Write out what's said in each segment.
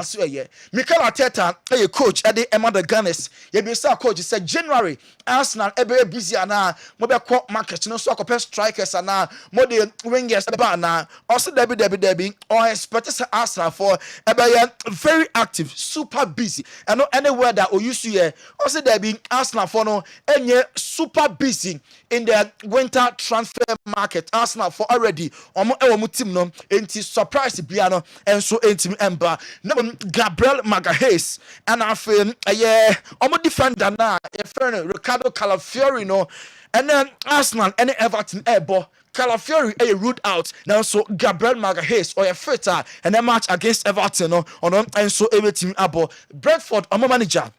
so yeah. Mikel Arteta, a coach at the Emma the Gunners. You be sa coach said January Arsenal ebe busy ana mo be call market no so akopɛ strikers ana mo de wingers ba na also Debbie or expect say Arsenal for ebe very active, super busy. And no anywhere that we used to hear also Debbie Arsenal for no enye super busy in the winter transfer market. Arsenal for already omo team no enti surprise bia no enso enti emba na Gabriel Magalhaes and after omo defender na your friend Ricardo Calafiori no and then Arsenal and Everton ebo Calafiori ruled out now so Gabriel Magalhaes or a fitter and a match against Everton no on and so every team abo Brentford omo manager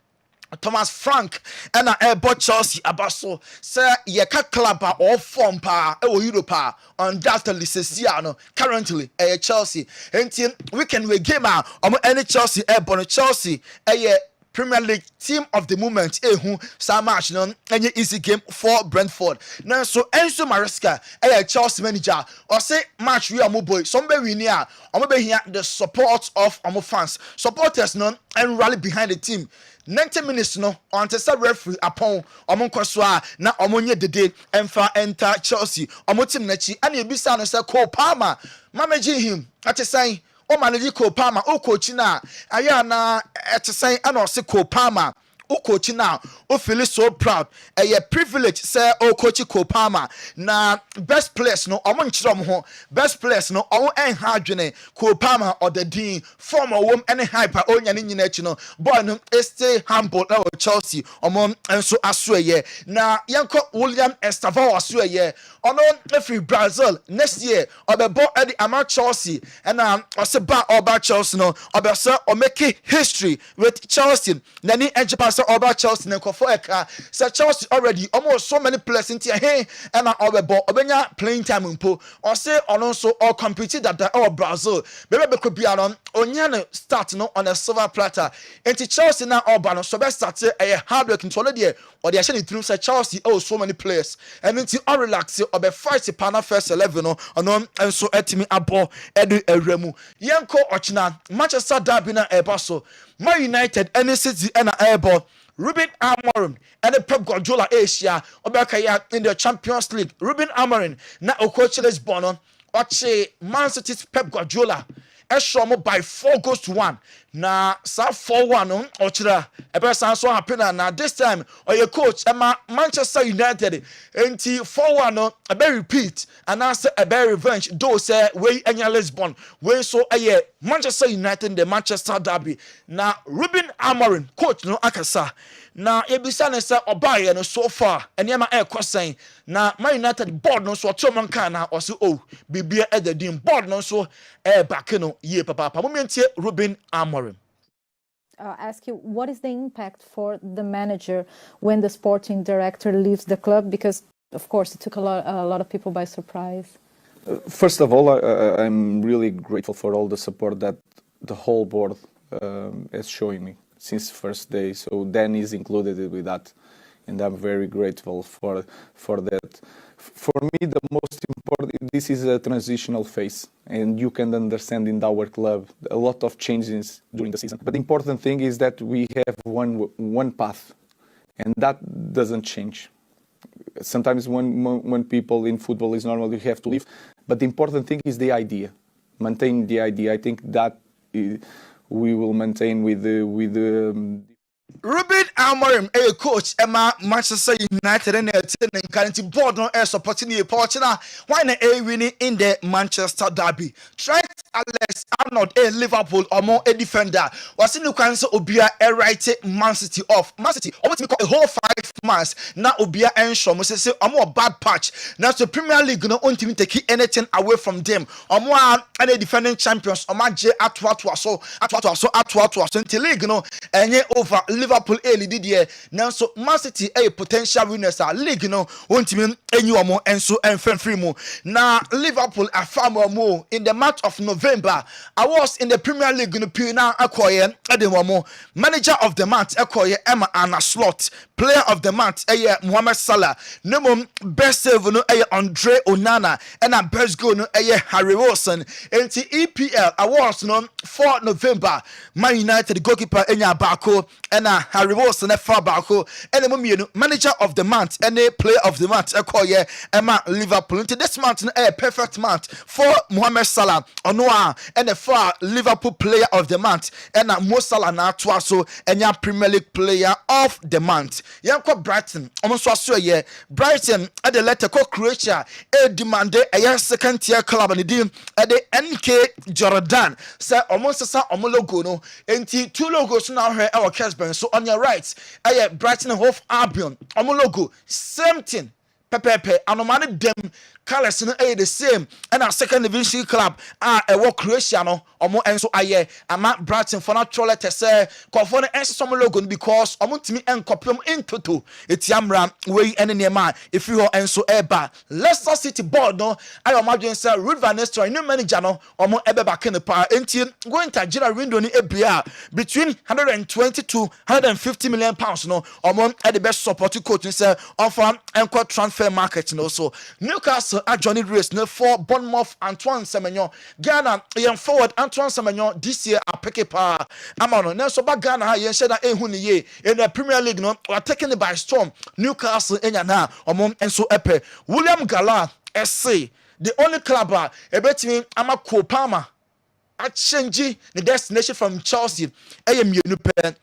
Thomas Frank and bought Chelsea abaso say ye ka club or form pa Europa undoubtedly Cesiano currently Chelsea and we can we game any Chelsea born Chelsea Premier League team of the moment who some match no any easy game for Brentford now so Enzo Maresca Chelsea manager or say match we are boy somebody we near be here the support of our fans supporters no and rally behind the team 90 minutes no on the referee upon omonkoswa na omonye dede emfa enter Chelsea omotim nachi and ebisa no say Cole Palmer managing him at say o manage Cole Palmer o coach na aya na at say and o say Cole Palmer o coach now o feel so proud a privilege say o coach Cole Palmer na best players no omo nchiro ho best players no omo enha adwene Cole Palmer or the dean former wom any hyper onya ni nyina achi no boy no stay humble na Chelsea omo enso asoye na yanko William Estevao asoye ono every Brazil next year obebo at the ama Chelsea and oseba oba Chelsea no obesa o make history with Chelsea nani enje over Chelsea and Kofo Eka. So Chelsea already almost so many players in here and obenya playing time impo or say on also or competed at the Brazil. Maybe could be on onyane start no on a silver platter. And Chelsea now Obano so best start a hard work in solid or they actually through say Chelsea so many players and until all relax or be fight the panel first 11 or no and so etimi abo edu eremu. Yanko Ochina Manchester Derby na Ebaso Man United any city and airball Ruben Amorim and the Pep Guardiola Asia Obakaya in the Champions League. Ruben Amorim na Okocheles Bono Oche Man City's Pep Guardiola Eshomo by 4-1. Na sa 4-1 Ochira Ebersan so happen na this time or your coach Emma Manchester United enti 4-1 a bear repeat and answer a bear revenge do say we enya Lisbon we so Manchester United the Manchester Derby na Ruben Amorim coach no akasa na ebisa ne say obaye no so far eniema ekosen na Man United board no so otoman na o say oh bibia e the dim board no so back no ye papa momentie Ruben Amorim. Ask you, what is the impact for the manager when the sporting director leaves the club? Because, of course, it took a lot of people by surprise. First of all, I'm really grateful for all the support that the whole board is showing me since first day. So Dan is included with that, and I'm very grateful for that. For me, the most important, this is a transitional phase, and you can understand in our club a lot of changes during the season. But the important thing is that we have one path, and that doesn't change. Sometimes when people in football is normal, you have to leave. But the important thing is the idea, maintain the idea. I think that we will maintain with the Ruben Amorim, a coach, Emma Manchester United and the current board no air supporting the Portugal. Why not a winning in the Manchester Derby? Trent Alex Arnold, a Liverpool or more a defender. Was in the cancer Obia a right Man City off. Man City almost a whole 5 months. Now Obia and Shaw must say a more bad patch. Now the Premier League no want to take anything away from them. Or more any defending champions or match at what was so until league no and over Liverpool lead here now so Man City a potential winners league no won't mean any more and so and free more now Liverpool are far more in the month of November November. I was in the Premier League in the Pina Akoye Edewamo. Manager of the month Akoye Emma Anna Slot. Player of the month Mohamed Salah. No best save no Andre Onana. And a best goal no Harry Wilson. And the EPL awards no 4 November. Man United goalkeeper Enya Bako and Harry Wilson far Bako. And the manager of the month and a player of the month Akoye Emma Liverpool. Into this month a perfect month for Mohamed Salah Onoa and the far Liverpool player of the month and Mo Salah na Twaso and ya Premier League player of the month. Yanko Brighton almost was so Brighton at the letter called Croatia a demand a second tier club and the at the NK Jordan say almost sa logo no enti 2 logos now here our Kessben. So on your right Brighton Hove Albion logo same thing pepepe anomane dem colors no the same and our second division club work Croatia no omo enso aye ama Brighton for not troll te say confo no enso some logo because omo timi enkopem into etiamra we enema if you enso eba Leicester City board no I imagine say Ruud van Nistelrooy new manager no omo ebe back in the power enti going to Nigeria window ni ebia between 120 to 150 million pounds no omo at the best support coach say offer enko transfer market no so Newcastle Johnny race no for Bournemouth Antoine Semenyo Ghana yen forward Antoine Semenyo this year a pick pa amano na so ba Ghana ha yen sheda ehu ni ye in the Premier League no are taking it by storm Newcastle enya na omom enso epe William Gala SC the only club ebetimi ama Kopama a change the destination from Chelsea mienu pe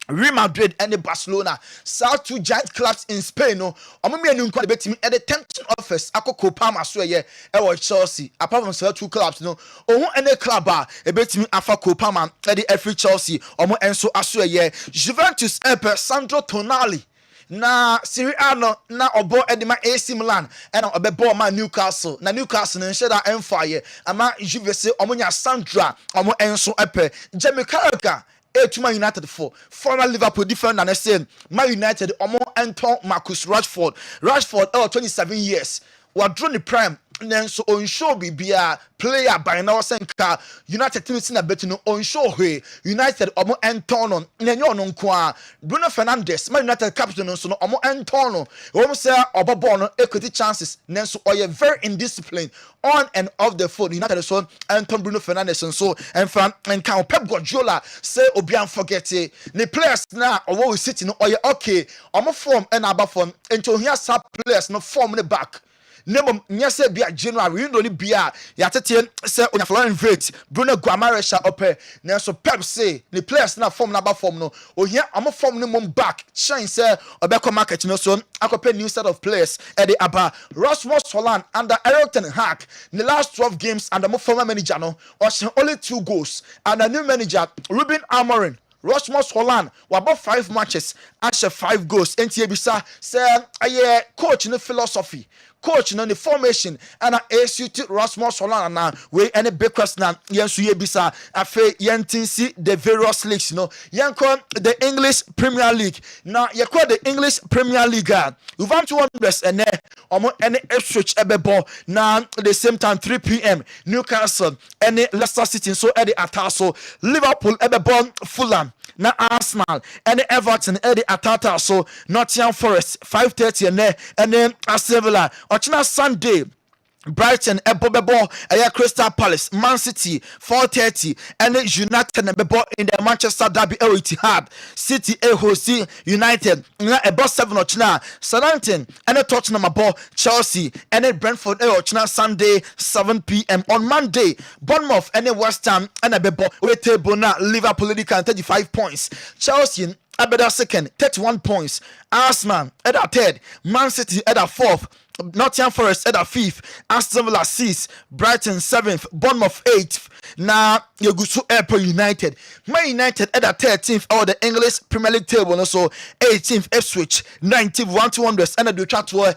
Real Madrid and the Barcelona, South two giant clubs in Spain. No, I'm betting at the tempting office. I could Kopama swear Chelsea. Apart from South two clubs, no, any club a bet me Alpha Kopama at the every Chelsea. Enso aswear Juventus Sandro Tonali. Na Serie A no na obo edema AC Milan and obebo ma Newcastle na Newcastle no sheda empire ama Juve omonya Sandra omo enso Jamie Carragher Man United for former Liverpool defender and say Man United omo Anton Marcus Rashford 27 years wadro ni prime nenso on show bibia player by now senka United team na bet no on show he United omo Anton no nenyo no nko Bruno Fernandes Man United captain no so no omo Anton no omo say obobo no equity chances nenso oye very indisciplined on and off the field United so Anton Bruno Fernandes and so and can Pep Guardiola say obian forget it the players na owo we sitting no oye okay omo form and aba form into here sub players no form the back Nemo nyase bia January you know ni bia ya tete say onya Florian Vate Bruno Guimaraes ope na so Pep say the players na form number form no ohia am form ni mom back shine say obekọ market no so akope new set of players e dey aba Rasmus Holland under Erik ten Hag in the last 12 games and the former manager no only 2 goals and a new manager Ruben Amorim Rasmus Holland about 5 matches ashe 5 goals enti ebisa say aye coach no philosophy coach no the formation and execute Rasmus Holland na we any big question na yensu yebisa afa yentinsi the various leagues no yenko the English Premier League na yekọ the English Premier League we want to wonders and omo any switch ebebo na the same time 3 p.m. Newcastle and Leicester City so at the ataso Liverpool ebebo Fulham na Arsenal and Everton at the atata so Nottingham Forest 5:30 and then Aston Villa Ochina Sunday Brighton Ebobebo Crystal Palace Man City 4:30 and United Ebebo in the Manchester Derby Etihad City host United na ebo 7 ochina Southampton and Tottenham abo Chelsea and Brentford ochina Sunday 7 p.m. on Monday Bournemouth and West Ham and Ebebo we table na Liverpool can 35 points Chelsea Abeda second 31 points Arsenal at a third Man City at a fourth Nottingham Forest at a 5th, Aston Villa 6th, Brighton 7th, Bournemouth 8th. Now Yegusu Airport United, Man United at a 13th or the English Premier League table. Also 18th Ipswich, 19th 1-2 and the chat were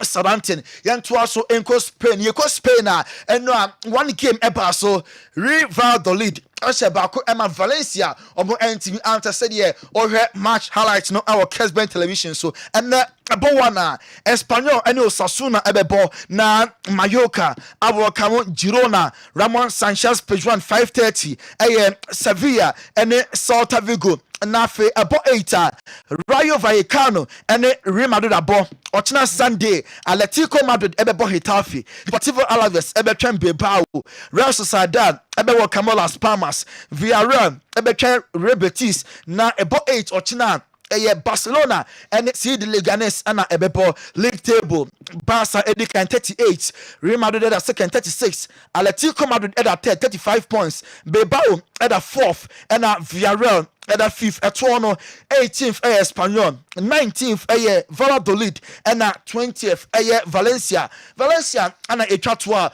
Southampton. Yantua so enko Spain, Yeko Spain and no 1 game ever so Real Valladolid. Bako Emma Valencia omo NTV answer said yeah or match highlights no our Kessben television so and Abowana Espanyol and Osasuna ebebo na Mallorca our Girona Ramon Sanchez Chelsea page 1 5:30 Sevilla and Celta Vigo na fe abo 8 Rayo Vallecano and Real Madrid abo ochina Sunday Atletico Madrid ebebo Getafe Deportivo Alaves ebetwen Bilbao Real Sociedad ebebo Las Palmas Villarreal ebetwen Real Betis na ebo 8 ochina Barcelona and CD Leganes and Ebebo league table. Barca Edikan 38, Real Madrid at second 36, Atletico Madrid at third 35 points, Bilbao at a fourth, and Villarreal at a fifth, at 18th Espanyol, 19th Valladolid, and 20th Valencia and a Chatua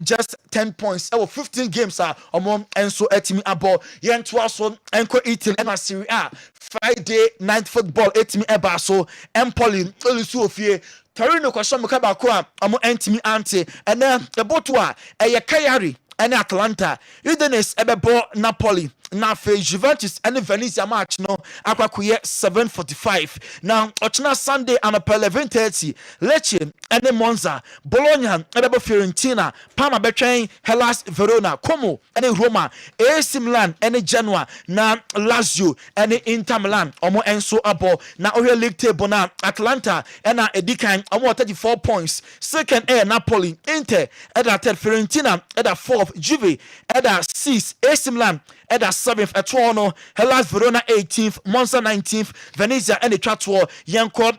just 10 points. 15 games are among and so etimi abo yen twaso enko Italy and Serie A Friday night football etimi eba so Empoli olusu ofie Torino kwasho mukaba ko a amo entimi ante and eboto a Cagliari and Atalanta Udinese ebebo Napoli na fe Juventus and Venezia match no akwakoye 7:45 now ochina Sunday and 11:30 Lecce and Monza Bologna ebebo Fiorentina Parma between Hellas Verona Como and Roma AC Milan and Genoa na Lazio and Inter Milan omo enso abo na Oriel League table na Atlanta and Edikan omo 34 points second Napoli Inter at third Fiorentina at fourth Juve at 6th AC Milan at 7th at Toronto, Hellas Verona 18th, Monza 19th, Venezia and the Chatwa, Yanko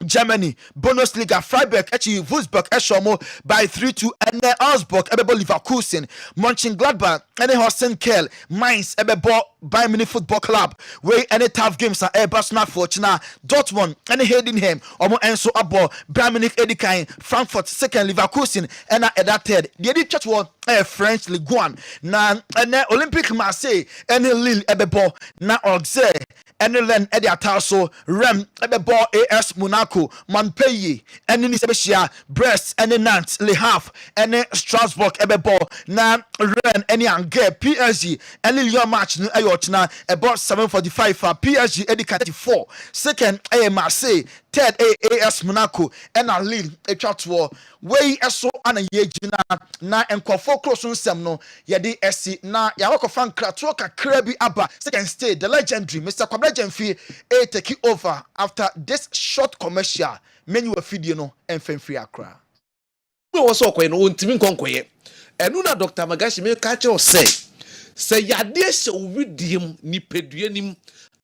Germany, Bundesliga, Freiburg, actually Wolfsburg, Eschomo by 3-2, and then Augsburg, Ebebo Leverkusen, Mönchengladbach, and Holstein Kiel, Mainz, Ebebo Bayern Munich Football Club, where any tough games are Barcelona Fortuna, Dortmund, and Heidenheim, Omo Enso Abo, Bayern Munich Edikain, Frankfurt, second Leverkusen, and that third. The edit church was French Ligue 1, na and Olympique Marseille, and Lille, Ebebo, na Auxerre, and then Eddie Ataso, Rem, Ebebo, AS Monaco, Montpellier, and then Sebestia, Brest, and then Nantes, Le Havre, and then Strasbourg, Ebebo, na Rennes, and Angers, PSG, and Lyon match, Ayotna, about 7:45 for PSG, Eddie 34, second, Marseille, third, AS Monaco, and Lille, a chat war, way so and a yejina, na and Kofo close on some no, Yadi SC, na Yawako fan Kratoka Krebi Abba, second stage, the legendary Mr. Kwabrejenfi, take over after this short commercial. Menu a video no and free Accra. We also quite no Timin Conquer. And Nuna Dr. Magashi may catch or say Yadi so with him, ni peduanim.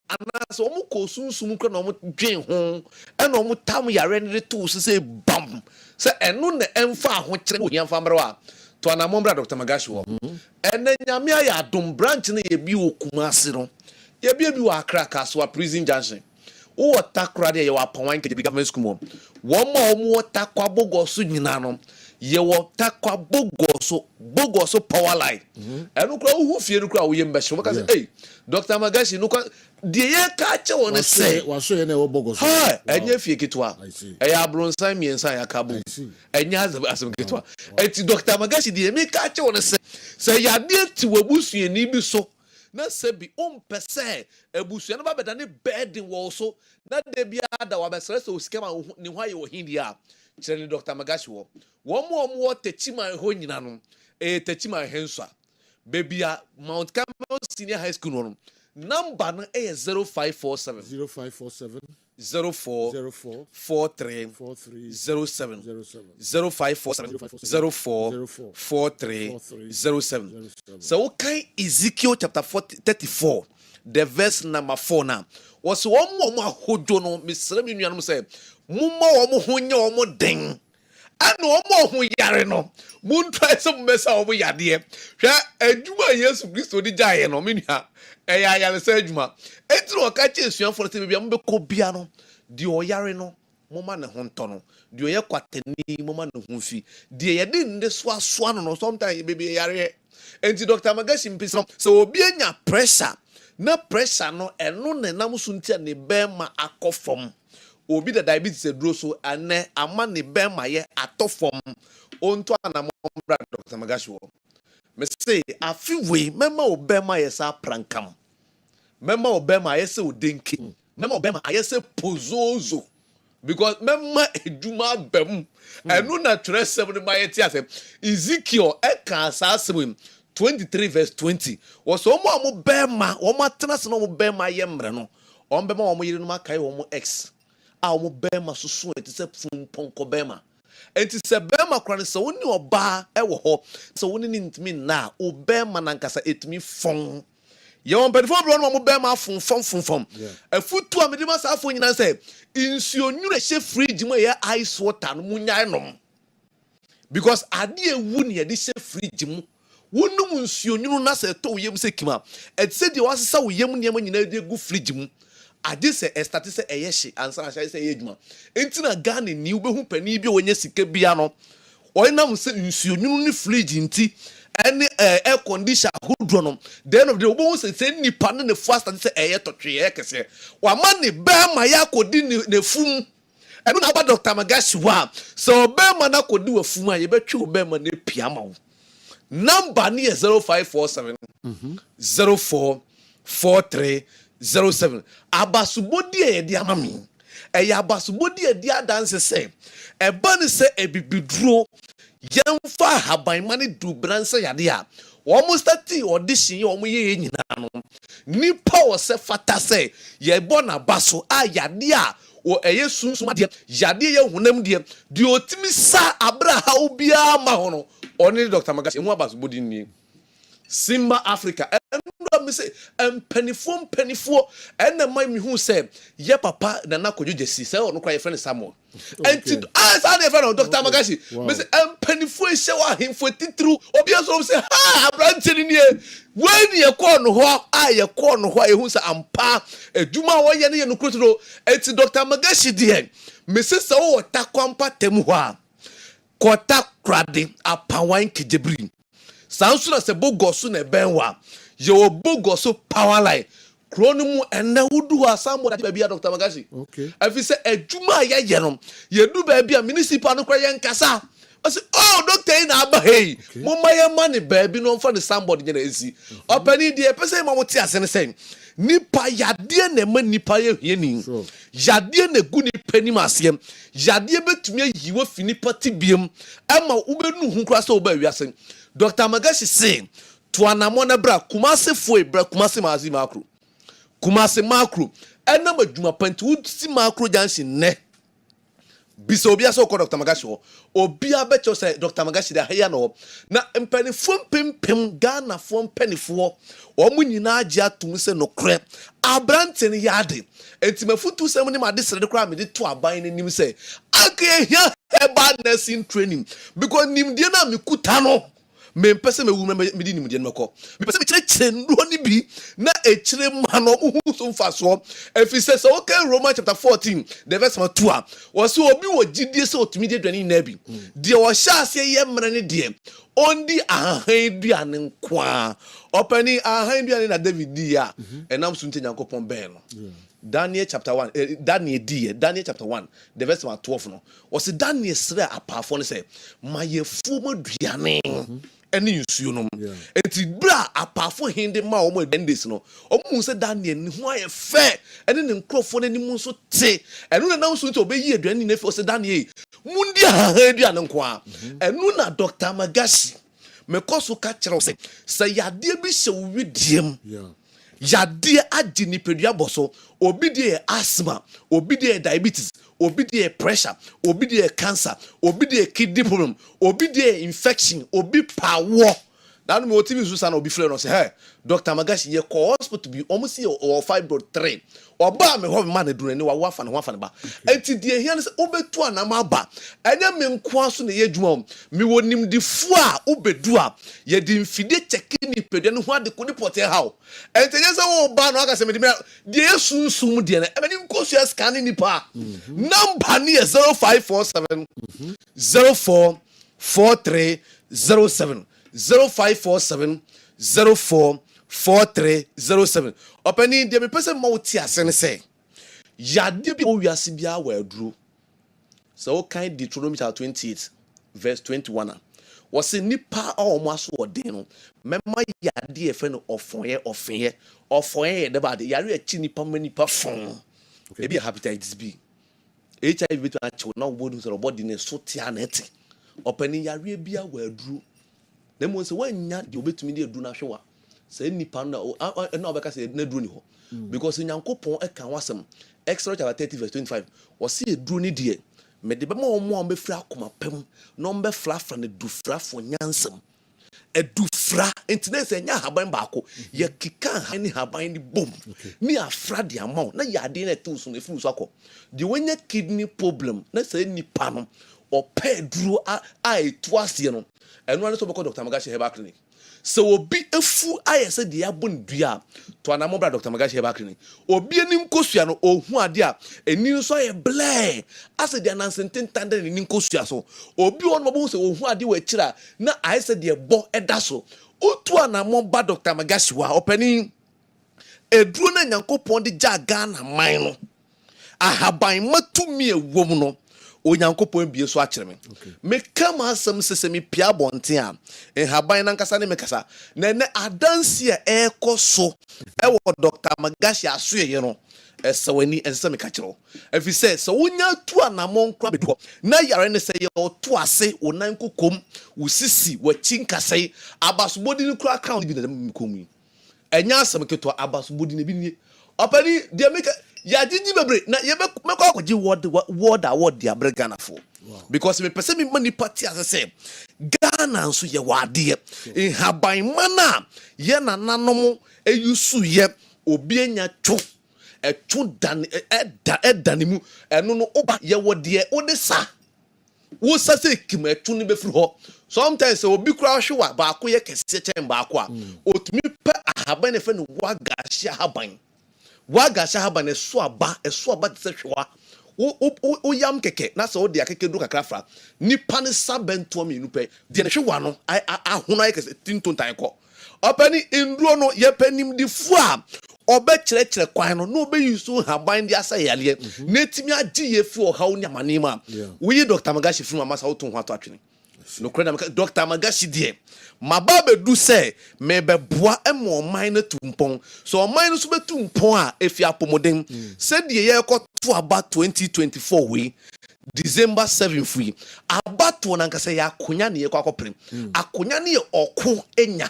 Anas omuko sunsun no mo dwen ho ena omo tam yare ne to se bam se enu ne emfa ho kire wo yamfa mrewa to ana mo bra Dr. Magashi wo ena nyame ya adom branch ne ye bi okumase no ye bi wo Accra Kaswa prison junction wo takra de ye wa pawan ke government school mo wo ma omo takwa bogoso nyina no ye wo takwa bogoso power line enu kra wo fie no kra wo ye mbehye mo ka say hey Dr. Magashi no de ye ka che won say waso ye na wo bogoso ha enye fie kitwa eya bronsan miensan ya kabo enye asem kitwa enti Dr. Magashi de me ka che won say ya de ti wabusu ni bi so na se bi ompese abusu na ba beda ne burden wo so na de bia da wa besere so skema ni hwa ye wo hindia kire Dr. Magashi wo mo techima ho nyina no techima hensua bebia Mount Carmel Senior High School no number no 0547 04 43 07 0547 04 43 07. So okay, Ezekiel chapter 34 the verse number 4 now was one more hodo no misre mi nuanom say mumma wo mo ho nya wo mo den ano omo ho yare no muntwa se mmesa wo yade hwa adwuma Yesu Kristo di jaye no menua eya yare se adwuma etiro oka che esuafo se bibia mbeko bia no di oyare no moma ne ho nto no di oye kwatani moma ne ho fi di ye de nde so aso no sometimes bibia yare enti Dr. Magashi mpisa so obi anya pressure na pressure no eno ne nam so ntia ne be ma akofom obi da diabetes edro so ane ama ne be ma ye atofom onto anamo bra Dr. Magashi wo me say afiwe mema obema ye sa prankam mema obema ye se odenki mema obema ye se pozozo because memma eduma bam enu na twerɛ sɛm ne mayɛ ti asɛm Ezekiel ɛka asasem 23 verse 20 was omo bɛma omo atena se no omo bɛma yɛ mmerɛ no omo bɛma omo yire no makai omo ex a omo bɛma soso eti sɛ fumpɔnkɔ bɛma enti sɛ bɛma kora ne sɛ woni ɔbaa ɛwɔ hɔ sɛ woni ne ntimi na o bɛma nankasa etimi fɔn yɛwɔ mpɛnifo bro no omo bɛma fonfɔn afutu a mede ma sa afɔ nyina sɛ nsuo nwura hye fridge mu yɛ ice water no munyai nom because ade ewu ne yɛde hye fridge mu wonum nsuo nwuru na sɛ to yem sɛ kima et sɛ de wasesa wo yem nneɛma nyina de gu fridge mu ade sɛ estati sɛ ɛyɛ hye ansa na hyɛ sɛ ɛyɛ adwuma enti na Ghana ni wobɛhu pani bi onye sika bia no ɔnam sɛ nsuo nwuru ne fridge nti ɛne air condition hodro no then of the obo sɛ nipa ne fu stati sɛ ɛyɛ tɔtwe ɛyɛ kɛse wa ma ne ba ma ya kodi ne fum ɛno na ba Dr. Magashi wa sɛ ɔbɛma na kodi wa fum a yɛbɛtwe ɔbɛma na pia ma wo number ni 0547 044307 abasubodi e di amami abasubodi e di adanse se eba ni se ebibiduro yemfa haban mane du branse yade a omo stati audition omo ye nyina no nipa wo se fata se ye bo na baso a yade a o eye sunsuma de yade ye honam de di otimi sa abraha obia ma ho no oni Dr. Magashi hu abasubodi ni Simba Africa endo me say empanifo ena mai mi hu say ye papa na na kodwo jesi say ono kwa ye friend Samuel enti sa na friend Dr. Magashi me say empanifo ehye wa hemfo titru obi aso say ha abrante ni when ye call no ho a ye call no ho e hu say ampa adwuma wo ye ne ye no krotro enti Dr. Magashi de me say say wo takwampa tem ho a kota krade apawan kijebri sansuna se bogosu na benwa ye obogosu power line krono mu ene wudu asambo da bia Dr. Magashi okay afi se adwuma ya ye no ye du ba bia municipal no kwa ye nkasa I say oh doctor na aba hey mo maye mane ba bi no mfa ne somebody nyina ezi opani de pese ma mo ti ase ne sen nipa yade na ma nipa ye hieni yade na gu nipa ni masem yade betumi ayiwo fini pati biem ama ubenu hu kra se oba wiase Dr. Magashi say to anamona bra kumase foi bra kumase mazi makro kumase makro ena madwuma panti wudi makro junction ne bisa obi aso ko Dr. Magashi ho obi abecho say Dr. Magashi da haya no na mpanifo pempem Ghana fo mpanifo omu nyina age atum se no kre abrante ne yade entimafutu sem ne made sere de kra me de to aban ne nim say akehia herbal nursing training because nim de na me kuta no me pese me wu me di nim de meko me pese me kire ndo ni bi na ekire ma no hu so mfa so efise so okay Romans chapter 14 the verse 2 a wo se obi wo gidie se otumi de dwani na bi de wo sha ase ye mre ne de ondi ahan duane nkwa opani ahan duane na David dia enam so nte Nyankopon ben no Daniel chapter 1 Daniel chapter 1 the verse 12 no wo se Daniel sre apafo ne se mayefu mo duane eni nsuo no enti bra apafo hinde ma omo dendes no omo se Daniel ni ho aye fe eni ne nkrofo na nimu so te enu na nso nti obeyi aduane na fe o se Daniel mundi ahan aduane nko a enu na Dr. Magashi me koso ka kire se yade bi hye wo widiem yade agi ni pedua boso obi de asthma obi de diabetes obi de pressure obi de cancer obi de kidney problem obi de infection obi power na no me otimi susa na obi frɛ no say hey Dr. Magashi ye call hospital bi almost see or fibroid 3 oba me ho ma na duru ni wa wafa na ho afa ne ba enti de hia ne se obetu anama ba enya me nko aso na ye dwuma me wonim di fu a obedu a ye di mfide cheki ni pedua ne ho ade ko ni pote hawo enti ye se wo ba no aka se me de yesunsum de na e me nko so scan ni pa number ni 0547 044307 0547 044307 opani de me pese ma wuti asene se yade bi o wiase bia wa aduro so kan Deuteronomy 28 verse 21 was nipa o mo aso odin no mema yade e fe no ofonye de ba de yare achi nipa manipa fon e bi hepatitis B HIV bit a chill now wouldn't sort of body in a sotianet. Opening ya rebia where drew. Then was when you bet me do not show. Say any panda or no, because I didn't do because in Yanko a can was some extra 30 verse 25 or see a drone dear. Made the more be fra kuma pem, number flaff and the do fra for Yansam. A do fra internet and ya haban bako, ye kika any haban the boom. Me a fra the amount, na ya dinner tools on the flu sako. The when your kidney problem, let's say any panum or pay drew I twice, you know, and one is about Dr. Magashi Heba Clinic. So be a fool. I said the abun dia to an amobra Dr. Magashi Heba Clinic. Or be an incosuano or who are there a new soy a blay. I said the announcement tender in incosuaso or be on mobile or who are the way chira. Now I said the bo a dasso. O to an amobra Dr. Magashi wa opening a drone and yanko pondi jagan a mine. I have by matu me a woman. Onyankopon bie so akyere me me kam asem sesemi pia bonten a haban nankasa ne mekasa na ne adanse a ekoso e wo Dr. Magashi asoye no esawani ense me kakiro afi se wonya tu anamon kra bedo na yare ne se ye to ase onan kokom usisi wachinkasai abasobodi ne kra crown bi na komi enya asem keto abasobodi ne bi nie opani de make ya didi bebre na ye meko akwaji word dia Ghana for because me pese me mani party as say Ghana nso ye wade in haban mana ye na nanom eyusu ye obi enya twu etwu dan edanimu eno no oba ye wode ode sa wo sa se kim etwu ne befru ho sometimes obi kura hwewa ba ko ye kese chen ba ko a otumi pe ahaban ne fe no waga hia haban waga shahaba ne soaba tse hwewa o yam keke na so de akeke du kakra fra nipa ne sabento mi nupe de ne hwewa no ahono ayekese tintontan ko opani induro no ye panim di fu a obe kire kwan no obe yusu haban di asa yale netimi agi ye fu o hawo nyamane ma wo Dr. Magashi fu mama sa wo to ho ato atwene no kreda Dr. Magashi die mababe du say me be boa emo man na tumpon so man no so be tumpon a efi apomodem said ye ko to about 2024 we December 7 free about to na nkase ya akonya ne ye kwa koprim akonya ne ye oko enya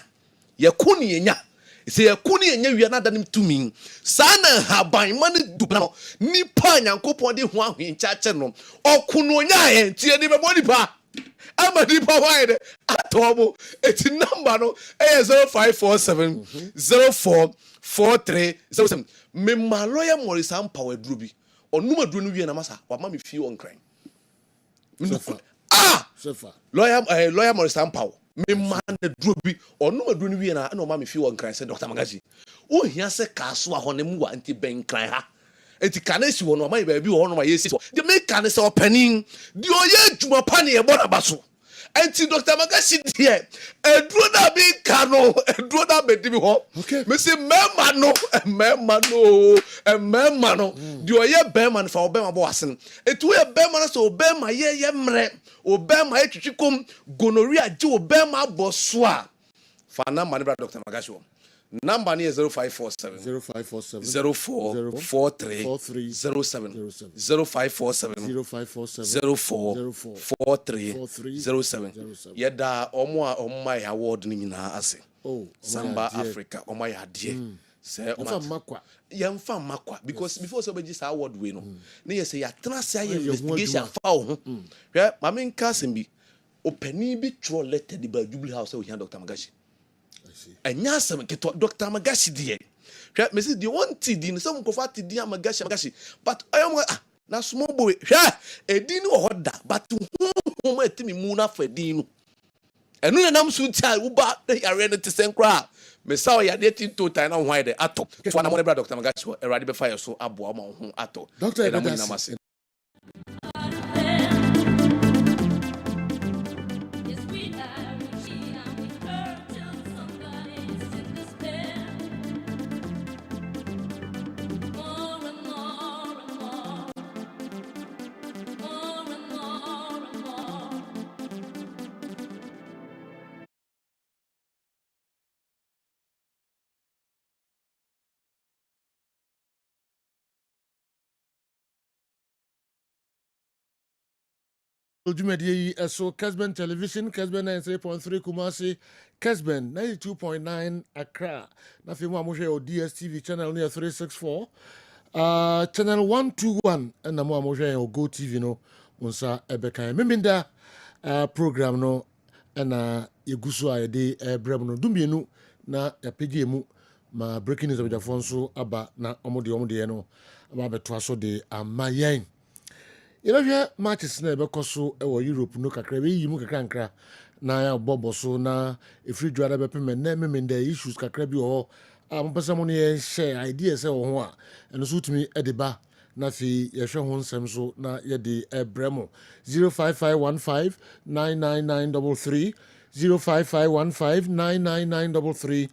ye ko ne enya se ye ko ne enya wi na danim tumi sana haban man dubna no nipa nyankopon de ho ahwenchache no oko no nya ye tie ni be boni pa Amadi Pawide Atomo. It's number no 0547 044307. Me ma lawyer Morris Power Druby. Or Numa Drunu and Massa, or mammy few on crime. Lawyer Morris Power. Me man the Druby or Numa Drunu and I know mammy few on crime, said Dr. Magashi. Oh, here's a castle on the Mua anti bank cry. Eti kanesi wono my baby wono my yesi the make kanesi opening the oye juma pani e bona baso enti Dr. Magashi die edro na bi kano edro na bedi bi ho me say mema no the oye bema fa obema bo asen etu oye bema no so obema ye mre obema e twitwikom gonorrhea je obema boso a fa na manibra Dr. Magashi wo number is 0547 044307 0547 yeda omo my award ni nyina ase Samba Africa omo ya de say yemfa makwa because before so be say award we no na ye say ya tena say investigation fa ho hwe mame nka sembi opani bi tro letter di ba Jubilee House o hia Dr. Magashi enya sem keto Dr. Magashi die hwe me say the one ti di no some kofa ti di Magashi but ayom na small boy hwe edin wo hoda but hu etimi mu na fa edin no enu na nam so tia wo ba yare no te senkra me say ya de tin to time na hwan de ato so na mo bra Dr. Magashi erade be fire so abo ma ho ato Dr. Jumedi so Kessben Television, Kessben 93.3 Kumasi, Kessben 92.9 Accra. Nothing more o DSTV channel near 364. Channel 121 and the more o Go TV no unsa ebeka. Meminda program no and yegusu ayede brem no dumienu na yapegi emu ma breaking news of the phone so aba na omode no aba beto so de amayen. Yɛbɛhwɛ matches na ɛbɛkɔ so wɔ Europe no kakra bɛyiyi mu kakra nkra na yɛabɔbɔ so na ɛfiri dwada bɛpem ɛnɛ memenda issues kakra bi wɔ hɔ a mopɛ sɛ mo no yɛhyɛ ideas wɔ ho a ɛno so wotumi de ba na afei yɛhwɛ ho nsɛm so na yɛde brɛ mo 05515 99933 05515 99933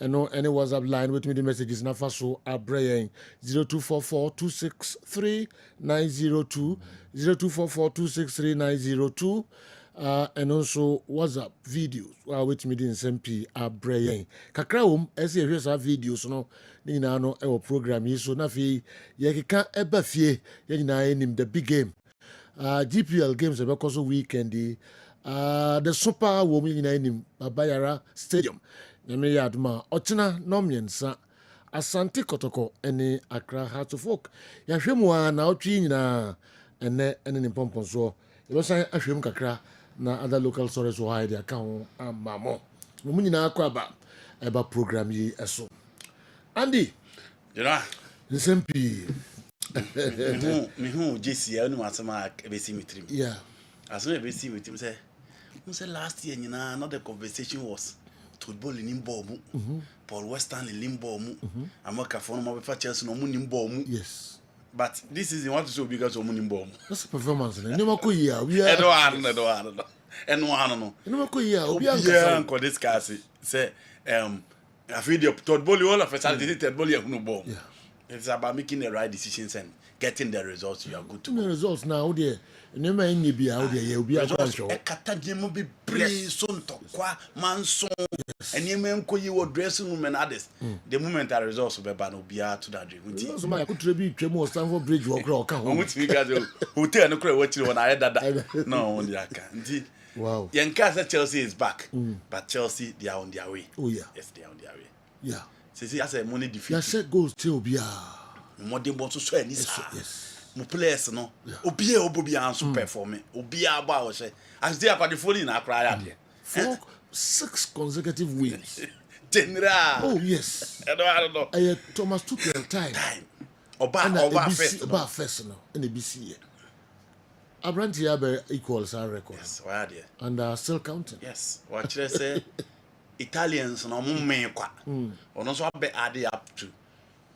any WhatsApp line with me the messages na faso abrayen 0244263902 0244263902 and also WhatsApp videos with me the SMP abrayen kakra ese ehwe sa videos no ni na no e program yi so na fi ye keka eba fie ye nyina enim the big game GPL games because of weekend the super woman in Babayara Stadium. Name Yadma, Ochina Nomiensa, Asante Kotoko, any Accra Heart of Folk. Yashimwa now China and then in Pompon so. It was a Ashim Kakra, na other local stories who hide their account and Mamo. Mumina Kwaba, about program ye so. Andy, you know, listen, P. Me who JC, I know what's my symmetry. Yeah. As soon as we see with him, say, last year, you know, another conversation was football in Limbo, Paul Western in Limbo, I'm a phone of Chelsea no Munimbo. Yes. But this is the one to show because of Munimbo. That's a performance. No, we are. And one, no, we are. Uncle discuss it. Say, I feel the football all of a sudden, no ball. It's about making the right decisions and getting the results. You are good to the results now, dear. No man, you be out there, you'll be a show. A catagem will be pretty soon to qua manson, and you may call you dressing room and others. The moment our results will be banned, will be out to that dream. So, my could tribute Tremor Stanford Bridge or Crock. Which we got hotel and cry what you want. I had that. No, only I can. Wow. Young Casa Chelsea is back, but Chelsea, they are on their way. Oh, yeah. Yes, they are on their way. Yeah. See, as a money defeat. Your set goes to be modern want to swear this. Yes. My players no. Obi answer performing. Obi about say. As they are the phone in Accra. 6 consecutive wins. General. Oh yes. I don't know. Thomas Tuchel time. Oba first no. In the BC. Abranti Abe equals our record. Yes, why are they? And still counting. Yes. What you say? Italians no me kwa. Ono so be add up to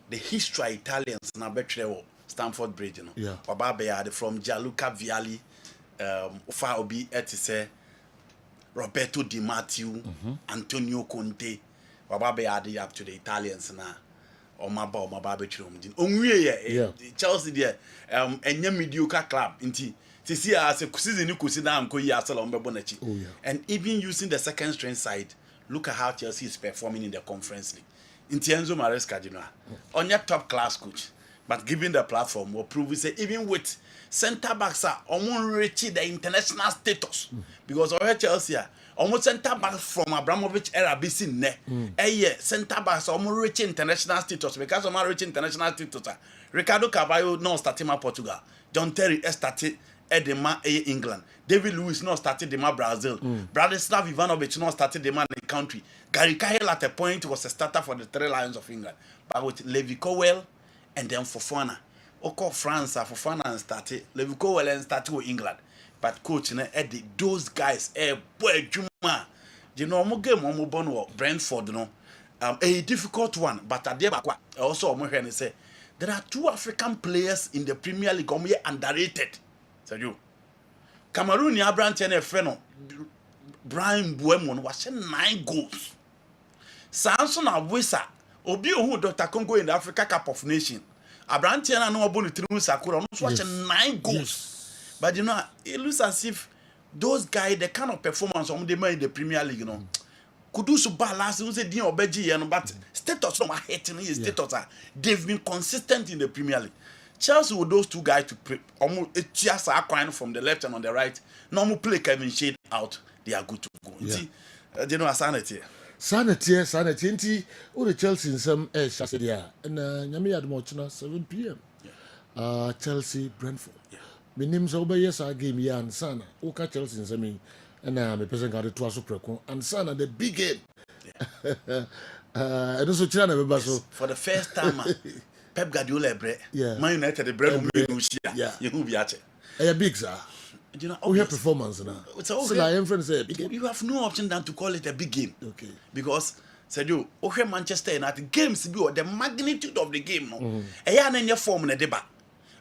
the history Italians na betwe Stamford Bridge no. Yeah. Oba be add from Gianluca Vialli ufa obi etise Roberto Di Matteo, Antonio Conte. Oba be add up to the Italians na omaba betwe omdin. Onwie Chelsea there enye mediocre club nti see as a season you could see now and and even using the second string side, look at how Chelsea is performing in the Conference League. In Enzo Maresca, on your top class coach, but given the platform, will prove say even with centre backs are almost reaching the international status because of Chelsea. Almost centre back from Abramovich era be seen ne. Centre backs almost reaching international status because of reaching international status. Ricardo Carvalho no starting my Portugal. John Terry started Edema England. David Luiz not started the Brazil. Branislav Ivanovic not started the man in the country. Gary Cahill at a point was a starter for the Three Lions of England. But with Levi Colwill and then Fofana. Oko France Fofana and started. Levi Colwill and started with England. But coach Eddie, those guys boy Juma. You know mo game mo born Brentford no. A difficult one, but at the back also mo say there are 2 African players in the Premier League underrated. So you Cameroon Abrante and Freno Brian Buemon was 9 goals. Samson Awisa Obi who Dr. Congo in the Africa Cup of Nations. Abrante and no bone through Sakura was 9 goals. Yes. But you know, it looks as if those guys, the kind of performance on the in the Premier League, you know, could do so bad last year, say Obeji, but status no hitting his status. They've been consistent in the Premier League. Chelsea with those two guys to play, just acquiring from the left and on the right. Normal play Kevin Shade out, they are good to go. See, you know, sanity. Sanity. Nti o the Chelsea in some Saturday and nyame yad mo 7 p.m. Chelsea Brentford. Me nim so be yes game ya and sana. O ka Chelsea in some me me person got it twice preko and sana the big game. And also China be so for the first time Pep Guardiola bread. Yeah. Man United the bread will be yeah. You will be at it. Big sir. You know, We have performance now. So like friend say big game. You have no option than to call it a big game. Okay. Because said you, okay, Manchester United games be the magnitude of the game. No, a form in the debate,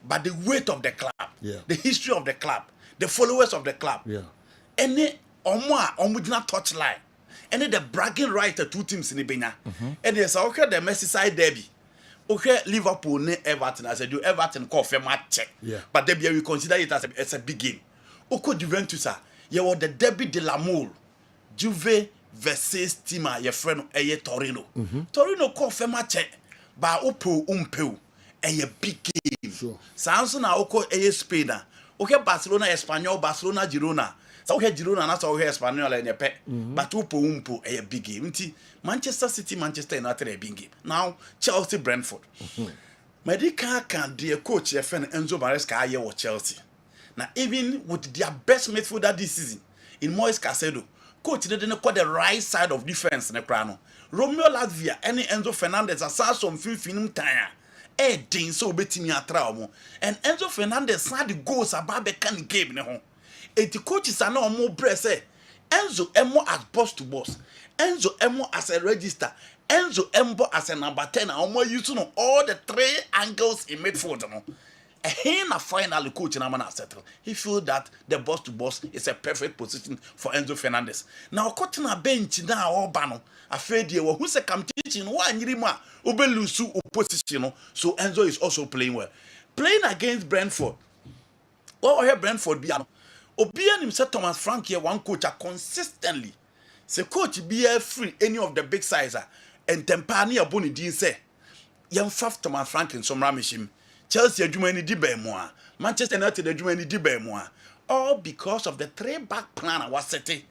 but the weight of the club, the history of the club, the followers of the club, any omujina touchline, any the bragging right of two teams in the Benya, and there's okay the Merseyside derby. Okay, Liverpool ne Everton. I said you Everton call for match, but there we consider it as a big game. Oko Juventus, you were the derby de l'amour, Juve versus Tima, your friend Torino. Torino call for match, but Opo a big game. Sure. Sounds na Oko Spain. Okay, Barcelona, Espanyol, Barcelona, Girona. So okay, Girona, that's okay, Espanyol and a pet. But Opo a big game. Manchester City, Manchester United a big game. Now Chelsea, Brentford. Medical can the coach your friend Enzo Maresca aye or Chelsea. Now even with their best midfielder this season in Moise Caicedo, coach didn't call the right side of defense in the crown. Romeo Latvia, any Enzo Fernandez assassin some film time. Ding so betting me a trauma. And Enzo Fernandez had the goals about the can game. The coaches are now more press. Enzo Emo as boss to boss. Enzo Emo as a register. Enzo Embo as a number 10. I'm more using all the three angles in midfield. A finally coach and Amana settle. He feel that the boss to boss is a perfect position for Enzo Fernandez. Now cutting a bench now all bano. Afraid you who's a come teaching one yirima ubelusu opposition. So Enzo is also playing well. Playing against Brentford. What will Brentford be? Obian himself Thomas Frank here one coach consistently. Say coach be free any of the big size and Tempani aboni din say. Young Faf Thomas Frank in some ramishim. Chelsea adwumani di ba mu a Manchester United adwumani di ba mu a all because of the three back plan I was setting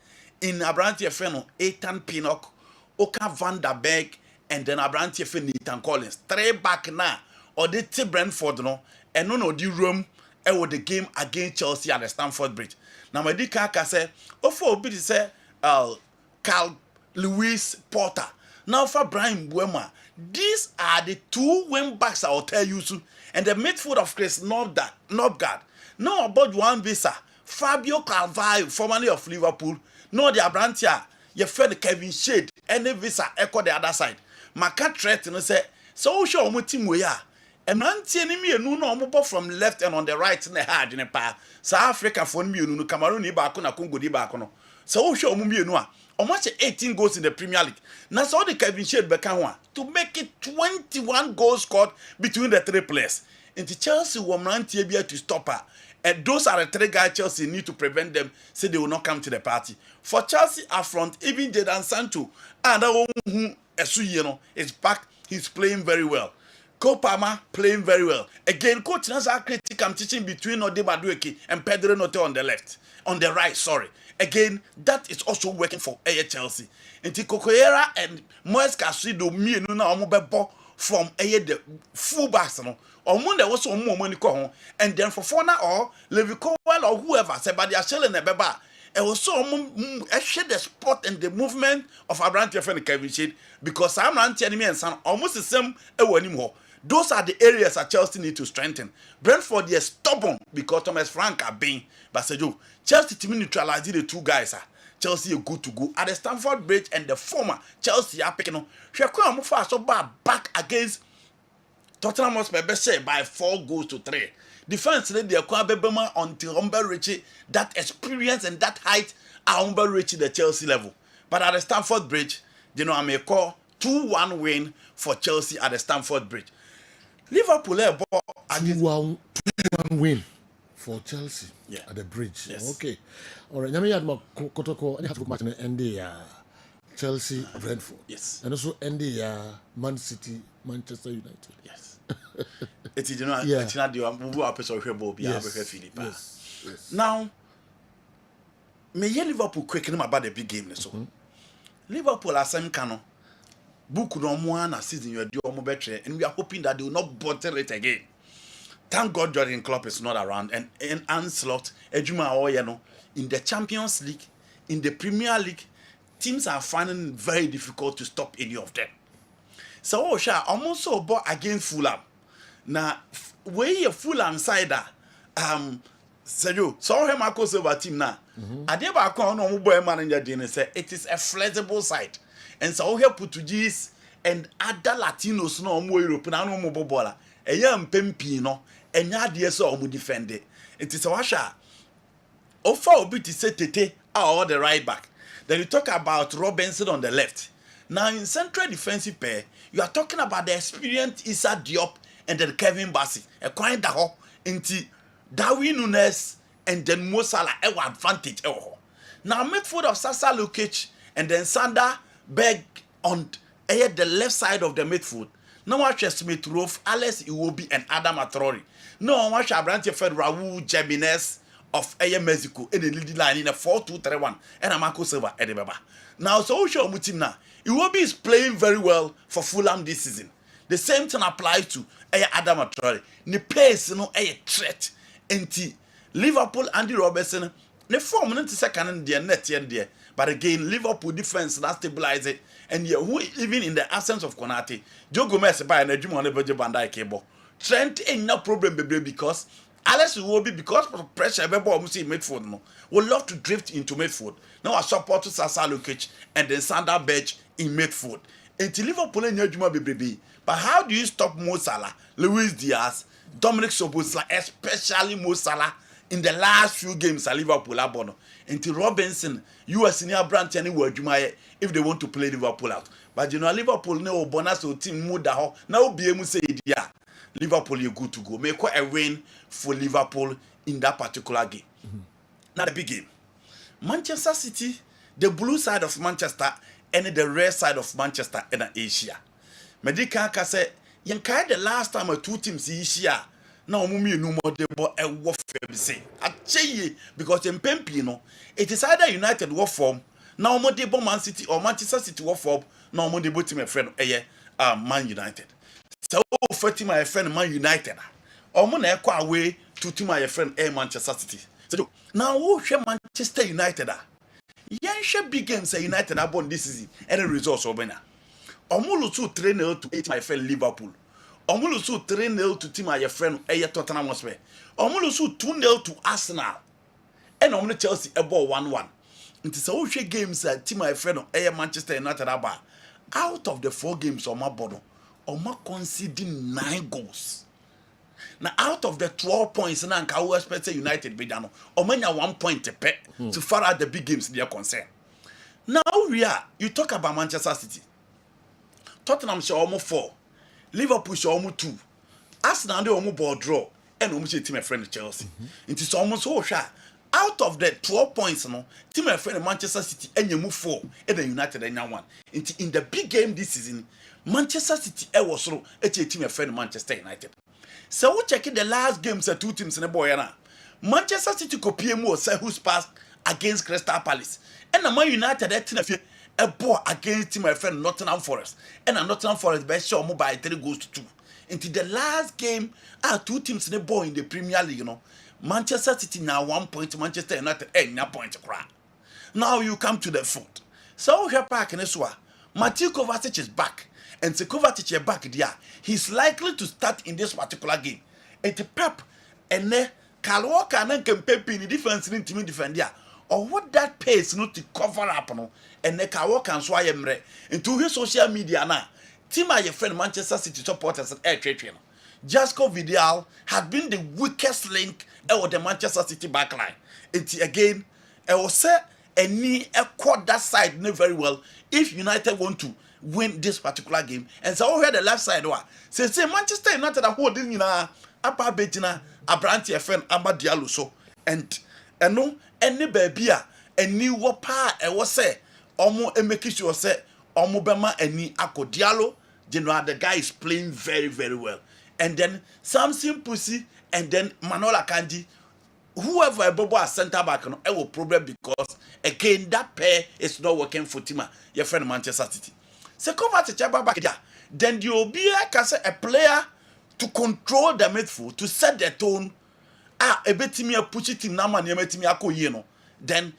in Abrantie friend Ethan Pinnock, Oka van der Berg and then Abrantie friend Nathan Collins three back na or the Brentford no and no di room with the game against Chelsea at the Stamford Bridge. Now my di kaka say ofo obi say Carl Lewis Porter now for Brian Buema. These are the two wing backs I will tell you soon. And the midfield of Chris Nobgard. No about Juan Visa, Fabio Carvalho, formerly of Liverpool. No the Abrantia, your friend Kevin Shade, and the Visa echo the other side. Maka threat and say, so show me team we are. And enemy no from left and on the right in the hard in a pair. South Africa for me, no Cameroon, Ibakuna, Congo, Dibacono. So show me no. Almost 18 goals in the Premier League. Now, so the Kevin Shade Bekanwa to make it 21 goals scored between the three players. And the Chelsea will not be able to stop her. And those are the three guys Chelsea need to prevent them so they will not come to the party. For Chelsea up front, even Jadon Sancho, and who is back, he's playing very well. Cole Palmer playing very well. Again, coach Nazar critic I'm teaching between Odebadueki and Pedro Note on the left. On the right, sorry. Again, that is also working for Chelsea. And Kokoyera and Moise Caicedo me no na omo from the full backs no. Omo there was some more money ko and then for Fona or Levi Cowell or whoever say but they are selling a beba. It was so share the spot and the movement of Abrante and Kevin Shade because I'm enemy and son almost the same anymore. Those are the areas that Chelsea need to strengthen. Brentford is stubborn because Thomas Frank are being. But Chelsea to neutralize the two guys. Chelsea are good to go. At the Stamford Bridge and the former Chelsea are picking up. Shekwa Mufa so back against Tottenham Hotspur by 4-3. Defense they acquire Bebema until Humber reach that experience and that height are Humber reach the Chelsea level. But at the Stamford Bridge, I may call 2-1 win for Chelsea at the Stamford Bridge. Liverpool 2-1 win for Chelsea at the Bridge. Yes. Okay. All right. Nyame yad ma kotoko any have to match in ND Chelsea Brentford. Yes. And also ND Man City Manchester United. Yes. It's you know, Yeah. it's not the move up so here Philip. Yes. Now, me ye Liverpool quick about the big game so. Liverpool are same cano. Book no more na season you do better, and we are hoping that they will not bother it again. Thank God Jurgen Klopp is not around, and Ancelot, Ejuma Oyeno, in the Champions League, in the Premier League, teams are finding it very difficult to stop any of them. So, almost so bought against Fulham. Now, where Fulham side, Sergio, so him Marco Silva team now. I never call no boy manager Dine say it is a flexible side. And so here Portuguese and other Latinos no more European no more bola. A young pempi no, and ya so mu defend it. It is a washer. Ofa obi to say Tete or the right back. Then you talk about Robinson on the left. Now in central defensive pair, you are talking about the experienced Issa Diop and then Kevin Bassey. A kind daho into Darwin Nunes and then Mo Salah advantage. Now midfield of Sasa Lukic and then Sander Berg on the left side of the midfield. No one should Smith Rowe, Alex Iwobi and Adam Atrori. No one should branch Fed Raul Jemines of Mexico in the leading line in a 4-2-3-1 and a Marco Silva at the Baba. Now so show Mutim now. Iwobi is playing very well for Fulham this season. The same thing applies to Adam Atrori. The pace no a threat into Liverpool Andy Robertson. The form into second and their net and there. But again, Liverpool defense that stabilize it. And who even in the absence of Konate, Joe Gomez by an Ejimo Nebejo Bandai cable. Trent ain't no problem, baby, because Alex will be because of pressure. Everybody see midfield no. Will love to drift into midfield. Now I support to Sasa Lukic and then Sander Berge in midfield. Until Liverpool and Ejimo baby. But how do you stop Mo Salah, Luis Diaz, Dominic Szoboszlai, especially Mo Salah in the last few games at Liverpool abono? Until Robinson, you are senior branch anywhere if they want to play Liverpool out. But you know Liverpool no bonus so team mood that now be able to say yeah, Liverpool you good to go. Make quite a win for Liverpool in that particular game. Now the big game. Manchester City, the blue side of Manchester and the red side of Manchester in Asia. Medical say yankai the last time two teams Asia. Now mumi no more de bo e warfare be say acheye because in Pempino it is either United war form now mo de bo Man City or Manchester City war form now mo de bo team friend Man United so fati my friend Man United or mo na ekwa away to team my friend Manchester City so now who hwe Manchester United yen hwe big games United abon this season any results obena omo to 3-0 to 8 my friend Liverpool. Omulusu 3-0 to team your friend Tottenham Hotspur. Omulusu 2-0 to Arsenal. And Omulu Chelsea a ball 1-1. It is all games team my friend Manchester United aba. Out of the 4 games on my board, Oma conceding 9 goals. Now out of the 12 points now I will expect United be done. Omanya 1 point to pay to far out the big games they are concerned. Now you talk about Manchester City. Tottenham show almost 4. Liverpool show almost 2. Arsenal they almost ball draw. And almost team friend Chelsea. It is almost so sharp. Out of the 12 points, no, team friend Manchester City and you move 4 and the United and 1. In the big game this season, Manchester City was so a team friend Manchester United. So we check the last games 2 teams in the boy now. Manchester City copy more say who's passed against Crystal Palace. And the Man United a ball against team my friend Nottingham Forest. And Nottingham Forest best show more by 3 goals to 2. Into the last game, 2 teams in the ball in the Premier League, Manchester City now 1 point, Manchester United 1 point. Now you come to the foot. So here back in this one, Matthew Kovacic is back. And the Kovacic is back there. He's likely to start in this particular game. And the Pep and then Kyle Walker and Pepe in the defense in team defend there. Or what that pace not to cover up no and the Kyle Walker and Swayemre into his social media now. Team my friend Manchester City supporters at air trade. Jasco Vidal had been the weakest link with the Manchester City backline. It again, I will say any quad that side know very well if United want to win this particular game. And so here the left side say Manchester United are holding upper betina Abranti friend Amba Diallo so and no any baby any wapa I was say almost make sure say Omobema any Ako Diallo. You know, the guy is playing very, very well. and then Samson Pussy, and then Manola Kanji. Whoever Bobo as centre back, no, it will problem because again that pair is not working for Tima, your friend Manchester City. So cover to Chaba back there. Then the Obia can say a player to control the midfield, to set the tone. A bit me a push it in Nama near me ako yeno. Then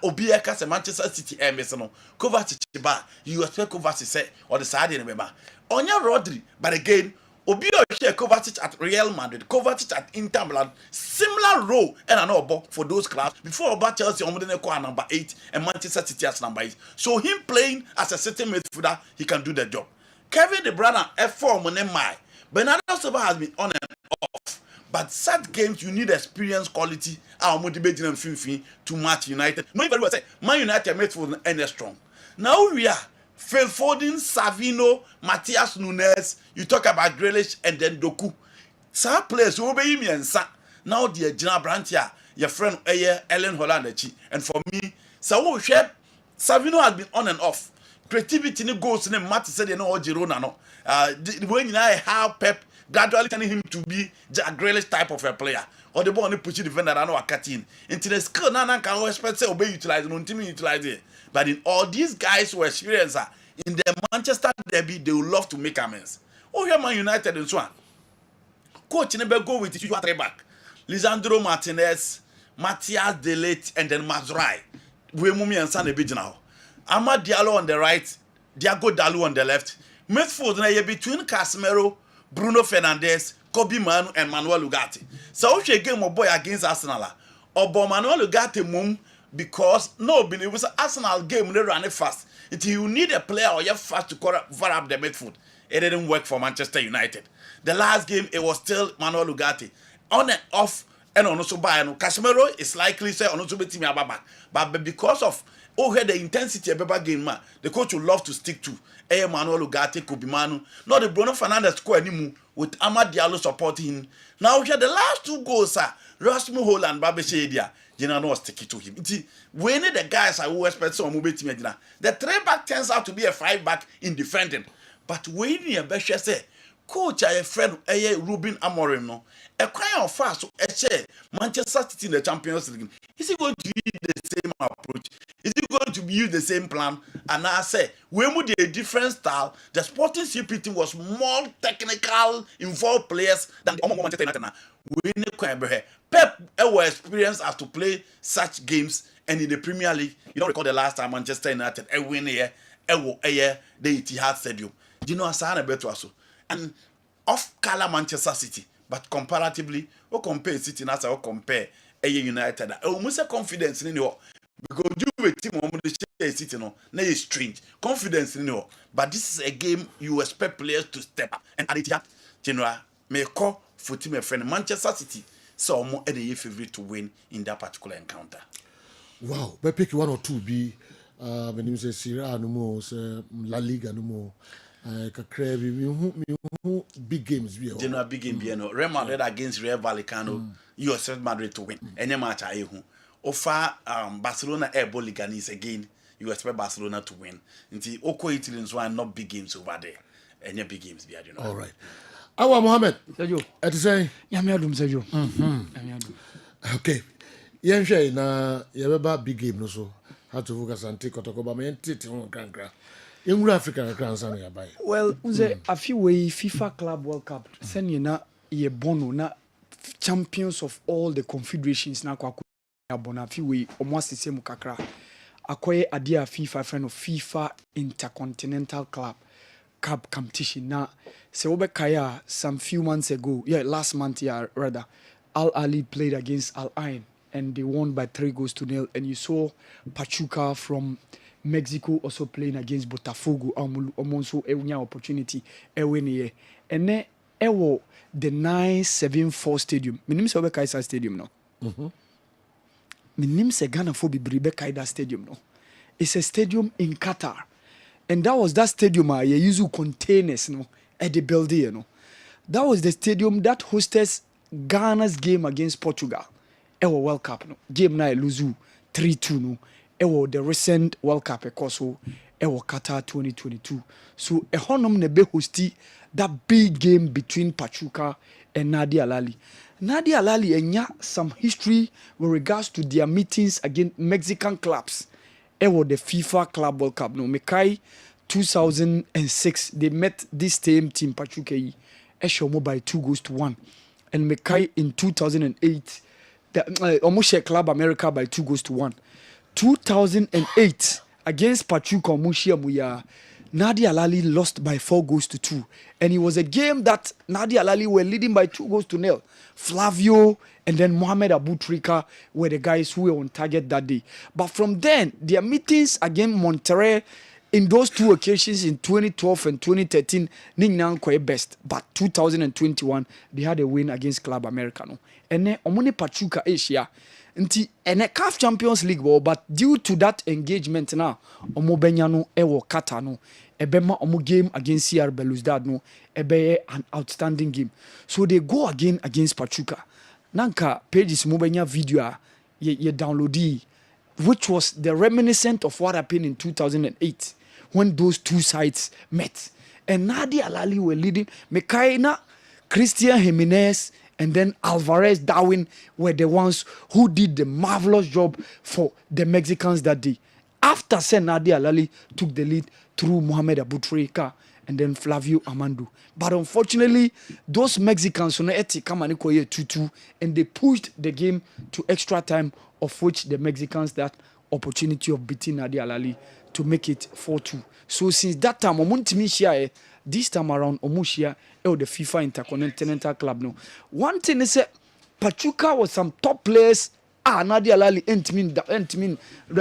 Obia can say Manchester City no. Cover to Chiba, you expect cover to say or the side in remember. Onya Rodri, but again. Obio share Kovacic at Real Madrid, Kovacic at Inter Milan, similar role and an obo for those clubs. Before about Chelsea, Omodene number 8 and Manchester City as number 8. So him playing as a certain midfielder, he can do the job. Kevin De Bruyne F4 Monemai. Bernardo Silva has been on and off. But such games, you need experience, quality, and motivating and fin to match United. No, very well say, Man United midfield and strong. Now we are. Phil Foden, Savino, Matthias Nunes, you talk about Grealish and then Doku. Some players who obey me and sa. Now the Gina Brandt here, your friend Ellen Holland. And for me, so share Savino has been on and off. Creativity no goes in the Matt said you know Girona no. When you know how Pep gradually turning him to be a Grealish type of a player. Or the ball only push defender and no cutting. Into the skill now can expect say obey utilize no team utilize it. But in all these guys who experience in the Manchester derby, they will love to make amends. Oh, here Man United and so on. Coach never go with his usual three back. Lisandro Martinez, Matthias Delete, and then Mazrai. We mumi and San now. Amad Diallo on the right, Diago Dalu on the left. Midfield na between Casemiro, Bruno Fernandes, Kobe Manu, and Manuel Ugarte. So if you game of boy against Arsenal, or Manuel Ugarte mum. Because no, it was an Arsenal game, they ran it fast. You need a player or you're fast to cover up the midfield. It didn't work for Manchester United. The last game, it was still Manuel Ugarte. On and off, and on also by Casemiro is likely say on also be team back. But because of the intensity of the game, the coach would love to stick to Manuel Ugarte, Kobe Manu. Not the Bruno Fernandes score anymore with Amad Diallo supporting him. Now here the last two goals are Rasmus Holland, Babe Shedia. Jina no stick to him. When the guys are who expect some move team, the 3-back turns out to be a 5-back in defending. But when you Besha say, coach, I friend Ruben Amorim no, a kind of fast so Manchester City in the Champions League. Is he going to use the same approach? Is he going to use the same plan? And I say, when we did a different style, the Sporting CP team was more technical, involved players than the Manchester United. Pep was experienced as to play such games, and in the Premier League, you don't recall the last time Manchester United win here, the Etihad Stadium. Do you know Asana better also? And off-color Manchester City, but comparatively, we compare City now, we compare United. Almost a confidence in you because you a team on the City no, now is strange confidence in you. But this is a game you expect players to step up, and at Etihad, General may call for team a friend Manchester City. So more any favorite to win in that particular encounter. Wow, but pick one or two be when you say Serie A no more, La Liga no more. Kakre me big games be. General big game be no. Real Madrid against Real Vallecano, you expect Madrid to win. Any match I who. Offer Barcelona Airborne Liganis again, you expect Barcelona to win. Until Oko Italians one not big games over there. Any big games be you know. All right. Awa Mohammed. Sergio. At say. Yamiadum Sergio. Okay. Yenche na yebeba big game no so. How to focus and take otokoba me ntete ho krankra. Yengu Africa na kransa na yabai. Well, unze afi we FIFA Club World Cup. Send na ye bono na champions of all the confederations na kwa abona afi we almost the same kakra. Akoye adia FIFA friend of FIFA Intercontinental Club Cup competition na se kaya some few months ago, last month rather, Al Ali played against Al Ain and they won by 3-0, and you saw Pachuca from Mexico also playing against Botafogo also a opportunity win and then the 974 stadium minim se Kaisa stadium no minim se Ghana for bibribe Kaida stadium no. It's a stadium in Qatar. And that was that stadium you use containers no at the building, you know. That was the stadium that hosted Ghana's game against Portugal. Ewo World Cup no. Game na lose 3-2 no. Ewo the recent World Cup ekoso ɛwɔ Qatar 2022. So ɛhɔnom na be hosti that big game between Pachuca and Nadia Alali. Nadia Alali enya some history with regards to their meetings against Mexican clubs. Ɛwɔ the FIFA Club World Cup no mekai 2006 they met this same team Pachuca yi ɛhyɛ by 2-1 and mekai in 2008 almost share Club America by 2-1 2008 against Pachuca Mushia Muya Nadia Alali lost by 4-2 and it was a game that Nadia Alali were leading by 2-0. Flavio and then Mohamed Abutrika were the guys who were on target that day. But from then, their meetings against Monterrey in those two occasions in 2012 and 2013, Ningnan quite best. But 2021, they had a win against Club Americano. And then Omoni Pachuca Asia. And a CAF Champions League ball, but due to that engagement now, Omo Benyano Ewo Katano, Ebema Omo game against CR Belouizdad no, Ebe an outstanding game. So they go again against Pachuca. Nanka pages Mobenya video ye downloadi, which was the reminiscent of what happened in 2008 when those two sides met. And Nadia Alali were leading. Mekaina, Christian Jimenez, and then Alvarez Darwin were the ones who did the marvelous job for the Mexicans that day. After Nadia Alali took the lead through Mohamed Abutrika and then Flavio Amandu. But unfortunately, those Mexicans come and 2-2 and they pushed the game to extra time, of which the Mexicans that opportunity of beating Nadia Alali to make it 4-2. So since that time, this time around Omushia the FIFA Intercontinental Club no. One thing is Pachuca was some top players Nadia Alali ain't mean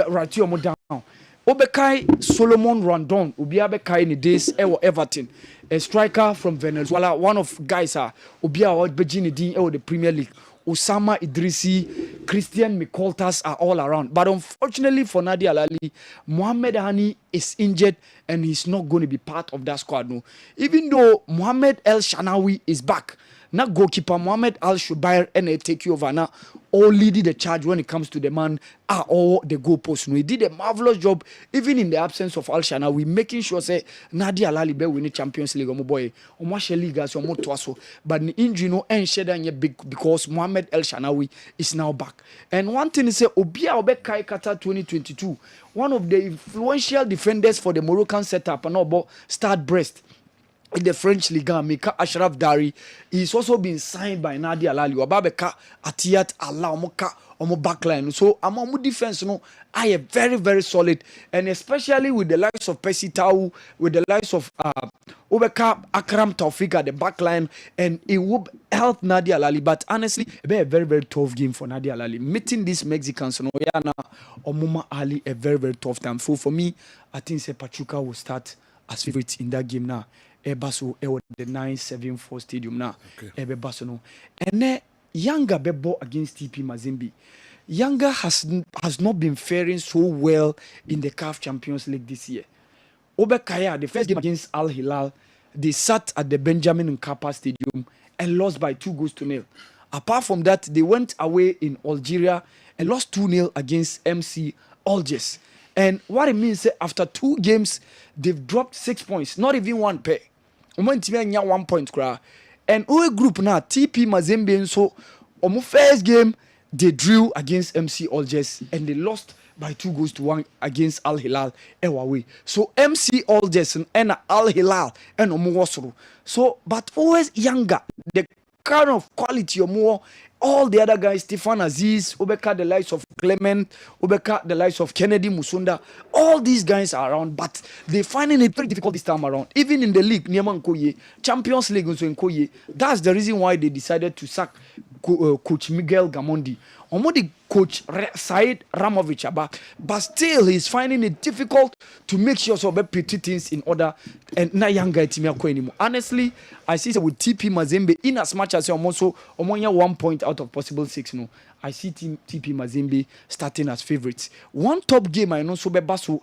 right you down. Obekai Solomon Rondon Ubia Bekai in the days Everton, a striker from Venezuela, one of guys Ubia Bejini Dean the Premier League. Osama Idrisi, Christian Mikoltas are all around. But unfortunately for Nadia Alali, Mohamed Hani is injured and he's not going to be part of that squad. No. Even though Mohamed El Shanawi is back, now goalkeeper Mohamed Al Shubair and they take you over now, all leading the charge when it comes to the man or the goalpost. No, he did a marvelous job, even in the absence of Al Shanawi, making sure say Nadia Alali be winning Champions League. Boy, League as but the injury no and shed big because Mohamed El Shanawi is now back. And one thing is say Obia Obekai Qatar 2022, one of the influential defenders for the Moroccan setup and about Stade Brest in the French Liga, Mika Ashraf Dari, he's also been signed by Nadia Alali. Wababeka Atiyat Allah Omoka Omo backline. So Amomu defense, I am very, very solid. And especially with the likes of Percy Tau, with the likes of Obeka Akram Taufik at the backline, and it will help Nadia Alali. But honestly, it be a very, very tough game for Nadia Alali. Meeting these Mexicans, Omuma Ali, a very, very tough time. So for me, I think Pachuca will start as favorites in that game now. Ebaso the 974 stadium now. Ebaso no. And then Yanga bebo against TP Mazembe. Yanga has not been faring so well in the CAF Champions League this year. Obekaya, the first game against Al Hilal, they sat at the Benjamin Mkapa Stadium and lost by 2-0. Apart from that, they went away in Algeria and lost 2-0 against MC Algiers. And what it means, after 2 games, they've dropped 6 points, not even 1 pair. 1 point. And our group now, TP Mazembe, so on my first game, they drew against MC Algiers and they lost by 2-1 against Al Hilal away. So MC Algiers and Al Hilal and Omo. So, but always younger, the kind of quality or more. All the other guys, Stefan Aziz, Obeka, the likes of Clement, Obeka, the likes of Kennedy Musunda, all these guys are around, but they're finding it very difficult this time around. Even in the league, Nieman Koye, Champions League also in Koye. That's the reason why they decided to sack Coach Miguel Gamondi. Omodi Coach Said Ramovic, but still he's finding it difficult to make sure so pretty things in order and na younger team anymore. Honestly, I see with TP Mazembe in as much as I'm also 1 point out of possible 6. No, I see TP Mazembe starting as favorites. One top game I know so Bebaso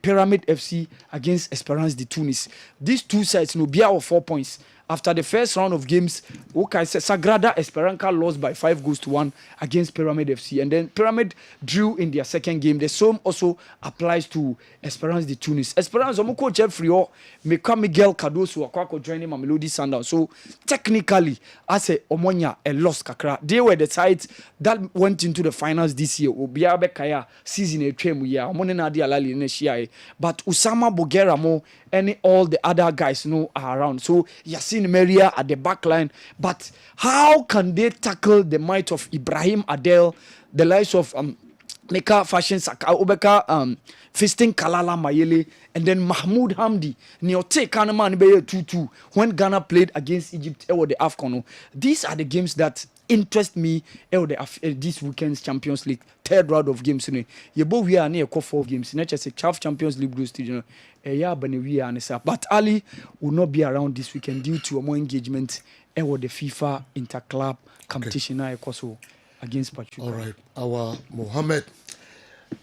Pyramid FC against Esperance de Tunis. These two sides no be our 4 points. after the first round of games, okay, Sagrada Esperanza lost by 5-1 against Pyramid FC, and then Pyramid drew in their second game. The same also applies to Esperance de Tunis. Esperance, Omoko Jeffrey or Miguel Cardoso, Kwako joining Mamelodi Sundowns. So technically, I say Omonia a lost kakra. They were the sides that went into the finals this year. Obiabe Kaya season a trem year. Omonena di alali ne. But Usama Bogeramo and all the other guys are around. So Yassine Meria at the back line. But how can they tackle the might of Ibrahim Adel, the likes of Meka Fashion Saka, Obeka, Fisting Kalala Mayele, and then Mahmoud Hamdi, Niote Kanama Nibeye 2-2 when Ghana played against Egypt or the AFCON. These are the games that interest me this weekend's Champions League third round of games. You both we are near 4 games. Not just a CHAF Champions League group stage. But Ali will not be around this weekend due to more engagement or the FIFA Interclub competition against Portugal. All right, our Mohammed.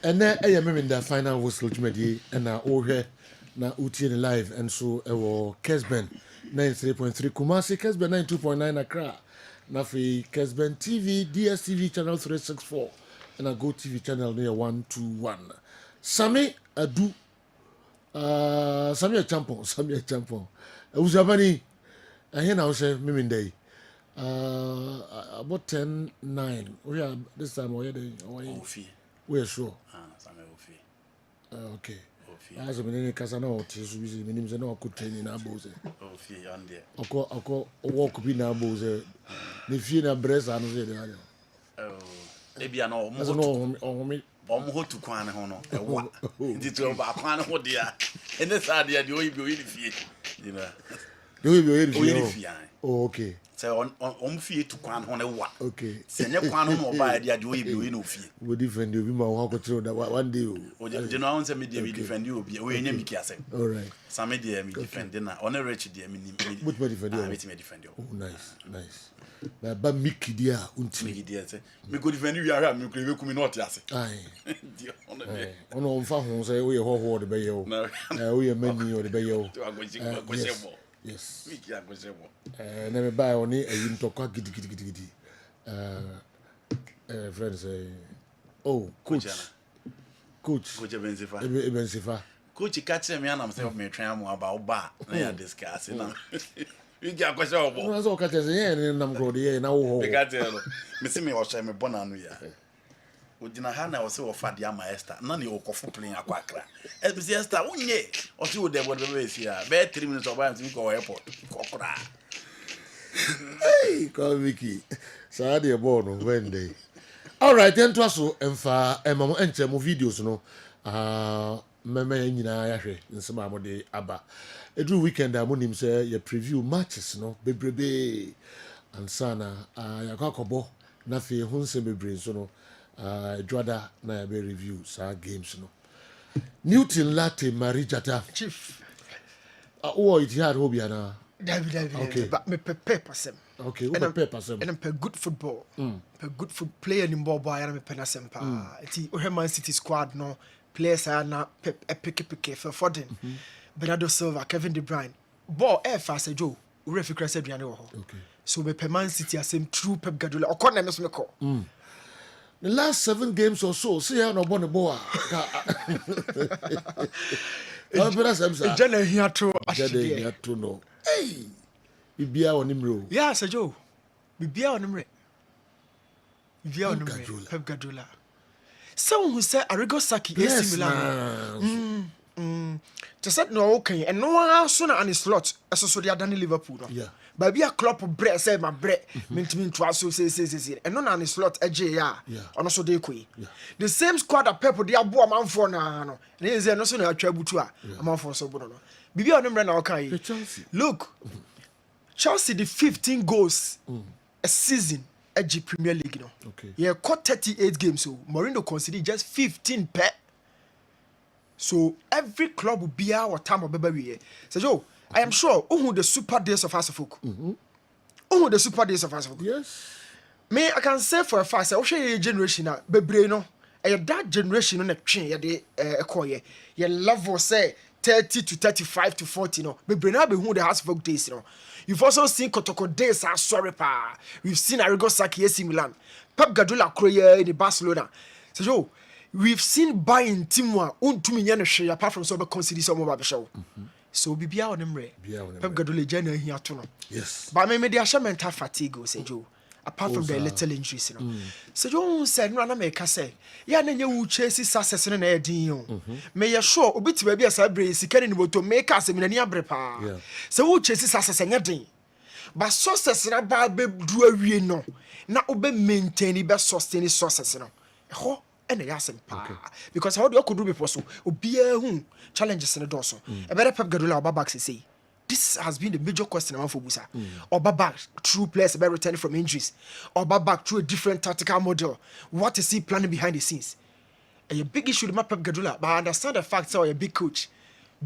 And then I am in the final whistle committee and now over now UTN live and so our Kessben 93.3 Kumasi, Kessben 92.9 Accra. Nafi Kessben TV, DSTV channel 364 and a Go TV channel near 121. Sami Adu Sami a champion. Uzabani I hear now say Mimindei. About 10-9. We are this time we are we are sure. Okay. As a minute, Casano, Tisu, minimum, and all could train in our bose. Oko walk be now bose. The fear of breast, I don't say. Oh, maybe I know. Me. Bomho to Kwan Hono. Did you about Kwan Hodia? And this idea, you will be you know. You will be okay. So on fear to Kwan Hono. Okay. Send your Kwan Hono by the idea you will be no fear. We defend you. We might walk through that one day. You know, on some media, we defend you. We ain't me. All right. Some media, me defend dinner. On a rich dear, me defend you. Oh, nice. But Mickey dear, me dear, say, me good defend you. Are me coming not yes. Aye. On phone say we are all the bayo. No, we are many or the bayo. Yes. Never buy only a yin to quack giddy. Friends say, oh, coach Benzifa. Coach, catch me and I'm saying, me try about bar. They are discussing. You get a question of what all catches and I'm going to now. Miss me or shame me bonan. Udina Hana was so fat, ya master. None of your coffee playing a quackra. As Mr. Unye, or two there were the race here. Bed 3 minutes of time to go airport. Cockra. Hey, call Vicky. Saturday born on Wednesday. All right, then to us, and far and mamma enter more videos, no. Mama in Yahe in some of the Abba. A true weekend, I want him say, you preview matches, no, baby, and Sana, Yakakobo, nothing, Hunse Bebre, so no. Drada na be reviews our games no. Newton Latte Marijata Chief. Oh, it had hobby na. David. Okay. But me prepare some. Okay, we prepare some. And I'm per good football. Per good player in ball boy and I'm penna some pa. Eti Man City squad no players are na pick for Foden. Bernardo Silva, Kevin De Bruyne. Ball fast Joe. We refi krasa duane wo ho. Okay. So me per Man City asem true Pep Guardiola. Okon na me so me call. The last 7 games or so, see how no bonne boa. Jana here to know. Hey, Bibia on him row. Yeah, Sir Joe. Bibia on him. Bibia on him. Pep Guardiola. Someone who said Arrigo Saki AC Milan. Just said no okay, and no one else on a slot. As so they are done in Liverpool. Yeah. But be a club of bread, say my bread, meant to us, say, and none on a slot, a JR, and also they quay. The same squad of people, they are born man for now. There is no sooner a trouble to a man for so good. Be on them run okay. Look, Chelsea, the 15 goals a season at G Premier League. No, okay, yeah, caught 38 games, so Mourinho considered just 15 per. So every club will be our time of baby. So, Joe. I am sure who the super days of Asafoku. Who the super days of Asafoku. Yes. Me, I can say for a fact, I share generation bebre no. That generation on a train, ye level say 30 to 35 to 40 no bebre na be hu the house folk days no. You've also seen Kotoko days are sorry pa. We've seen Arrigo Sacchi AC Milan. Pep Guardiola Croyer in Barcelona. So yo, we've seen buying team one untumi nya no hwe apart from so be consider some over be show. So bibia on them Pep Guardiola jana here to no. Yes. But me dey show mental fatigue say Joe. Apart from the little injuries, you know. So Joe said no na make say. Ya na nya wu chase success no na e din yo. Me ye sure obi ti ba bia sa bre sika ni bo to make us me na ni abre pa. So wu chase success nya din. But success na ba be du awie no. Na obe maintain be sustain success no. Ho and the yasin pa. Because how do you could do before so? Obia hu challenges in the doorso. A better Pep Guardiola back say. This has been the major question among Fobusa. Or back true players about returning from injuries. Or back through a different tactical model. What is he planning behind the scenes? And a big issue with my Pep Guardiola, but I understand the fact that you're a big coach.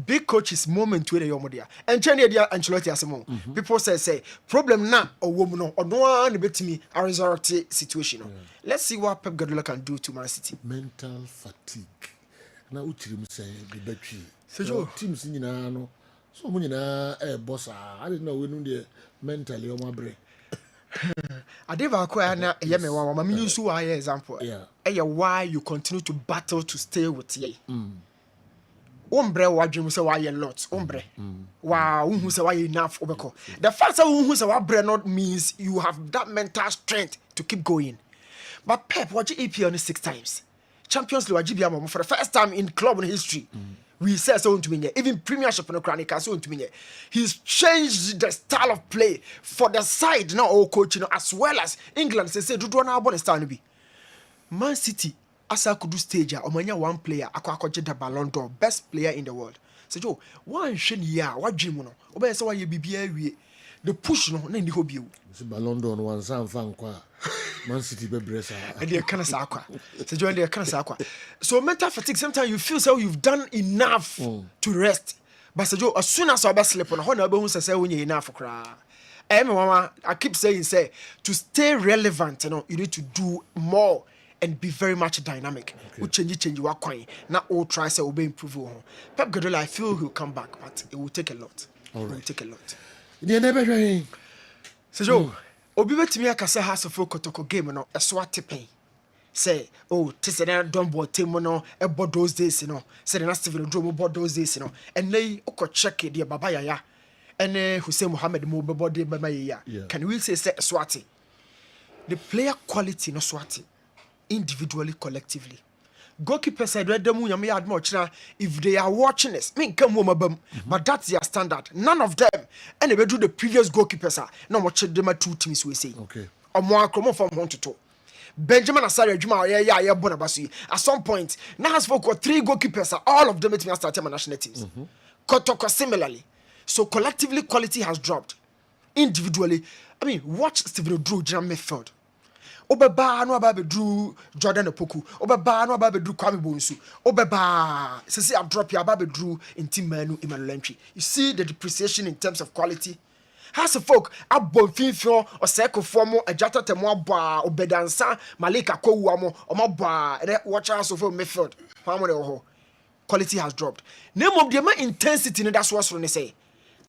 Big coach is moment to your media. And Jenny Ancelotti as a people say problem now or woman or no one bet me a resurrect situation. Let's see what Pep Guardiola can do to Man City. Mental fatigue. Now Uchim say the battery. So teams in no. So many boss. I didn't know when the mentally on my brain. I did acquire na yeme wa mama use why example. Yeah. Why you continue to battle to stay with ye. Umbre wa dream say why a lot. Umbre. Wow, who say why enough obeko. The fact that who say why bre not means you have that mental strength to keep going. But Pep watch EPL only 6 times. Champions League GBM for the first time in club history. We say so to me. Even Premiership no chronicle so to me. He's changed the style of play for the side now or coach as well as England say do na abon style be. Man City asa could do stage omanya one player akwa the Ballon d'Or best player in the world. So Joe, one shen ya what dream no. Obe say why you bibia wie. The push no na ndi hobby. It's Ballon d'Or no one san fan kwa. Man City be bresa. And they kind of sakwa. So join the kind of sakwa. So mental fatigue. Sometimes you feel so you've done enough to rest. But so as soon as I sleep on, how na be say when you enough cry. Mama, I keep saying say to stay relevant, you need to do more and be very much dynamic. We change your coin. Now all try say will be improve. Pep Guardiola, I feel he'll come back, but it will take a lot. It will take a lot. So Joe. Obi betimi akasa House of Kotoko game no eso atepen say tese na don bo team no e bod those days no say na Steven Ndrom bod those days no and nay uko check the baba yaya and Hussein Mohammed mo be bod be yaya can we say swati the player quality no swati individually collectively goalkeeper said them yam yard much now if they are watching us me come home abam but that's their standard none of them and they do the previous goalkeepers no watch them 2 teams we say or more come from 1 to 2 Benjamin Asare Juma yeah Bonabasu at some point now has for 3 goalkeepers all of them it start national teams Kotoko similarly so collectively quality has dropped individually I mean watch Steven Drew Jam midfield Obeba no aba bedru Jordan Opoku. Obeba no aba bedru Kwame Bonsu. Obeba say I've dropped your aba bedru in team Manu Emmanuel Entry. You see the depreciation in terms of quality. Has a folk abon finfio or circle formo a jata temo ba obedansa Malika ko wamo or my ba watch us of midfield. Quality has dropped. Name of the intensity that's what's when they say.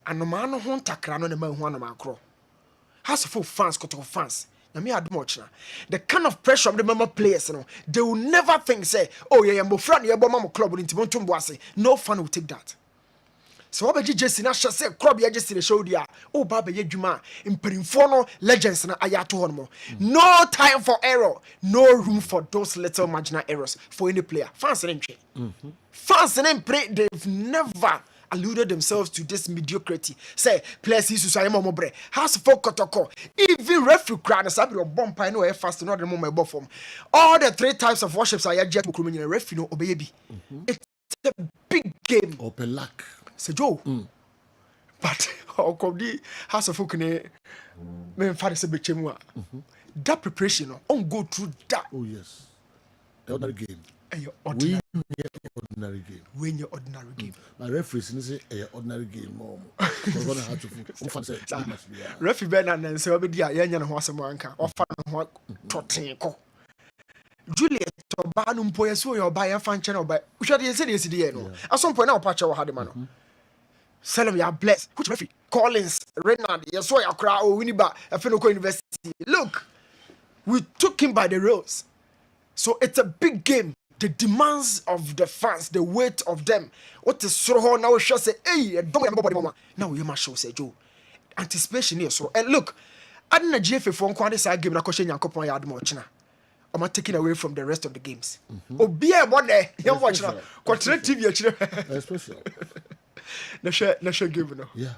And no man no takra no man one macro. Has a folk fans got fans. The kind of pressure of the member players, they will never think, say, oh, yeah, I'm friend, you're a club in Timon. No fan will take that. So, what about you just in a say, club, you just in the show, dear. Oh, Baba Yejuma, in Perinfono legends, and Ayato Hormo. No time for error, no room for those little marginal errors for any player. Fans and fans and play, they've never alluded themselves to this mediocrity. Say, players is to mobre. Has for Kotoko. Even referee crowd as a bomb pine no fast not the moment form. All the 3 types of worships are yet to criminal referee no baby. It's a big game. Open luck. Say Joe. But how come the House of Okene men father say bechemwa. That preparation on go through that. Oh yes. The other game. Ordinary game. Win your ordinary game. My referee say a ordinary game more. Referee Ben and say obedi a yenya no ho asemo anka. Ofa no ho toten ko. Juliet ɔbaa no mpo yɛsɛ ɔyɛ ɔbaa yɛmfa nkyɛn ɔbaa wohwɛ de yɛsɛ deɛ ɛsi deɛ no at some point na ɔpa kyɛ wɔ ha de ma no Salem you are blessed which referee Collins Renard yɛsɛ ɔyɛ akora ɔwini ba ɛfɛ no kɔ university look we took him by the rails so it's a big game the demands of the fans the weight of them what is soro hɔ na wohwɛ sɛ ei ɛdɔm yɛ bɔbɔ de mama na woyɛ ma show sɛ Joe anticipation yɛ so and look ade na GFA fo nko ade saa game na kɔhyɛ Nyankopɔn yɛ adom ɔkyena I'm taken away from the rest of the games. Obia what there? You watch now. Control TV actually. Special. Na share game no. Yeah.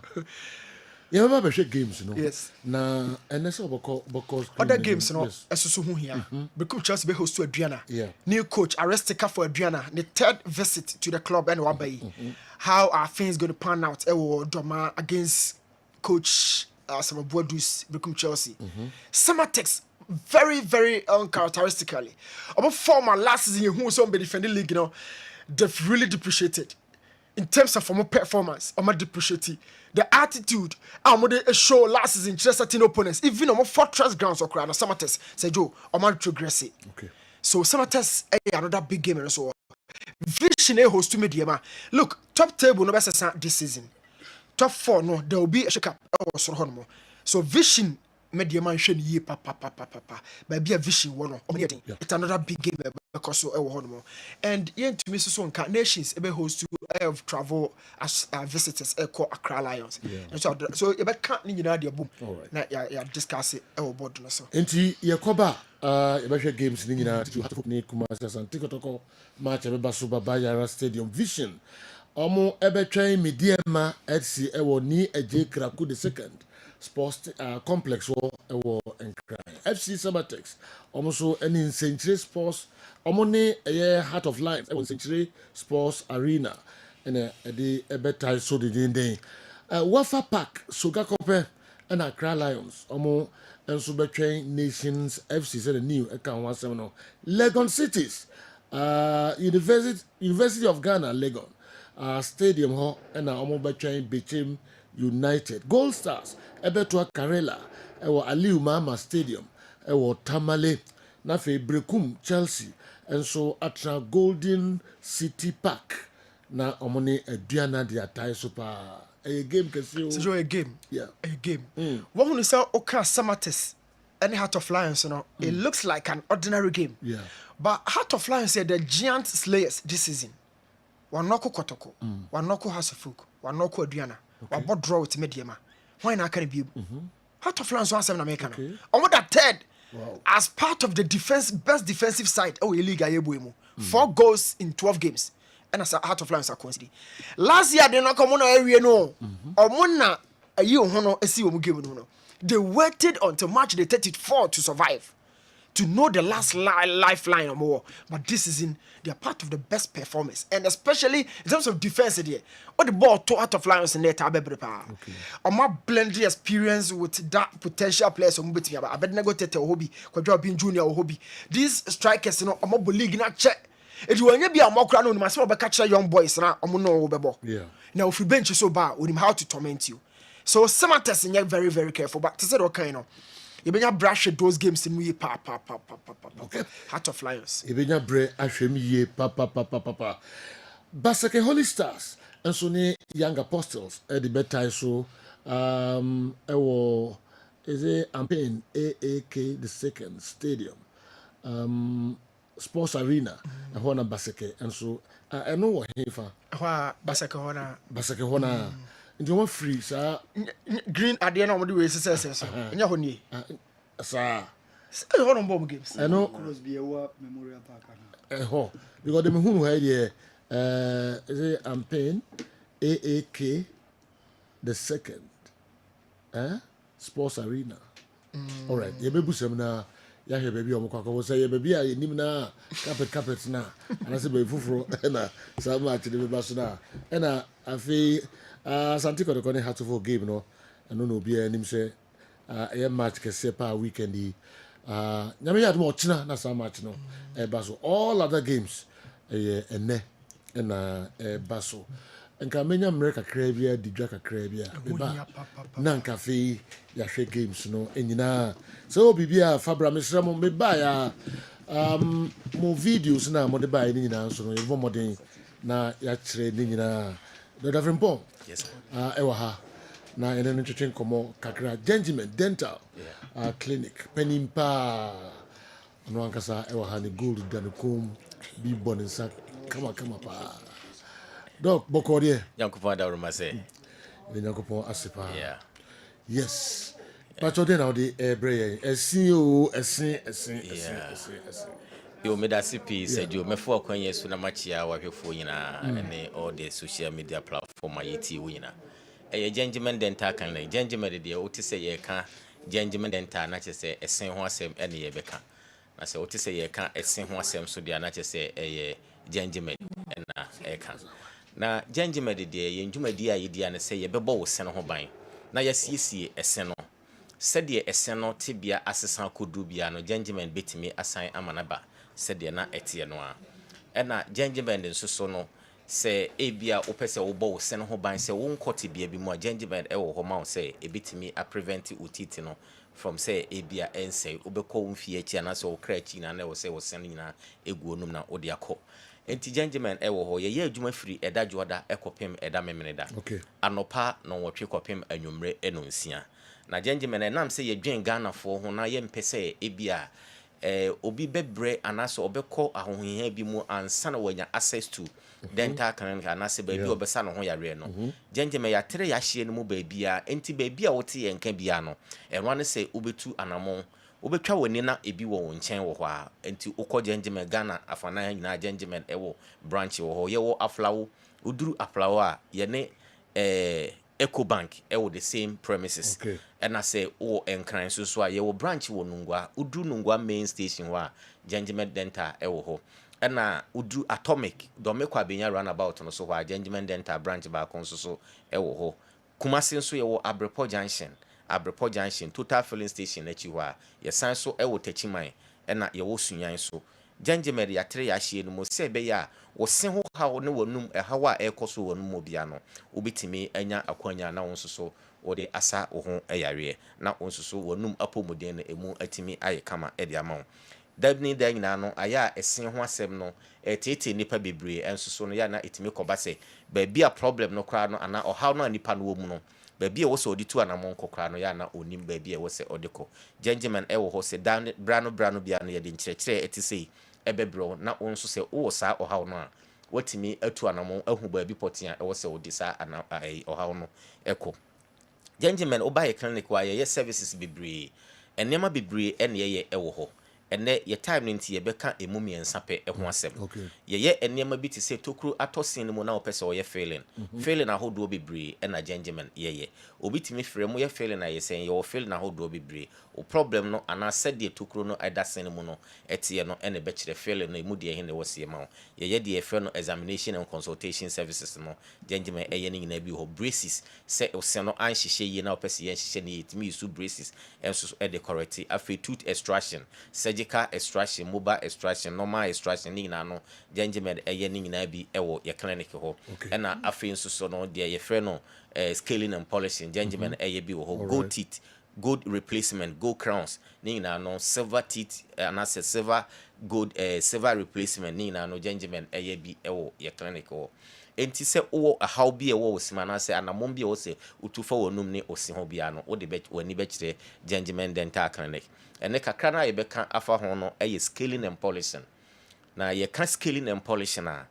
You remember share games, you know. Yes. Na and that's because other games no. Yes. Esusu hu here. Because Chelsea be host to Adriana. Yeah. New coach Arestica for Adriana. The third visit to the club and Wabai. How are things going to pan out? Ewo Doma against coach some Boadus become Chelsea. Summertex very, very uncharacteristically. About former last season, who was on the defending league, you know, they've really depreciated in terms of former performance. I'm depreciating the attitude. I'm a show last season, just certain opponents, even on fortress grounds or crowd. Some test say Joe, I'm regress. Okay. So some test another big game and so. Vision a host to media. Look, top table no best this season. Top 4 no, there will be a shake up. So Vision. Media man sheni ye papa baby a vision one it's another big game because so e and yen to me so nka nations ebe host to have travel as visitors e call Accra Lions and so e be kan ni nyina de boom na ya discuss e board no so enti ye koba e be hwe games ni nyina to have ni Kumasi Asante Kotoko match e be baso baba Yara Stadium Vision omo e be twen media ma FC e wo ni eje Kraku the second sports complex or FC Summertex almost any Century Sports omone a Heart of Lions Century Sports Arena and the better so the day Wafa Park Sugar Copper and Accra Lions omo and Subtrain Nations FC said a new account 17 Legon Cities University of Ghana Legon Stadium Hall and omo betrain Bichim United Gold Stars Ebetua Karela ewo Aliu Mama Stadium ewo Tamale na fe Brekum Chelsea and so atra Golden City Park na omoni aduana de atai super a game kesi so a game yeah a game what when you say Oka Samates any Heart of Lions you know it looks like an ordinary game yeah but Heart of Lions said the giant slayers this season Wanoko Kotoko Wanoko Hasafuk Wanoko Aduana Wabot draw with Mediama. Why not can it be? Heart of Lions 1-7 American. On what that third as part of the best defensive side. Oh, Liga Yebuemo. 4 goals in 12 games. And as a Heart of Lions are coincident. Last year they not come on area no. Or mona a year hono a see game no. They waited until March the 34 to survive. To know the last lifeline or more, but this season they are part of the best performance, and especially in terms of defense. All the ball to Heart of Lions in there, my blended experience with that potential players. I bet never take a hobby, being junior or hobby. These strikers, you know, I'm not league not check. If you want to be a more crown, my small catch young boys, and I'm no yeah. Now if you bench you so bad, with him how to torment you. So some testing you're very very careful, but to say okay, you know. You benya brush those games in we pa. Okay. Heart of Lions. You benya bre ashemi ye pa. Basake Holy Stars and so ne Young Apostles at the better so ewo is a campaign AAK the second stadium sports arena a hona Basake and so I know what hefa Basake hona into one free sir green at the end of the way says nya honi sir hold on bomb games I know Crosby Memorial Park ho because them who here is a campaign AAK the second sports arena all right you be busem na ya he baby omukwa ko say baby a nim na carpet na and say be fufuro na so much the be so na na afi Asante Kotoko ne Heart of game no eno no obi anim say a match kese pa weekend yi nyame ya mo china na some match no e ba so all other games ene na ba so nka menya America krabia didwa kakrabia be ba na nka fe ya hwe games no enyina so bibia fabra mesramo me ba ya Mo videos na mo de buy ni nyina so no evo modern na ya kire ni nyina the different pon. Yes, sir. Ewa ha na ene no twetwe komo kakra gentleman dental clinic penimpa no ankasa ewa ha ni gold dan kom bi bonisa kama pa dok bokode Yankopɔn da wurma sɛ ni nyakopon asepa yeah yes but then now the brain esin o esin yo meda se pii sɛ dio mɛfo akwan yɛ so na makyia wahwɛfoɔ nyinaa ne all the social media platform a yɛtie wo nyinaa ɛyɛ gentleman dental kan na gentleman deɛ wote sɛ yɛka gentleman dental na kyerɛ sɛ ɛsen ho asɛm ɛne yɛbɛka na sɛ wote sɛ yɛka ɛsen ho asɛm so deɛ na kyerɛ sɛ ɛyɛ gentleman ɛna ɛka na gentleman deɛ yɛn dwumadi a yɛdi ane sɛ yɛbɛbɔ wo sɛn ho ban na yɛsiesie ɛsɛn no sɛdeɛ ɛsɛn no tebea asesa kɔduru bia no gentleman bɛtumi asan ama na ba sɛdeɛ na ɛteɛ no a ɛna gentleman nso so no sɛ ebia wopɛ sɛ wobɔ wo sɛn ho ban sɛ wonkɔ tebea bi mu a gentleman ɛwɔ hɔ ma wo sɛ ɛbɛtumi a prevent wo titi no from sɛ ebia ɛnsɛ wobɛkɔ wo mfie akyi anaasɛ wo kra akyi na na ɛwɔ sɛ wo sɛn nyinaa ɛgu onum na wode akɔ enti gentleman ɛwɔ hɔ yɛyɛ adwuma firi ɛda dwoɔda ɛkɔpem ɛda memene da anɔpa na wɔtwe kɔpem anwummerɛ ɛnonsia na gentleman ɛnam sɛ yɛdwen Ghanafoɔ ho na yɛmpɛ sɛ ebia obi bebre anaasɛ ɔbɛkɔ ahohia bi mu ansa na wanya access to dental clinic anaasɛ baabi a ɔbɛsa no ho yareɛ no gentleman yɛatere yɛahyeɛ no mu baabia enti baabi a wote yɛ nka bia no ɛno ne sɛ wobɛtu anamɔ wobɛtwa w'ani na ebi wɔ wo nkyɛn wɔ hɔ a enti wokɔ gentleman Ghana afanan nyinaa gentleman ɛwɔ branch wɔ hɔ yɛwɔ aflawo uduru aflawo a yɛne Eco Bank ɛwɔ the same premises ɛna sɛ wɔ Nkran so a yɛwɔ branch wɔ Nungwa uduru Nungwa main station hɔ a gentleman dental ɛwɔ hɔ ɛna uduru Atomic dɔmekɔ abenya roundabout no so hɔ a gentleman dental branch baako nso so ɛwɔ hɔ Kumasi nso yɛwɔ Abrepɔ Junction total filling station n'akyi hɔ a yɛsan so ɛwɔ Tachiman ɛna yɛwɔ Sunyan so gentleman yɛatere yɛahyɛ no mu sɛ ɛbɛyɛ a wɔse ho haw ne wɔnum ɛhaw a ɛkɔ so wɔnum obia no wobɛtumi anya akwanya na wɔn so wɔde asa wo ho ɛyareɛ na wɔn so wɔnum apɔmuden no emu atumi ayɛ kama ɛde ama wo dabni da nyinaa no ayɛ a ɛsen ho asɛm no ɛtete nipa bebree ɛnso so no yɛ na ɛtumi kɔba sɛ baabi a problem no koraa no ana ɔhaw no a nipa no wɔ mu no baabi a wɔsɛ ɔde tu anamɔ nkɔ koraa no yɛ na onim baabi a wɔsɛ ɔde kɔ gentleman ɛwɔ hɔ sɛ brano bia no yɛde nkyerɛkyerɛ ɛte sɛ ɛbɛbrɛw na wo nso sɛ wowɔ saa ɔhaw no a watumi atu anamɔ ahu baabi pɔten a ɛwɔ sɛ wode saa ɔhaw no ɛkɔ gentleman wobayɛ clinic hɔ a yɛyɛ services bebree nneɛma bebree ɛne yɛyɛ ɛwɔ hɔ ɛnɛ yɛ time no nti yɛbɛka emu mmiɛnsa pɛ ɛho asɛm yɛyɛ nneɛma bi te sɛ tokuro atɔ sen no mu na wɔpɛ sɛ ɔyɛ failing ahodoɔ bebree ɛna gentleman yɛyɛ obi tumi frɛ mu yɛ failing a yɛsɛn yɛwɔ failing ahodoɔ bebree o problem no ana sɛdeɛ tokuro no ɛda sen mu no ɛteɛ no ɛna bɛkyerɛ failing no emu deɛ ɛhe na ɛwɔ sie ma wo yɛyɛ deɛ yɛfrɛ no examination and consultation services no gentleman ɛyɛ no nyinaa bi wɔ hɔ braces sɛ ɔsɛn no anhyehyɛ yie na wɔpɛ sɛ yɛnhyehyɛ no yie tumi use braces ɛnso ɛde correct afei tooth extraction surgical extraction mobile extraction normal extraction ne nyinaa no gentleman ɛyɛ ne nyinaa bi ɛwɔ yɛ clinic hɔ ɛna afei nso so no deɛ yɛfrɛ no scaling and polishing gentleman ɛyɛ bi wɔ hɔ gold teeth gold replacement gold crowns ne nyinaa no silver teeth anaasɛ silver replacement ne nyinaa no gentleman ɛyɛ bi ɛwɔ yɛ clinic hɔ enti sɛ wowɔ ahaw bi ɛwɔ wo sim anaasɛ anamɔm bi ɛwɔ sɛ wotu fa wɔnum ne osi ho bia no wode w'ani bɛkyerɛ gentleman dental clinic ɛne kakra no a yɛbɛka afa ho no ɛyɛ scaling and polishing na yɛka scaling and polishing a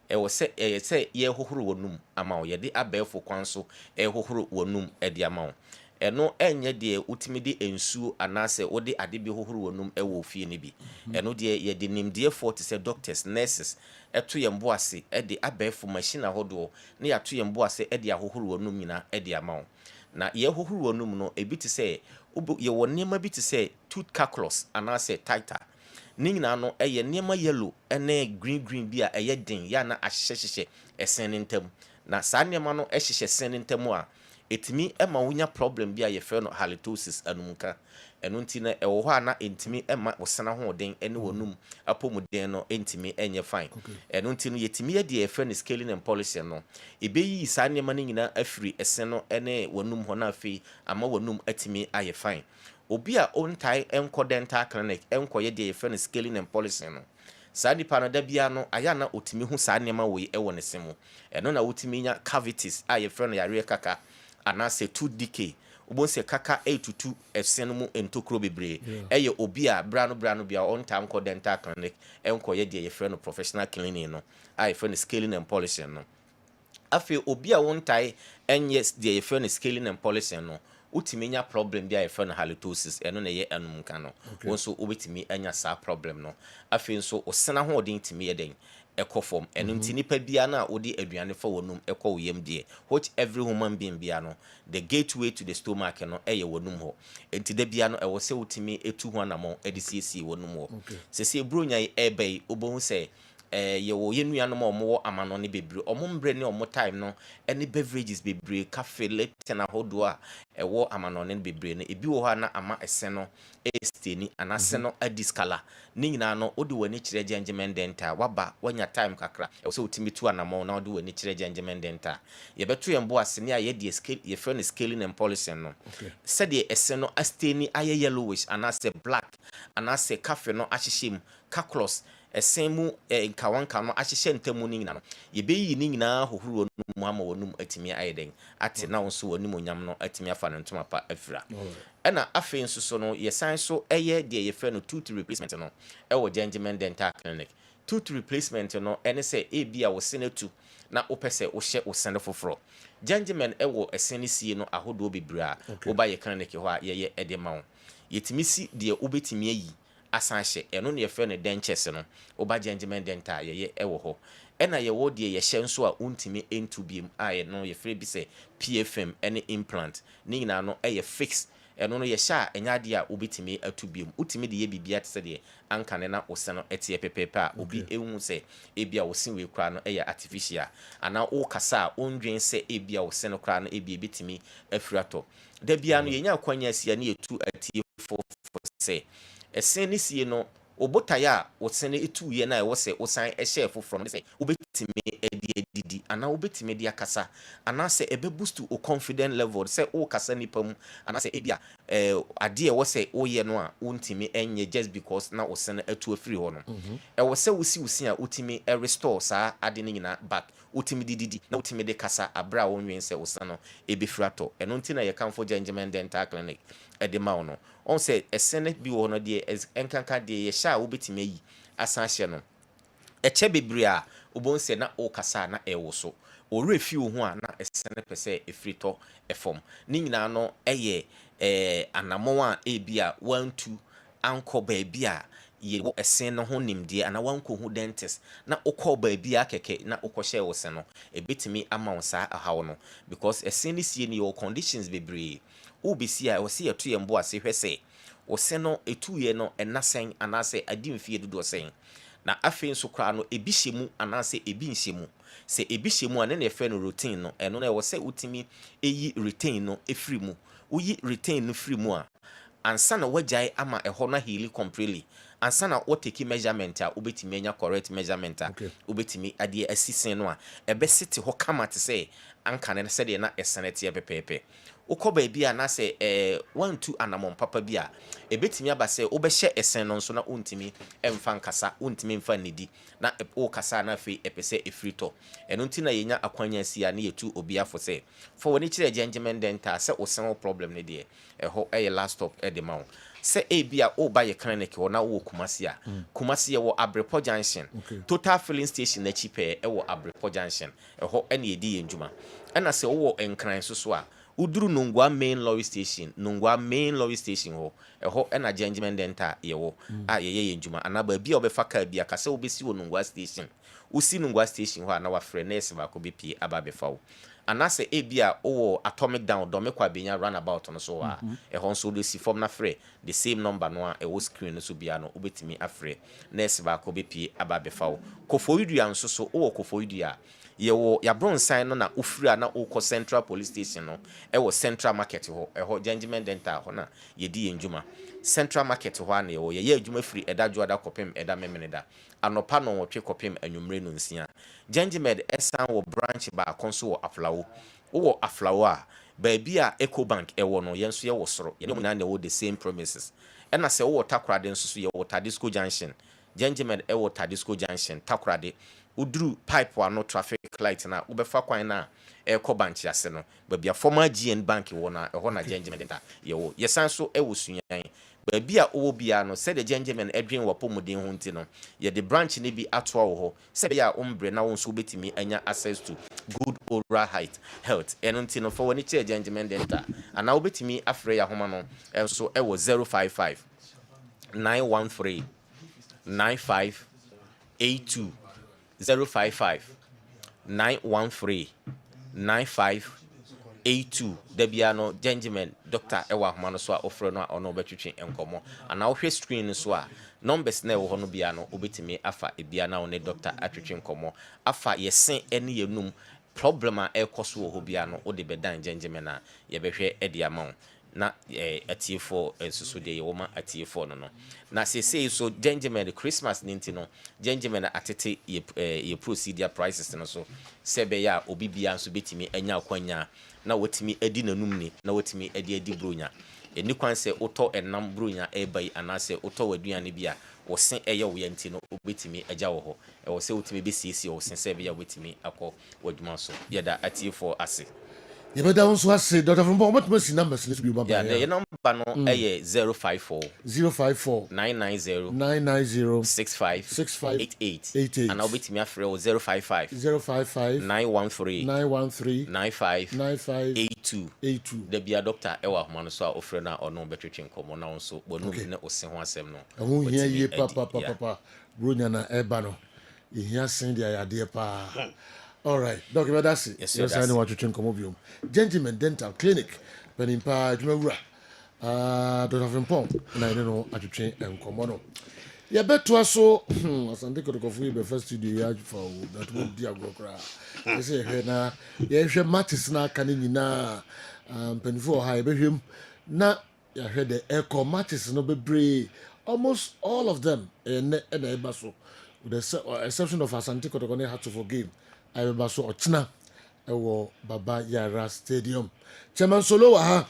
ɛwɔ sɛ yɛhohoro wɔnum ama wo yɛde abɛɛfo kwan so ɛhohoro wɔnum ɛde ama wo ɛno ɛnyɛ deɛ wotumi de nsuo anaasɛ wode ade bi hohoro wɔnum ɛwɔ fie no bi ɛno deɛ yɛde nimdeɛfoɔ te sɛ doctors nurses ɛto yɛn bo ase ɛde abɛɛfo machine ahodoɔ na yɛato yɛn bo ase ɛde ahohoro wɔnum nyinaa ɛde ama wo na yɛhohoro wɔnum no ebi te sɛ yɛwɔ nneɛma bi te sɛ tooth calculus anaasɛ titer ne nyinaa no ɛyɛ nneɛma yellow ɛne green bi a ɛyɛ den yɛ na ahyehyɛ ɛsɛn ne ntam na saa nneɛma no ɛhyehyɛ sɛn ne ntam a etimi ɛma wonya problem bi a yɛfrɛ no halitosis anumka ɛno nti na ɛwɔ hɔ a na entimi ɛma wosana ho den ɛne wɔnum apɔmuden no entimi ɛnyɛ fine ɛno nti no yɛtimi yɛ deɛ yɛfrɛ no scaling and polishing no ebeyi saa nneɛma no nyinaa afiri ɛsɛn no ɛne wɔnum hɔ na afei ama wɔnum atimi ayɛ fine obi a ontai enko dental clinic enko ye de yefrɛ no scaling and polishing no saa nipa no da bia no aya na otimi hu saa nneɛma wei ɛwɔ ne se mu ɛno na wotimi nya cavities a yɛfrɛ no yare kaka anaasɛ tooth decay wobon sɛ kaka ɛtutu ɛsen mu ntokuro bebree ɛyɛ obi a brano bia ɔnta nkɔ dental clinic ɛnkɔ yɛ deɛ yɛfrɛ no professional cleaning no a yɛfrɛ no scaling and polishing no afei obi a wontae ɛnyɛ deɛ yɛfrɛ no scaling and polishing no wotumi nya problem bi a yɛfrɛ no halitosis ɛno na ɛyɛ ɛnum ka no wo nso wobɛtumi anya saa problem no afei nso osena hoɔden tumi yɛ den ɛkɔ fam ɛno nti nipa bia no a wode aduane fa wɔnum ɛkɔ wo yam deɛ which every human being bia no the gateway to the stomach no ɛyɛ wɔnum hɔ enti da bia no ɛwɔ sɛ wotumi ɛtu ho anamɔ ɛde siesie wɔnum hɔ sɛsɛ eburo nya ɛbɛ yi wobɛhu sɛ yɛwɔ yɛnuanom a ɔmowɔ amano ne bebree ɔmo mbrɛ ne ɔmo time no ɛne beverages bebree cafe lepton ahodoɔ a ɛwɔ amano ne bebree no ebi wɔ hɔ a na ama ɛsɛ no ɛsteni anaasɛ no adiskala ne nyinaa no wode w'ani kyerɛ gentleman dental waba wanya time kakra ɛwɔ sɛ wotumi tu anamɔ na wode w'ani kyerɛ gentleman dental yɛbɛto yɛn bo ase ne a yɛde yɛfrɛ no scaling and polishing no sɛdeɛ ɛsɛ no asteni ayɛ yellowish anaasɛ black anaasɛ cafe no ahyehyɛ mu calculus ɛsɛn mu nkawanka no ahyehyɛ ntamu no nyina no yɛbɛyi ne nyinaa hohoro no mu ama wɔnum atumi ayɛ den ate na nso wɔnum onyam no atumi afa no ntoma pa afira ɛna afei nso so no yɛsan so ɛyɛ deɛ yɛfrɛ no tooth replacement no ɛwɔ gentleman dental clinic tooth replacement no ɛne sɛ ebi a wɔse no tu na wopɛ sɛ wohyɛ wo sene foforɔ gentleman ɛwɔ ɛsene sie no ahodoɔ bebree a woba yɛ clinic hɔ a yɛyɛ ɛde ma wo yɛtumi si deɛ wobɛtumi ayi asan hyɛ ɛno ne yɛfrɛ no dentures no woba gentleman dental yɛyɛ ɛwɔ hɔ ɛna yɛwɔ deɛ yɛhyɛ nso a wontumi ɛntu biom a yɛno yɛfrɛ bi sɛ PFM ɛne implant ne nyinaa no ɛyɛ fix ɛno no yɛhyɛ a ɛnyɛ adeɛ a wobɛtumi atu biom wotumi de yɛ biribia te sɛ deɛ anka ne na wo sɛ no ɛteɛ pɛpɛɛpɛ a obi ɛhu sɛ ebia wo se wei koraa no ɛyɛ artificial anaa wokasa a wondwen sɛ ebia wo sɛ no koraa no ebia bɛtumi afiri atɔ da bia no yɛnya akwanya asia ne yɛtu atiefo sɛ ɛsen ne sie no obotae a wosene etuye na ɛwɔ sɛ wosan ɛhyɛ foforɔ no sɛ wobɛtumi ɛde adidi anaa wobɛtumi de akasa anaa sɛ ɛbɛ boost o confident level sɛ wokasa nipa mu anaa sɛ ebia adeɛ ɛwɔ sɛ woyɛ no a wontumi ɛnyɛ just because na wosene atu afiri hɔ no ɛwɔ sɛ wosi a wotumi restore saa ade no nyinaa back wotumi didi na wotumi de kasa abra a wonwen sɛ wosa no ɛbɛfiri atɔ ɛno nti na yɛkamfo gentleman dental clinic ɛde ma wo no on sɛ ɛsɛne bi wɔ no deɛ ɛnkanka deɛ yɛhyɛ a wobɛtumi ayi asan hyɛ no ɛkyɛ bebree a wobɛhu sɛ na wokasa na ɛwɔ so ɔwerɛ fi wo ho a na ɛsɛne pɛ sɛ ɛfiri tɔ ɛfam ne nyinaa no ɛyɛ anammɔn a ɛbi a wantu ankɔ baabi a yɛwɔ ɛsen no ho nimdeɛ anaa wankɔ ho dentist na wokɔ baabi akɛkɛ na wokɔhyɛ wo se no ɛbɛtumi ama wo saa ahaw no because ɛsen no sie no yɛwɔ conditions bebree wobɛsi a ɛwɔ sɛ yɛto yɛn bo ase hwɛ sɛ wo se no ɛtuyɛ no ɛna sɛn anaasɛ adi mfie dodoɔ sɛn na afei nso koraa no ebi hyɛ mu anaasɛ ebi nhyɛ mu sɛ ebi hyɛ mu a ne na yɛfrɛ no routine no ɛno na ɛwɔ sɛ wotumi ɛyi retain no ɛfiri mu woyi retain no firi mu a ansa na wagyae ama ɛhɔ no healing completely ansa na wotake measurement a wobɛtumi anya correct measurement a wobɛtumi adeɛ asisen no a ɛbɛsete hɔ kama te sɛ anka ne sɛdeɛ na ɛsɛne teɛ pɛpɛɛpɛ wokɔ baabi a na sɛ wantu anamɔn papa bi a ɛbɛtumi aba sɛ wobɛhyɛ ɛsɛn no nso na wontumi ɛmfa nkasa wontumi mfa nnidi na wokasa na afei ɛpɛ sɛ ɛfiri tɔ ɛno nti na yɛnya akwanya si a ne yɛtu obi afo sɛ fa w'ani kyerɛ gentleman dental sɛ wosɛn wo problem no deɛ ɛhɔ ɛyɛ last stop ɛde ma wo sɛ ebi a woba yɛ clinic hɔ na wowɔ Kumasi a Kumasi yɛwɔ Abrepɔ junction total filling station n'akyi pɛɛ ɛwɔ Abrepɔ junction ɛhɔ ɛne yɛdi yɛn dwuma ɛna sɛ wowɔ Nkran so a uduru Nungwa main lorry station hɔ ɛhɔ ɛna gentleman dental yɛwɔ a yɛyɛ yɛn dwuma anaa baabi a wobɛfa kaa bi a ka sɛ wobɛsi wɔ Nungwa station wosi Nungwa station hɔ a na wafrɛ nurse baako bɛpie aba bɛfa wo anase ebi a wowɔ atomic down dɔme kwa benya runabout no so a ɛhɔ nso wode si fam na frɛ the same number no a ɛwɔ screen no so bia no wobɛtumi afrɛ nurse baako bɛpie aba bɛfa wo Koforidua nso so wowɔ Koforidua yɛwɔ yabronsan no na ofiri a na wokɔ Central Police Station no ɛwɔ Central Market hɔ ɛhɔ gentleman dental hɔ na yɛdi yɛn dwuma Central Market hɔ a na yɛyɛ adwuma firi ɛda dwoada kɔpem ɛda memene da anɔpa no wɔtwe kɔpem anwummere no nsia gentleman ɛsan wɔ branch baako nso wɔ Aflawo wowɔ Aflawo a baabi a Ecobank ɛwɔ no yɛn nso yɛwɔ soro yɛn nyinaa na ɛwɔ the same premises ɛna sɛ wɔwɔ Takoradi nso so yɛwɔ Tadisco Junction Gentleman ɛwɔ Tadisco Junction Takoradi uduru pipe ano traffic light na wobɛfa kwan na ɛkɔ bank ase no baabi a former GN bank wɔ na ɛhɔ na Gentleman da yɛwɔ yɛsan so ɛwɔ Sunyan baabi a ɔwɔ bia no sɛ de Gentleman ɛdwen wɔ pomuden ho nti no yɛde branch ne bi atoa wɔ hɔ sɛ bɛyɛ a ombre na wɔn nso betimi anya access to good oral health ɛno nti no for wɔn kyɛ Gentleman denta ana wobetimi afrɛ ya homa no ɛnso ɛwɔ 055 913 9582 055 913 9582 Debia no Gentleman Dr. Ewa Humano so offer no ono betwitwe enkomo ana wohwe screen so a numbers na wo no bia no obetimi afa ebia na one Dr. atwitwe enkomo afa yesen ene yenum problem a ekoso wo bia no ode bedan Gentleman na ye behwe ede ama na atiefo ensusu de yewoma atiefo no na say so Gentleman Christmas ninti no Gentleman atete ye procedure prices no so sebe ya obi bia nso betimi anya kwanya na wotimi edi nanum ni na wotimi edi bronya eni kwan se oto enam bronya ebai anase oto waduane bia wo sen eye wo yanti no obetimi agya wo ho e wo se wotimi besiesie wo sen sebe ya wotimi akọ wadwuma so yeda atiefo ase yɛbɛda wo nso ase Dr. Frimpong wobɛtumi asi numbers no so bi wobaba yɛ number no ɛyɛ 054 054 990 990 65 65 88 ana wobɛtumi afrɛ wo 055 055 913 913 95 95 82 da bia doctor ɛwɔ ahoma no so a ofrɛ no a ɔno bɛtwetwe nkɔmmɔ na wo nso bɔnum ne ose ho asɛm no ɛho hia yie papa bronya na ɛba no yɛhia sen de ayadeɛ paa. All right, Dr. Badasi, yes, I know what you think of you. Gentleman Dental Clinic, Benimpa, Jumura, Dr. Frimpong, and I don't know what you think and Comono. You bet to us so, as I think of the first studio for that would be a grokra. I say, hey, now, you matches now, canina, Penfo High Behim. Now, you heard the echo matches no be almost all of them, and a basso, with the exception of Asante Kotokone had to forgive. I remember so Ochna, Baba Yara Stadium. Chairman Solo wa ha.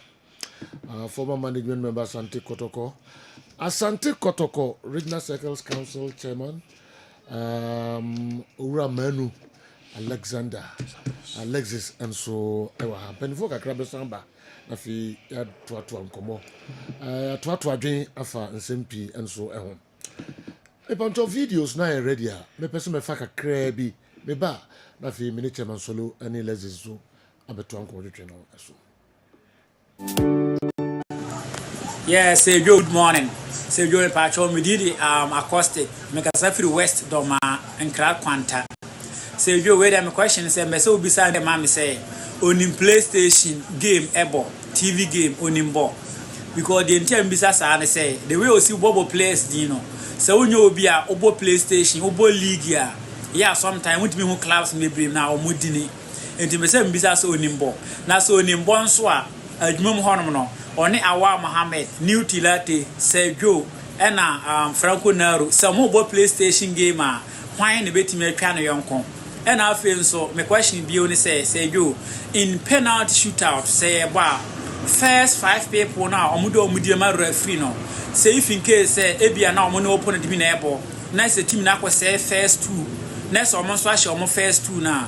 Former management member Asante Kotoko. Asante Kotoko, Regional Circles Council Chairman. Ura Menu, Alexis, and so Ewa ha. Penifoka Krabe Samba. Nafi ya tuatu ankomo. Tuatu adwen afa nsempi and so ehon. A bunch of videos na ready a. Me pese me fa kakra bi. Me ba na fi mini Chairman Solo ani Alexis so abeto anko twetwe no eso. Yes, say good morning. Say good patrol me did acoustic. Make us free west doma and crowd quanta. Say you wait them question say me so beside the mama say onim PlayStation game ebo TV game onimbo because the entire business and say the way you see bobo players dino so when you be a obo PlayStation obo league ya sometime with me who clubs me bring na omudini enti me say business onimbo na so onimbo nso a adwumam honom no oni Awa Mohammed New Tilate Sergio ena Franco Naro some obo PlayStation game a hwan ne betimi atwa no yonko and I feel so. My question be only say you in penalty shootout say ba first 5 people now omudo omudima referee no say if in case say ebia na omo no opponent bi na ebo na say team na say first 2 na say omo so ahye omo first 2 na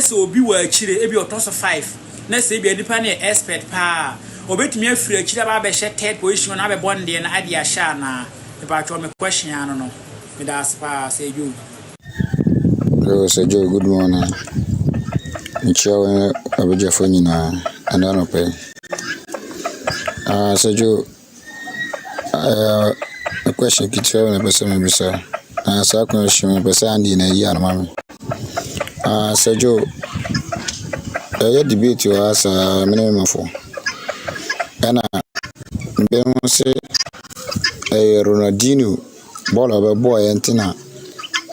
say obi wa akire ebi otoso 5 na say ebia nipa na expert pa obetumi afiri akire ba be hye third position na be bonde na ade ahya na e ba twa me question ano no me da spa say you. Hello, Sir Joe, good morning. Michelle, Abuja Fonina, and I don't pay. Sir Joe, a question keeps traveling a person, sir. So I can show me person in a year, mammy. Sir Joe, I debate you as a minimum for. And I say a Ronaldinho, ball of a boy, and Tina.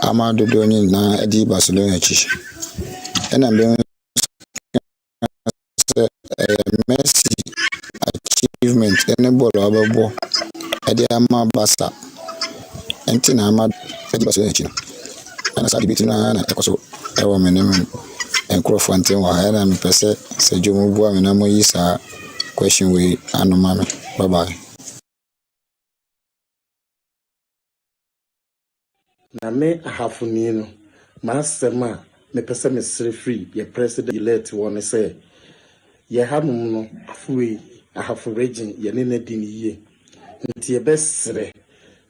Amado Doni na Edi Barcelona chish. And I'm doing Messi achievement and a ball of a ball. Edi Ama Basta. And Tina Amad Edi Barcelona chish. And I started beating Anna Ecoso. I was my name. nkurɔfoɔ nten wɔ ha ɛna mepɛ sɛ dwo mu boa me na moyi saa question wei ano ma me. Bye bye. Na me ahafuni no masɛm a mepɛ sɛ mesere free yɛ president elect wɔ ne sɛ yɛ hanom no afei ahafo region yɛne no di ne yie nti yɛbɛsrɛ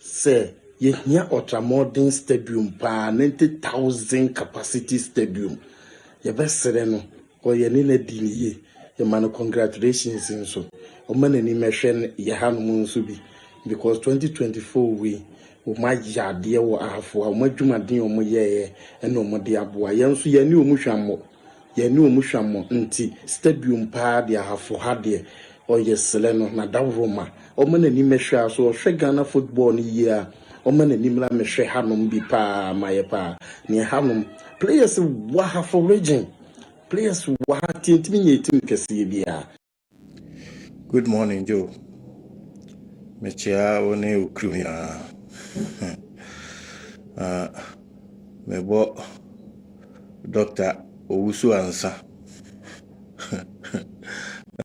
sɛ yɛhia ultramodern stadium paa 90,000 capacity stadium yɛbɛsrɛ no yɛne no di ne yie yɛma no congratulations nso ɔma n'anim ɛhwɛ yɛ hanom nso bi because 2024 wei Oma yade wo ahafo oma dwumaden omo yeye ene omo de aboa ye nso ye ni omu hwammo nti stadium pa de ahafo ha de oye sele no na davroma omo na ni mehwa so hwe Ghana football ni ye a omo na ni mla mehwe hanom bi pa maye pa ne hanom players wa hafo region players wa tintimi nyetim kese bia. Good morning, Joe. Mechia one ukrumia. Mebo Dr. Owusu Ansa.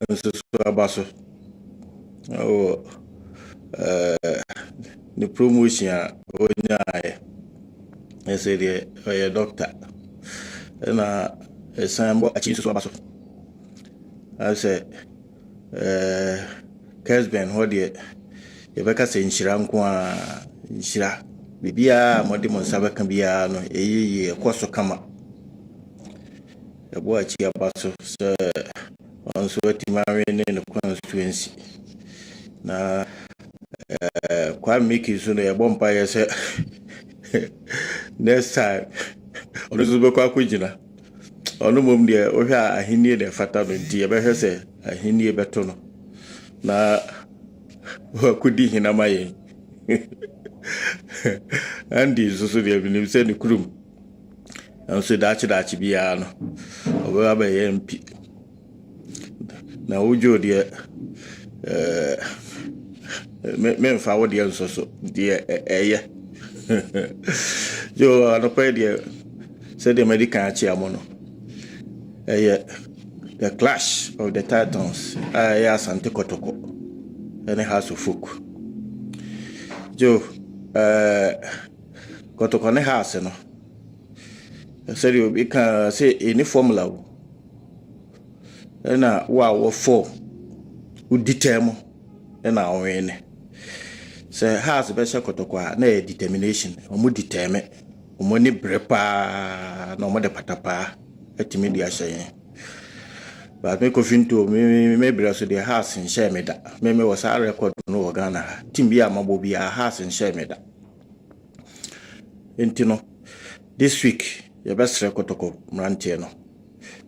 Nso abaso. Oh, the promotion onya I said the doctor. Na esambo achi so abaso. I said Kessben ho de yebeka se nhyira nko a nhyira bibia mode mo nsa beka bia no eyiye ekoso kama ebo achi abaso se onso atimare ne no constituency na kwa miki so no yebo mpa ye se next time ono so be kwa kujina ono mom de o hwa ahenie de fata no nti yebehwe se ahenie beto no na wakudi hina maye andi so de binim se ni kurum anso dachi bia no oba ba ye mpi na ujo de me mfa wo de nso so de eye jo anopa de se de medical achi amono the clash of the titans ya Asante Kotoko and House of Folk. Joe, Kotoko ne house no. Said you can say any formula. And wow, 4 would determine and our win. Say house best Kotoko na determination or more determine or money brepa no more the patapa at media saying. But me kofin to me braso the house in share me da me was a record no Ghana team bia mabo bia house in share me da intino this week your best record to mrantie no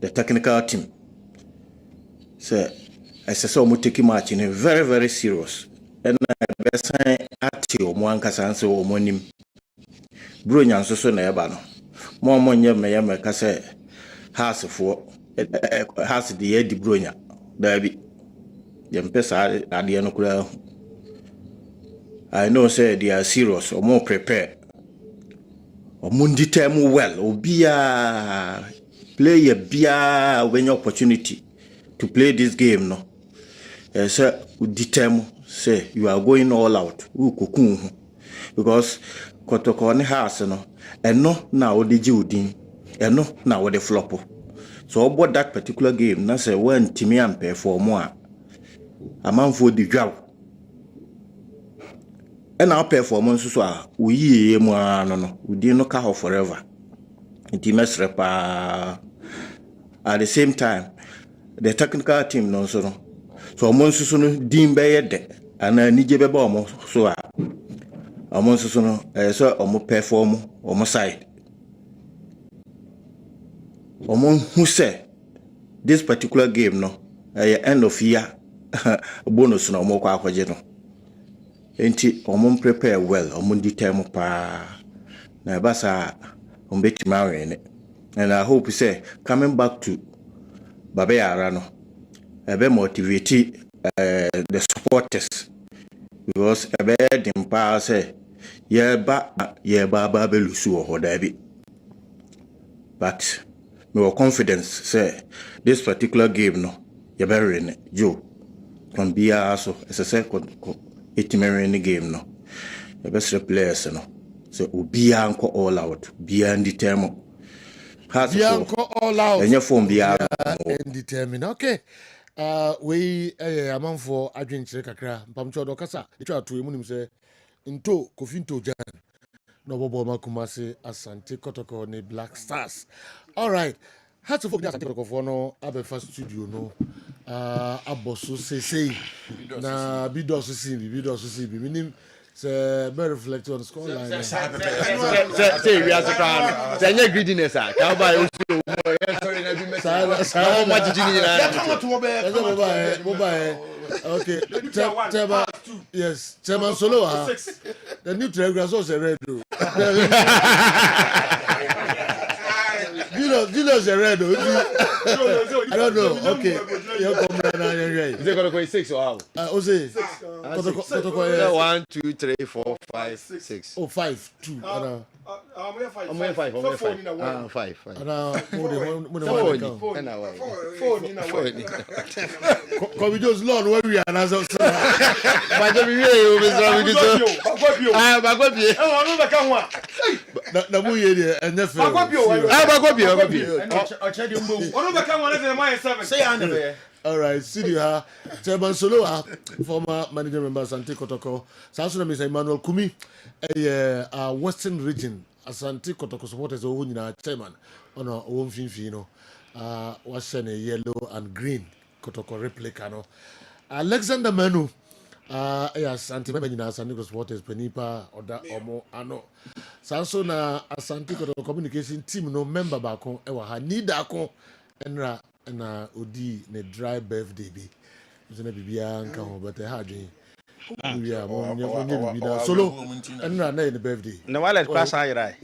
the technical team say I say we take match in very very serious and best sign ati o mo ankasa nse o monim bro nyanso so na eba no mo nye me ka say house for has the year di bronya dabi dem pesa ade no kura I know say they are serious or more prepared or mundi time well obia player bia when opportunity to play this game no say determine say you are going all out ukokun because Kotoko ne house no eno na odiji udin eno na ode flop. So about that particular game, na say when Timmy and perform a man for the job. And our performance so we no we didn't knock out forever. Intimacy at the same time, the technical team no so monsu no dim be de and nije be ba so a monsu no so omo perform omo side. Who say this particular game no end of year bonus no more kwa no enti prepare well determine pa na basa beti marry and I hope say coming back to Babayara no ebe motivate the supporters because ebe dem pa say ye ba belusu o dabi but me were confidence say this particular game no you better in it Joe from bia so as I said etimere in the game no the best players no so obia anko all out bia ndi term Bianco all out. and your phone bia Indeterminate. Okay. We a man for adventure kakra. Pamcho do kasa. Itwa to emu nim say into kofinto jan. No bobo makumase Asante Kotoko ne Black Stars. All right. How to focus Asante Kotoko for no abefa studio no. Aboso say na bido so see bi minim say be reflect on score line. Say we are surprised. Say any greediness ah. Ka buy o sorry na bi me. Say much jini na. Okay. Yes. Chairman Solo. The new telegram so say red. Julius is red. I don't know. Okay. You come now. Is it going to go 6 or how? Ose. 1, 2, 3, 4, 5, 6. Oh, 5, 2. I'm 5. 5. Come we just learn where we are now. All right, see you ha. Chairman Solo, former manager member Asante Kotoko. Sanso na Emmanuel Kumi, Western Region. Asante Kotoko supporters who na chairman. Ono own finfi no. Was a yellow and green Kotoko replica no. Alexander Manu. Asante member na Asante supporters Penipa Oda Omo ano. Sanso na Asante Kotoko communication team no member bako ewa ha nida ko enra na odi ne dry birthday bi zena bibia nka ho but ha dwen bibia mo nya bibia solo enra na ne birthday na wallet class ayrai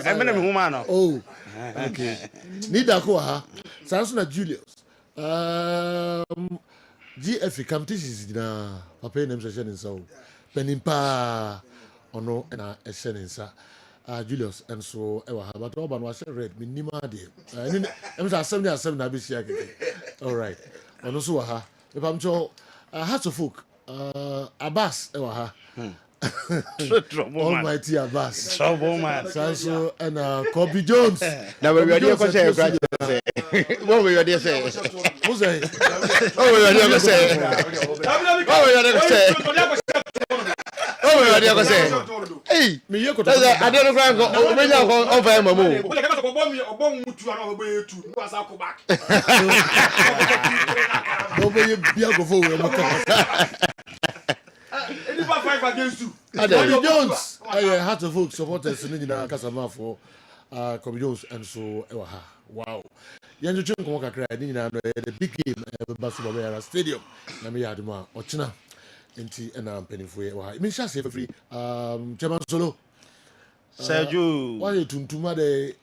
emene me huma no oh okay nida ko ha sanso na Julius GF competitions na papa nem session in so penimpa ono na session in sa Julius and so ewa but Oban was red minima de em say asem na be share keke all right ono so ha if I'm sure hearts of folk Abbas ewa ha Almighty Abbas trouble man so and Kobe Jones now we are there say what we are there say who say oh we are there say oh we are there say hey me ye ko I don't know go me nya go over mamu o le ka ko bo mutu ana o be etu ni wasa ko back no be bia go for we anybody fight against you Kobe Jones heart of folk supporters ni na kasama for Kobe Jones and so ewa ha wow yanjo chen ko kakra ni na no the big game basketball stadium na me yadu ma ochina enti na mpanifo ye wa me sha say free Chairman Solo Sergio why tuntuma de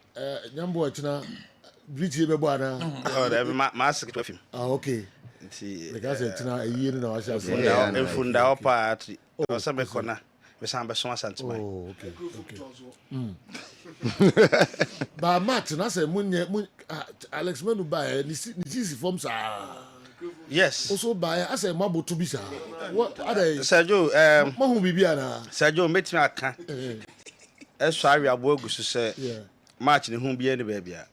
nyambo ochina bridge be bo ana oh da ma ask to film okay nti because etina eyi na wa sha say enfunda opa atri o se be kona be san be so asante mai oh okay ba match na say mun Alex Manu ba ni si form sa yes also by as a mabo to be sir what are Sergio mahu bibia na Sergio metimi aka eso awi abogu so say match ne hu bia ne ba bia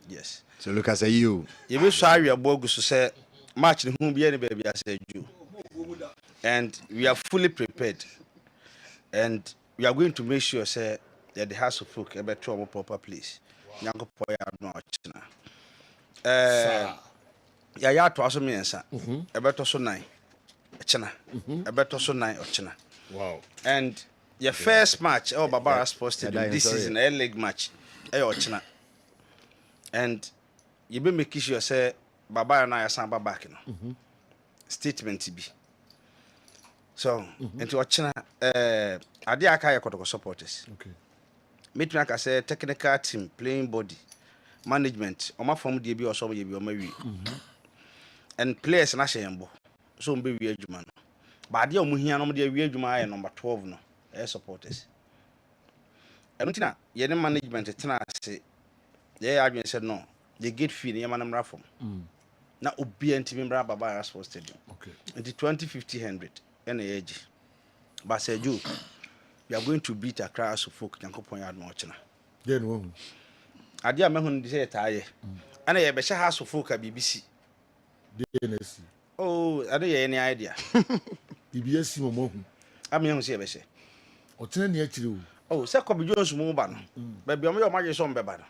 yes so look as you be so awi abogu so say match ne hu bia ne ba bia Sergio and we are fully prepared and we are going to make sure say that the house of folk e better a proper place nyanko poya no china ya to aso miensa e beto so 9 china e beto so 9 ochina wow and your first match Barbara Sports Stadium this season a league match ochina and you be make sure say Barbara na ya samba back no statement be so into ochina ade aka ya Kotoko supporters okay meet me aka say technical team playing body management oma from dey bi oso ye bi oma wi and players na shembo so mbe wi adwuma no ba de omu hia no mde wi adwuma aye number 12 no supporters eno tina ye ne management tena ase Yeah, I said no. The gate fee, the man from. Now, Obi and Timmy Baba Sports Stadium. Okay. And the 2050 100 and the age. But said you, we are going to beat a crowd of folk. Yanko point out Mochina. Then one. I dear man who say tire. And I bet house of folk at BBC. DNS. Oh, I don't hear any idea. DBS Momo. I'm young, say, say. Or 10 years ago. Oh, Second Jones move on. But be on your marriage on Bebana.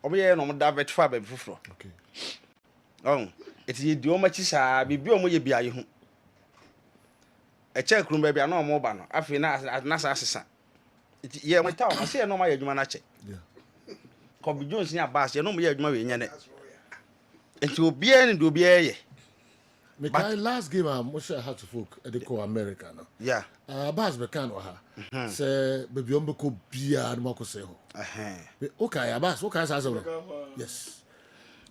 Obi no David Faber before. Okay. Oh, it's the Diomachisa, be on your be a check room baby, I know more banner. I feel as Nasa assassin. Yeah, my town, I say no my humanache. Yeah. Kobe Jones near Bass, you know me, and it will be any do be a. My last game, I'm sure I had to folk at the core America. Yeah. Bass Becano, say, baby, Umbo Bia and Moko Seho. Okay, Abbas, what can I say? Yes.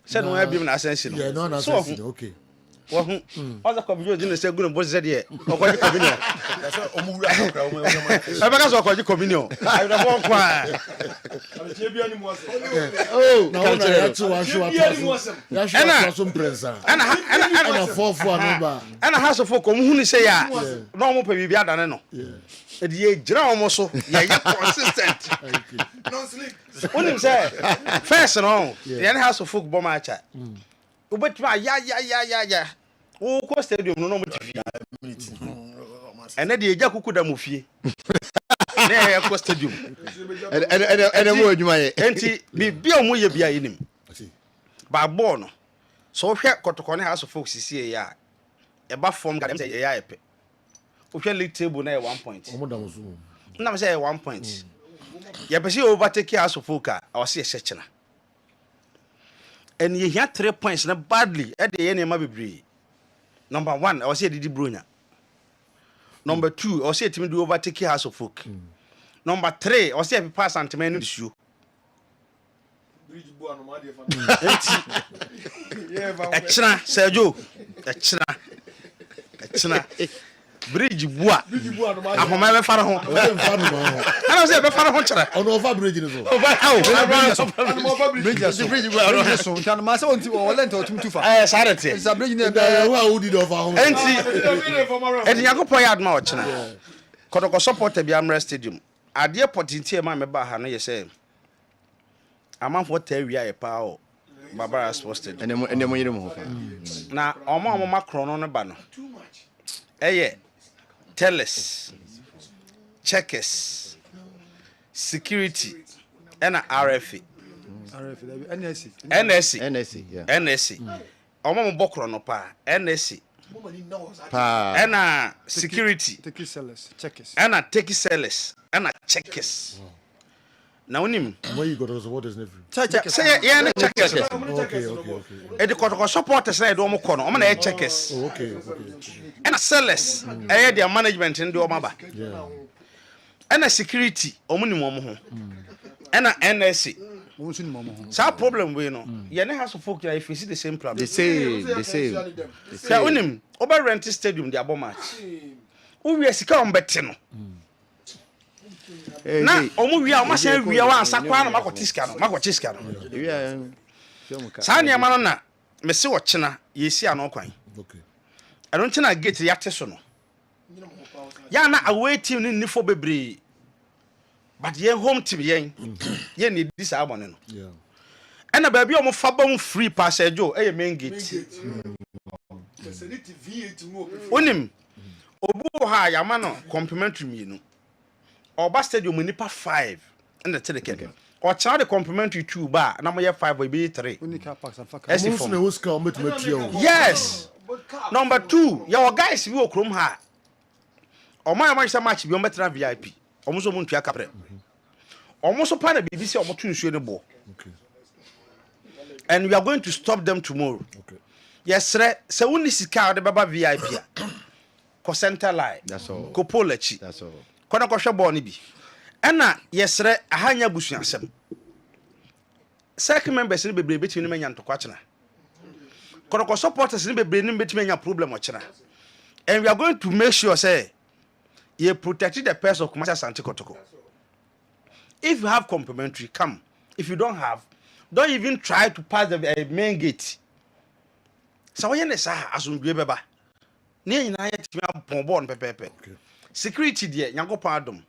Said no, I've been ascension. Yeah, no, okay. Well, other Kobe Jones didn't say good and boss said, yeah, or what you come in. I because of what you come in. I don't want quiet. Oh, now that's what I some presents. And a 4-4 number. And a house of folk who say, yeah, no more baby, I don't know. Yeah. The drama so, yeah, consistent. No sleep. What him say? First and all, the house of folk bomb my chat. But yeah. Oh, cost stadium no more TV. And then the Jaku could have moved. There, cost stadium. And more you might. Enti be on way be in him. By born. So here, Cotocone house of folks is here. Yeah, a buff form got say, yeah, okay, league table now 1 point. Now say 1 point. Yeah, but she overtake house of folk. I see a section. And you had 3 points now badly at the end of my baby. Number 1, I was here Didi Brunya. Number 2, I was here to do overtake house of folk. Number 3, I was here to pass and to man in the shoe. Extra, Sergio. Extra. Bridge bois. I'm my father home. I don't say a father hunter. On over bridge. Bridge. So can my son to all lent or too far. Saturday. It's a bridge near who did over home. And Yago Poyad March. Kotoko support the Biamra Stadium. A dear potential man, Bahana, you say. A man for Terry a power. Barbara posted. And then when you move. Now, Oma Macron on a banner. Too much. Eh, tellers, checkers, security, and RFA. NSC, yeah. NSC. Omo bokro no pa, NSC. And security. Take sellers, checkers. And take sellers, and checkers. Now him. Where you got those waters never. Say yeah, checkers. Okay. E de kotoko supporters na e do mo kono, o na checkers. Okay. And sellers, their management in the Omaba. Yeah. And security, omunimo ho. And NSC. Some problem we know. You never have to focus if you see the same problem. The same. So unim over rent stadium the abo match. Who we sika on betting. Na omu wi a ma say wi a wan sakwa na makotiska no. Yeah. Sa ne ma no na me se wo chena yesi ano kwan. Okay. I don't think I get yate so no. Ya na away team ni nifo bebre. But ye home team yen. Ye need this album no. Yeah. And a baby omo fa bom free pass ejo e main gate. Onim obu ha ya ma no complimentary me no. Oba stadium nipa 5 and the teleke. Or charge the complimentary 2 bar na mo ye 5 we be 3. Yes. Number 2, your guys we okrom ha. O my match be on better VIP. Omo mo ntua kapre. Omo so pa na BBC omo tu nsuo ne bo. Okay. And we are going to stop them tomorrow. Okay. Yes, sir. Se woni sika de baba VIP a. Ko center line. That's all. Ko polachi. That's all. Kona ko hwe ball ni bi. Ena yes, sir. Ahanya busuasem. Second members ni bebre betimi ni manya ntokwa chena. Kona supporters ni bebre ni betimi anya problem o chena. And we are going to make sure say you protect the person of Kumasi Asante Kotoko. If you have complimentary, come. If you don't have, don't even try to pass the main gate. So when you say asumdwe beba, ne nyina ye timi abon pepepe. Security there, yango pardon.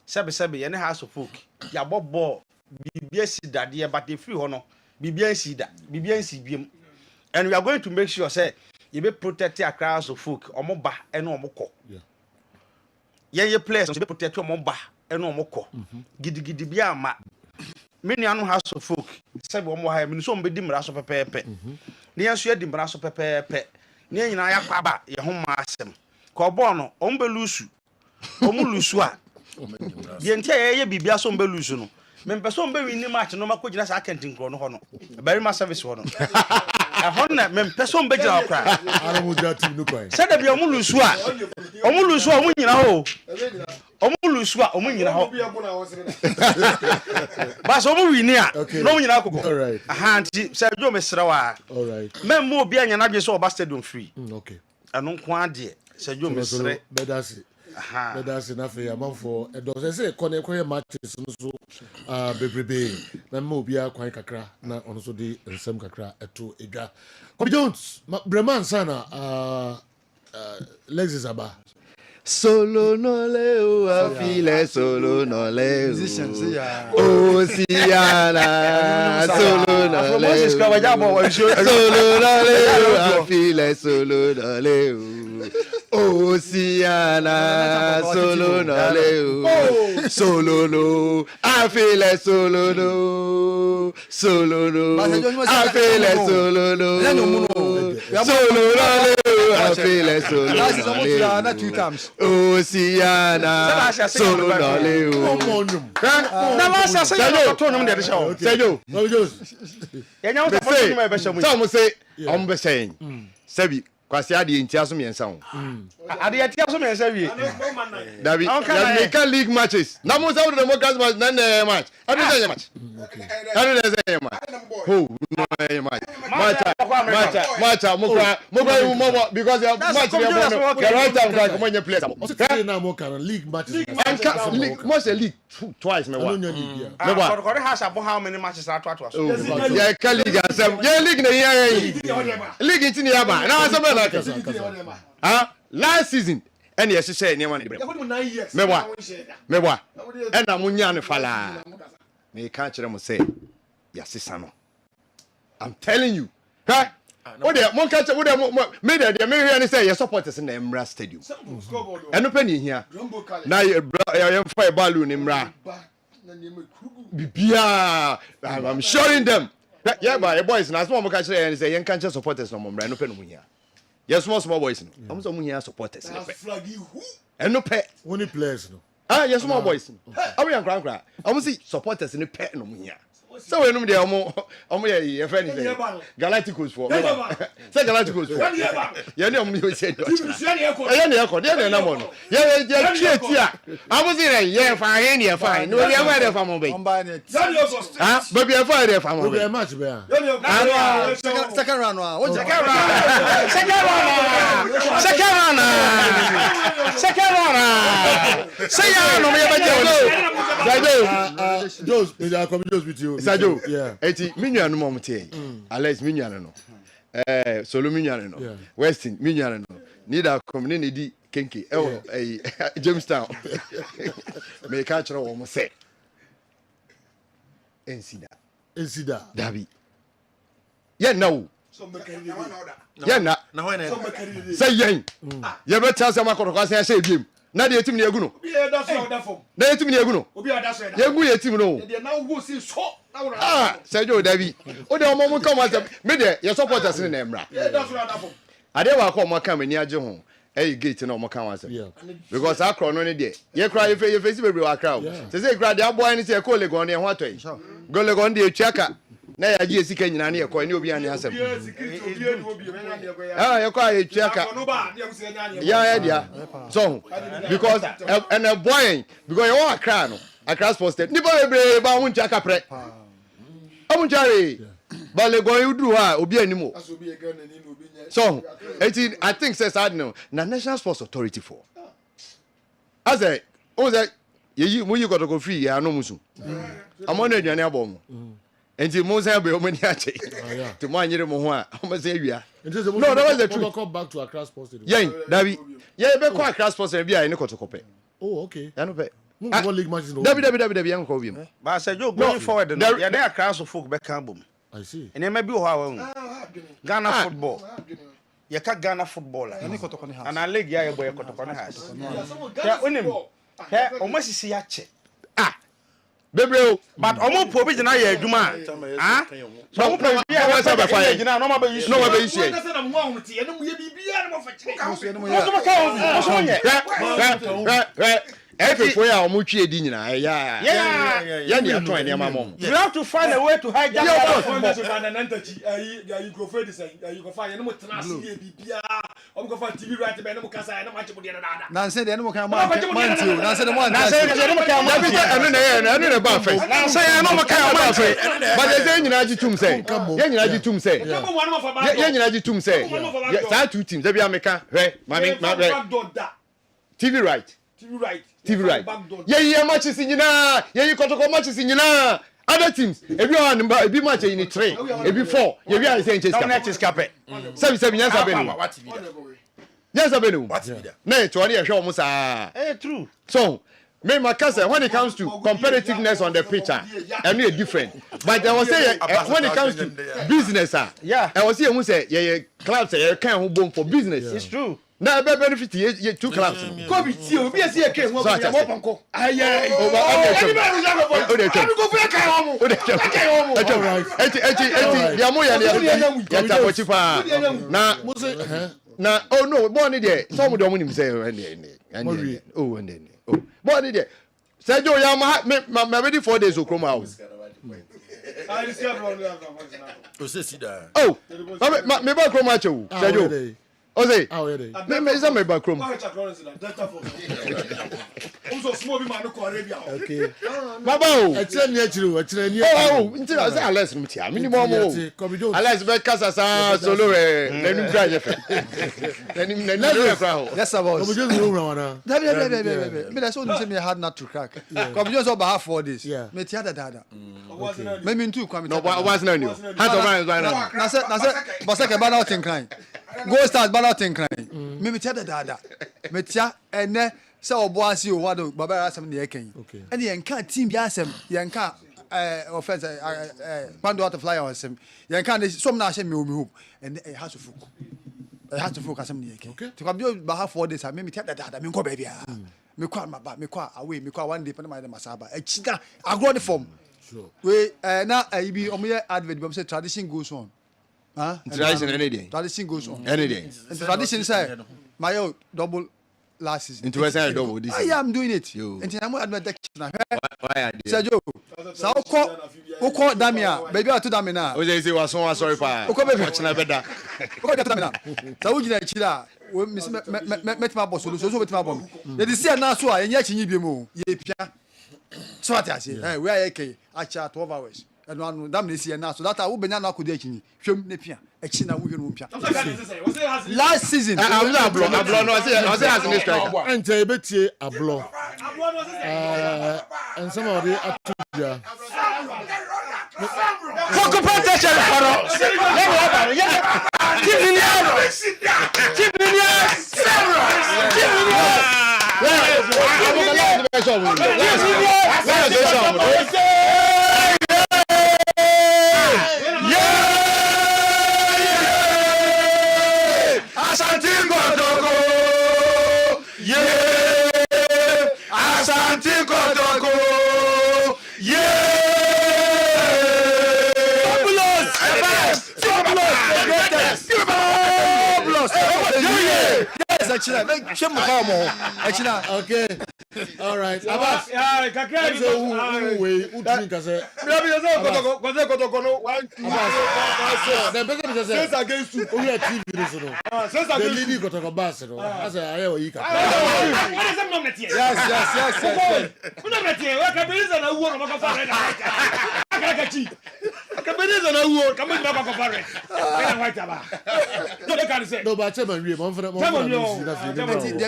Sebe ye ne house of folk. Ya bobo bibia si dade but they free hono. Bibia si da, bibia si biem. And we are going to make sure say you be protect your crowds of folk. Omo ba eno omo ko. Ye players so be protect omo ba eno omo ko. Gidi bia ma. Me nuanu house of folk. Sebe omo ha me so mbedi mra so pepepe. Ne yanso ye di mra so pepepe. Ne nyina ya kwaba ye ho ma asem. Ko bo no ombe lusu. Omu lusu a. Ye ntia ye bibia so mbe lusu no. Me mpeso mbe win match no makogina sa akentin kro no ho no. Very ma service ho no. Ehonna me mpeso mbe gira okra. Aramu ja team no kwai. Say da bia omu lusu a. Omu lusu a omu nyina ho. Omu lusu a omu nyina ho. Bas omu win a. No omu nyina akogo. All right. Aha nti say jo me srewa. All right. Me mo obi anya na dwe so oba stadium free. Okay. Eno nko ade. Say jo me sre. Bedasi. Bedasi na fe amanfo edo say koye matches no so bebrebe na me obi akwan kakra na ono so di nsem kakra eto edwa. Kobe Jones, Breman sana Lexis aba. Solo no leo, afile solo no leo. Oh, Siana, solo no leo. Solo no leo, afile solo no leo. Oh, Siana, solo no leo. Solo no, afile solo no. Solo no, afile solo no. Solo no leo, afile solo no leo. Two times. Oh, Siana, solo no leo. Na last say you to no dey show. Sejo, some say I'm be saying. Sebi, kwasi ade ntia so miensa ho. Ade ntia so miensa wie. Dabi, ya make league matches. Na mo say the Democrats match na match. I don't say match. I don't say match. Oh, no match. Match, because the match we have the right time like when you play. Na mo kan league matches. League, most league twice me wa. Me wa. For has about how many matches are to us. Yeah, league asem. Yeah, league na here. League intini ya ba. Na asem na kasa. Last season and yes say ne one. Me wa. And na munya ne fala. Me kan kire mo say yasisa no. I'm telling you. Huh? What the mon catch what the me there me hear say your supporters in the Emra Stadium. And no penny here. Now you fire balloon in Emra. Bibia, I'm showing them. Yeah, but your boys now small catch and say young cancer supporters no more no penny here. Yes, small boys. I'm so here supporters. And no pet. Only players no. Ah, yes, small boys. I mean grand. I'm see supporters in the pet no here. So we know the omo your friend is Galacticos for. Say Galacticos for. You know me say. You know no more. You create here. I was here. Yeah, fine. No, we are where from Mumbai. Ah, but we are where there from Mumbai. Match be. Second round. Say ya no me Jones, I come Jones with you. Sajo, yeah. Eti minyanu mo mte. Alex minyanu no. Solo minyanu no. Westin minyanu no. Nida komne ne di kenke. Jamestown. Me ka kire wo mo se. Ensida. Dabi. Ye no. Ye na. Na ho na. Say yen. Ye beta se makoro kwa se biem. Na de etim ne egu no. Na etim ne egu no. Ye egu ye etim no. Ah, Sergio Davi. O de omo come out me de your supporters in Emra. Ade wa ko mo kan me ni age ho. Gate na omo kan wa se. Because akro no ne de. Ye kra ye face bebre wa kra o. Se kra de aboy ni se ko legon ne ho atoy. Go legon de etuaka. Na ya gi esika nyina ne ko ne obi an asem. Ah, ye ko etuaka. Ya dia. So because and a boy because you want kra no. Akra posted. Nipa bebre ba hu ntia kapre. Amunjare. Ba legon yudu ha obi animo. So, I think says I know. Na National Sports Authority for. As a ye mu yi got to go free ya no musu. Amone aduane abom. Enti mo say be o mani ache. To mo anyere mo ho a, o mo say wia. No, that was the truth. Come back to Accra Sports Stadium. Yen, Dabi. Ye be ko Accra Sports Stadium bia ni kotokope. Oh, okay. Ya no pe. What league matches no? Dabi yan ko bi. But I said, you going forward, yeah, they are crowds of folk back home. I see. And then maybe how Ghana football. You can't Ghana footballer. And I leg ya boy Kotokone has. Yeah, when him. Yeah, almost see yache. Bebreo. But almost probably na ye juma. Ah? So almost probably ya say be fine. No ma be issue. No ma be issue. Everywhere a omo twie di nyina ya ne ato ene ma mom. You have to find a way to hijack that football. You go for this, you go find no trans here bibia. I'm go for TV right be no kasa na match mo dey na. Na say dey no kan man tio. Na say dey man. Na say dey no kan man. Anu na ba fe. Na say no kan man fe. But dey nyina ji tum say. Ye nyina ji tum say. Ye nyina ji tum say. Sa two teams dey bia meka. Hwe, mami, TV right. TV right. Ye matches nyina. Ye kotoko matches nyina. Other teams, every one, every match in the train, every 4, every one is saying Chescape. 7 years have been. Yes, I've been. Nay, 20 years almost. True. So, me, my cousin, when it comes to competitiveness on the pitch, I'm really different. But I was saying, when it comes to business, yeah, I was saying, who say, yeah, clubs, can't boom for business. It's true. Now, I benefit you 2 clubs. Kobe, see, we be see a came over here. Na oh no, born there. Some of them will say oh and then born there. Sergio Yama my ready 4 days Okroma house. Oh, me ba Okroma chu. Sergio. O say. Me is me ba Okroma. Okay. Baba o. Oh, until I say Alex no tia. Minimum o. Alex be kasa sa solo lenim dra je fe. Lenim kra ho. Yes about. Come just no run Baby. Me that's what say me hard not to crack. Come just about 4 days. Me tia da. Me mean too come. No, was no new. Hands of right. Na say but say ke ba na think crying. Go start ba na think crying. Me tia da. Me tia ene say oboasi o wado baba asem na yeken. Ene yenka team bi asem yenka offense bando out of fly asem yenka some na asem me o me hope and it has to focus. It has to focus asem na yeken. To come ba 4 days me tia da me ko ba bia. Me kwa maba me kwa away me kwa one day pe na masaba. Echida agro the form. Sure. We na ibi omo advert be say tradition goes on. Tradition any day. Tradition goes on. Any day. And tradition say my double last season. Into West End double this. I am doing it. And I'm advert na. Why are they? Sergio. Sa oko damia, baby atu damina. O say was so sorry pa. Oko baby. Watch na beda. Oko damina. Sa ugina chira. We met my boss so met my bomb. They see na so a enya chinyi bi mu. Ye pia. So what I say? We are okay. Acha 12 hours. And one damn this year now. So that I will be now kudi chinyi. Hwem ne pia. Echi na wo hwem pia. Last season. I'm not blow no I say as a striker. Ante betie ablo. And some of the atuja. Fuck protection faro. Okay. All right. Abbas. They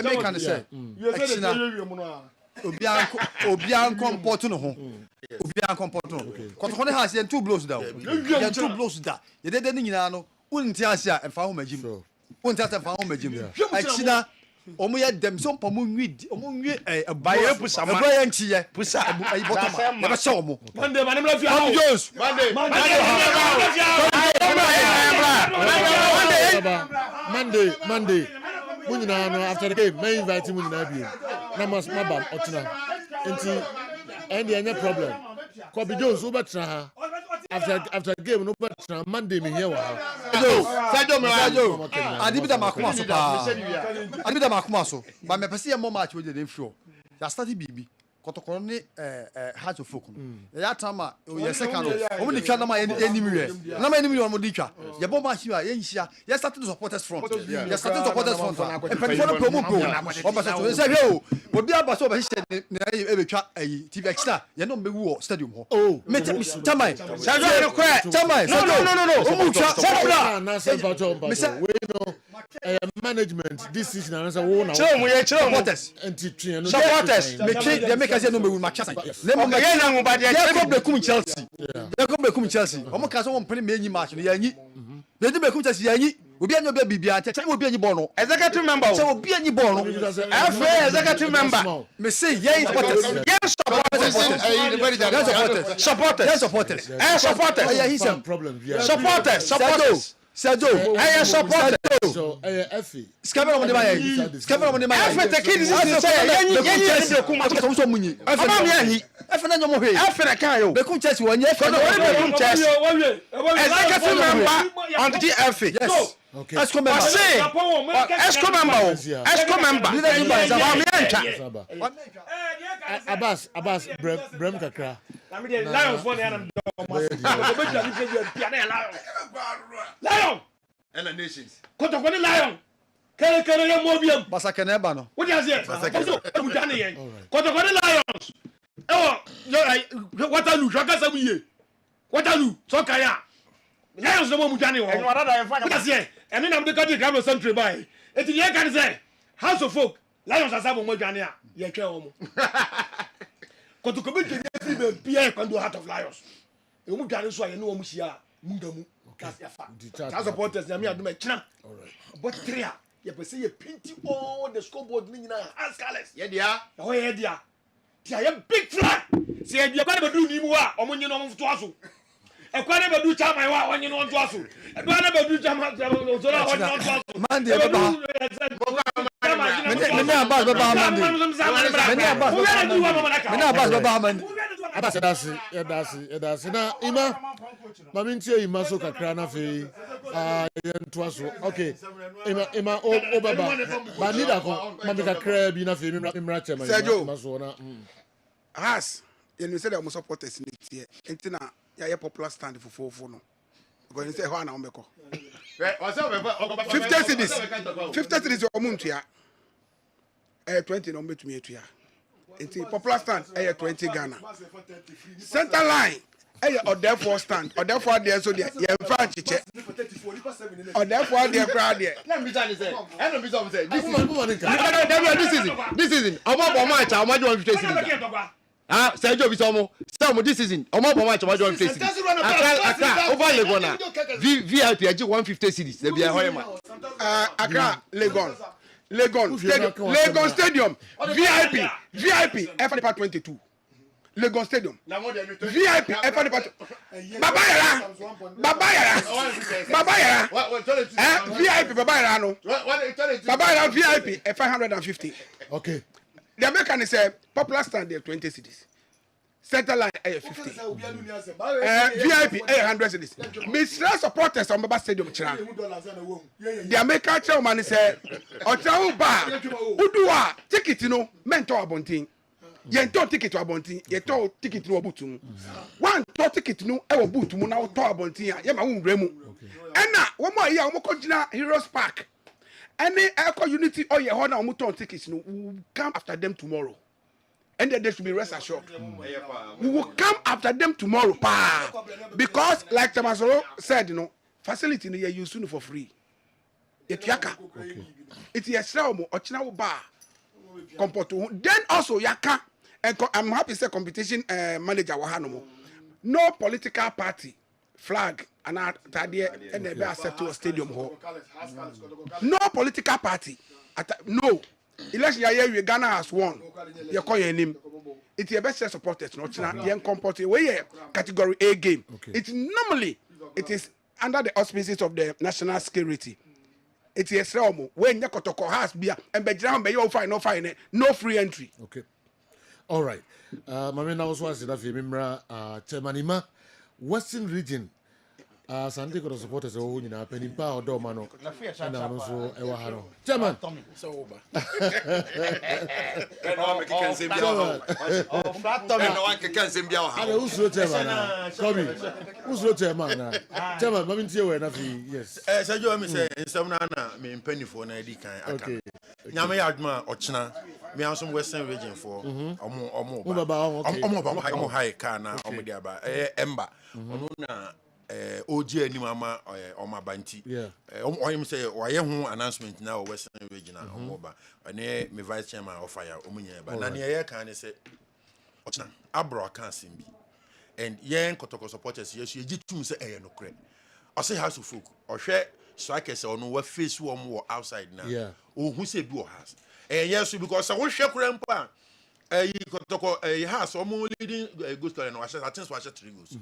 make kind of say. obian comport no ho obian comport no kotoko ne has yen two blows da yen two blows da ye de ne nyina no wonti ase a emfa ho magim wonti ase emfa ho magim akina omo ye dem so mpa mo nwi omo nwi baye pusa ma baye nchiye pusa ayi bottom ya ba show mo Monday manem la fi Tom Jones Monday. Munyina no after the game, may invite Munyina bi. Na mas mabam otuna. Enti and any problem. Kobe Jones obetra ha. After the game no betra Monday me here wa. Sajo adibida makoma so pa adibida makoma so ba me pese ye mo match we dey fio ya start bibi kotokoro ni heart of folk ya tama ye second o mo di twa na ma enemy we na ma enemy mo di twa ye bo match ya ye nhia ye start to supporters front ye start to supporters front e penfo no promo go o ba so say he o obi aba so ba hye na e be twa TV extra ye no mbewu stadium ho me tamai Sajo no kwe tamai no o mu twa sabra Na se bajo we know management this season and say wo na supporters enti no supporters me make say no me will match le mo ye na ngba de ye ko be kum Chelsea ye ko be kum Chelsea o mo ka so won pene me enyi match no ye anyi be di be kum Chelsea ye anyi obi anyo be bibia che obi anyi ball no executive member che obi anyi ball no FA executive member me say ye supporters supporters yeah he some problem supporters Sajo supporters so FA Skabel mo de ma Skabel mo de ma FA te kid this say ye kuma to so munyi FA na yanyi FA na nyomo he FA na kan yo be kum Chelsea won ye FA no we be kum Chelsea executive member on the FA yes okay Esco member Esco member wa me antwa Abbas brem kakra Lions for the Lion And the nations. Kotokoni Lion kere ye mobium Basaka na eba no what is it mujane yen Kotokoni Lions Waterloo shaka samuye Waterloo so kaya Lions no mujane wo what is it ene na mdeka di Grand Central by eti ye kan say House of Folk Lions asabo mujane a ye twa wo mo Kotokobi je fi be bia kwando Heart of Lions e mujane so ye no wo muhia mundamu that's supporters na me aduma china but three you be say you paint all the scoreboard ni na as colors Yeah, dia. oh yeah dia dia ya big flag say dia kwa be do ni mu a omonyi no mfuto aso e kwa na be do chama wa onyi no nto aso e kwa na be do chama so na onyi no nto aso man de baba me na Abbas baba man de me na Abbas baba man Abbas that's na ima mami ntie ima so kakra na fe yento aso okay ima o baba ba leader ko mami kakra bi na fe mimra chema ima so na has you say that supporters next year entina ya popular stand for fofo no because you say how na ombeko 50 cities omuntua 20 no betumi etua enti popular stand 20 Ghana center line or therefore stand or therefore there so there you fan chiche or therefore there crowd there let me tell you say and me say this season omo match omo do 150 cities ah Sergio bi somo this season omo match omo do 150 cities Accra over Legon na VIP aji 150 cities dey be hoyema Accra Legon Stadium VIP FA 22 Legon Stadium VIP FA Baba Yara VIP Baba Yara no Baba Yara VIP 550 okay the American say popular stand there 20 cities center line 50 VIP 100 cities Mr. supporters on Baba Stadium chira the American chairman say otrawo ba uduwa ticket no mentor abontin yento ticket to abontin yeto ticket no obutum one to ticket no e wo butum na to abontin ya ma wo ngremu ena wo mo ya wo ko gina Heroes Park any eco unity or ye ho na wo to tickets no will come after them tomorrow. And they should be rest assured. We will come after them tomorrow, pa. Because, like Tamasoro said, you know, facility you use soon for free. It's yaka. It's a selmo or china bar. Then also Yaka, and I'm happy to say competition manager Wahanomo. No political party flag and Tadia and they accept to a stadium hall. No political party. No. Election year Ghana has won. You call your name. It's your best supporters, not young comported way category A game. It's normally it is under the auspices of the national security. It's a realm when Yakotoko has beer and Bejan be your fine, no free entry. Okay. All right. Mami na also asida fi mimra Chairmanima Western Region. Sante ko supporters o nyina panimpa odo ma no na no so e wa ha no. Chairman. So over. No make can say bia. Oh, flat tummy. No one can say bia. Ada usro chairman. Come. Usro chairman. Chairman, mami ntie we na fi yes. Say you me say nsem na me mpanifo na edi kan aka. Nyame ya aduma ochina. Me also Western Region for omo high car na omo dia ba emba. Ono na OG anim ama oma banti him say waye ho announcement na Western Region omo ba ene me vice chairman of fire omunye ba na ne ye kan ne say ochina abro kan simbi and yen kotoko supporters yesu egitum say no kre o say house of folk o hwe strikers ono wa face wo mo outside na o hu say bi o house yes because wo hwe kra mpa kotoko house omo leading goal scorer no I think so 3 goals.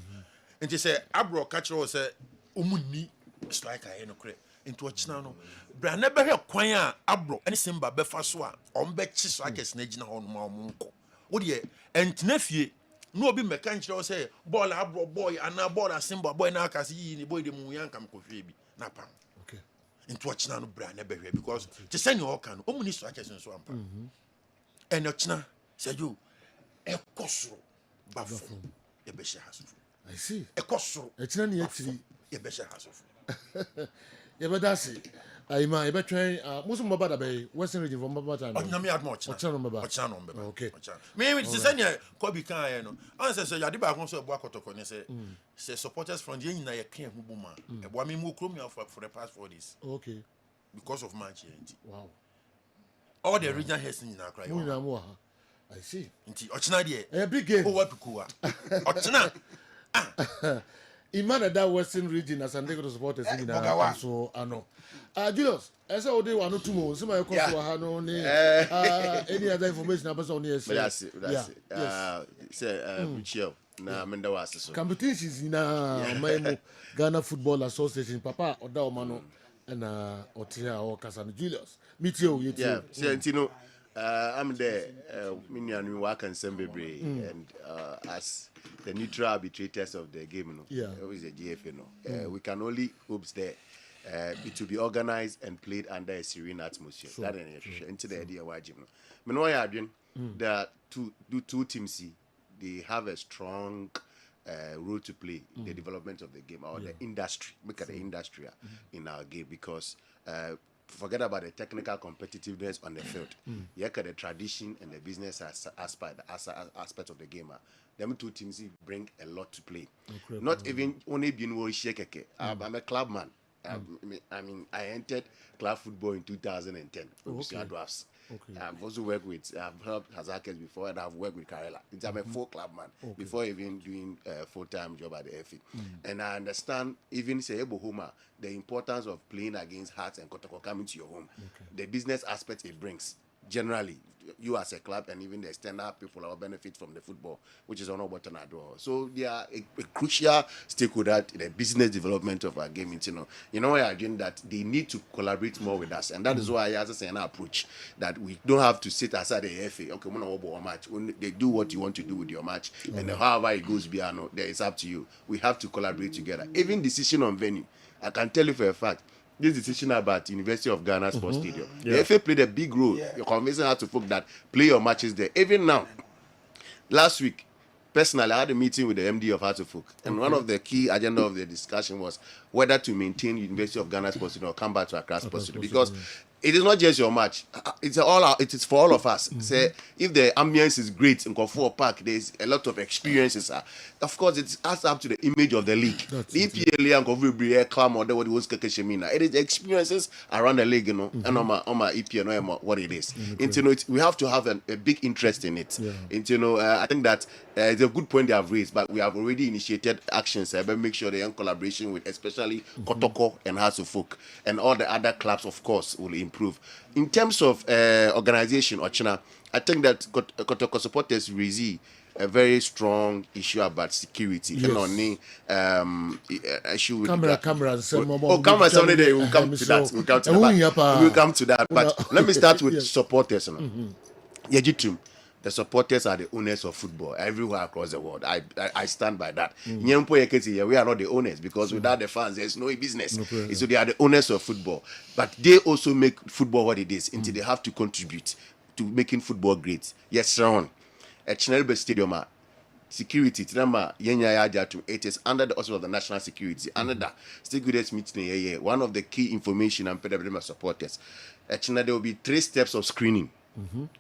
And he said, Abro catcher was a umuni striker no cre into a channel. But I never heard Quaya Abro any simba befaswa on betchi strikers nagina on Mamunko. What ye and nephew no be mechanical say ball Abro boy and now ball a simba boy now can see the boy the Muyan come coffee napam. Okay. Into a channel brand never hear because to send your can umuni strikers and so on. And your china said you a cosro baffle a besha has. I see. A cosro. It's not actually. You better has of. You better see. I better train. Most of my brother be Western Region from Baba time. No, me had much. Okay. Me with Sisania Kobe can no. Answer say Yadiba wants to work out of say supporters from the Yin na can Hubuma. A woman who called me for the past 4 days. Okay. Because of Manchester. Wow. All the regional heads in Accra. I see. Inti Ochina die. A big game. Oh what kuwa. Ochina. Imana that Western Region as and take supporters in so ano. Julius, as I day one or 2 more. Some any other information about on yes. That's it. Say Michelle. Na menda wase so. Competitions in my Ghana Football Association Papa Oda Omano and Otia or Kasano Julius. Meet you. Yeah. Say Antino I'm there minian work and Sembebre and as the neutral arbitrators of the game, always the GFA. We can only hope that it will be organized and played under a serene atmosphere. That into the idea why Jim. Menoya Adrian, the two teams they have a strong role to play in the development of the game or the industry. Look at the industry in our game because forget about the technical competitiveness on the field. You look at the tradition and the business aspect of the game. Them two teams bring a lot to play. Not even only being shake. I'm a club man. I mean, I entered club football in 2010. I've also worked with, I've helped Hazakes before, and I've worked with Karela. I'm a full club man before even doing a full-time job at the FA. And I understand, even say Homa, the importance of playing against Hearts and Kotoko coming to your home. The business aspect it brings. Generally, you as a club and even the external people will benefit from the football, which is on our button at all. So they are a crucial stakeholder in the business development of our game. You know, I agree that they need to collaborate more with us, and that is why I as an approach that we don't have to sit aside the FA. Okay, we know match. They do what you want to do with your match, and however it goes beyond, it's up to you. We have to collaborate together. Even decision on venue, I can tell you for a fact. This decision about University of Ghana Sports Stadium. The FA played a big role. You're convincing how to folk that play your matches there. Even now, last week, personally, I had a meeting with the MD of Hartlepool, and one of the key agenda of the discussion was whether to maintain University of Ghana Sports Stadium or come back to Accra Sports Stadium. Because it is not just your match. It's all. It is for all of us. Say if the ambience is great in Kofor Park, there's a lot of experiences. Of course, it adds up to the image of the league. The EPL and Kofor Bria Clam or what it was Kekeshemina. It is the experiences around the league, and on my EPL, what it is. We have to have a big interest in it. I think that it's a good point they have raised, but we have already initiated actions. But make sure they are in collaboration with, especially Kotoko and House of Folk and all the other clubs, of course, will improve. In terms of organization, Ochina, I think that Kotoko supporters raise a very strong issue about security. Yes. Issue with camera. camera. Someday we'll come to that. We'll come to that. But let me start with supporters. The supporters are the owners of football everywhere across the world. I stand by that. We are not the owners because without the fans, there's no business. So they are the owners of football. But they also make football what it is until they have to contribute to making football great. Yes, Ron. At Chinelbe Stadium, security, it is under the auspices of the national security. Under that, stakeholders meeting, one of the key information and pedagog supporters. At China, there will be 3 steps of screening.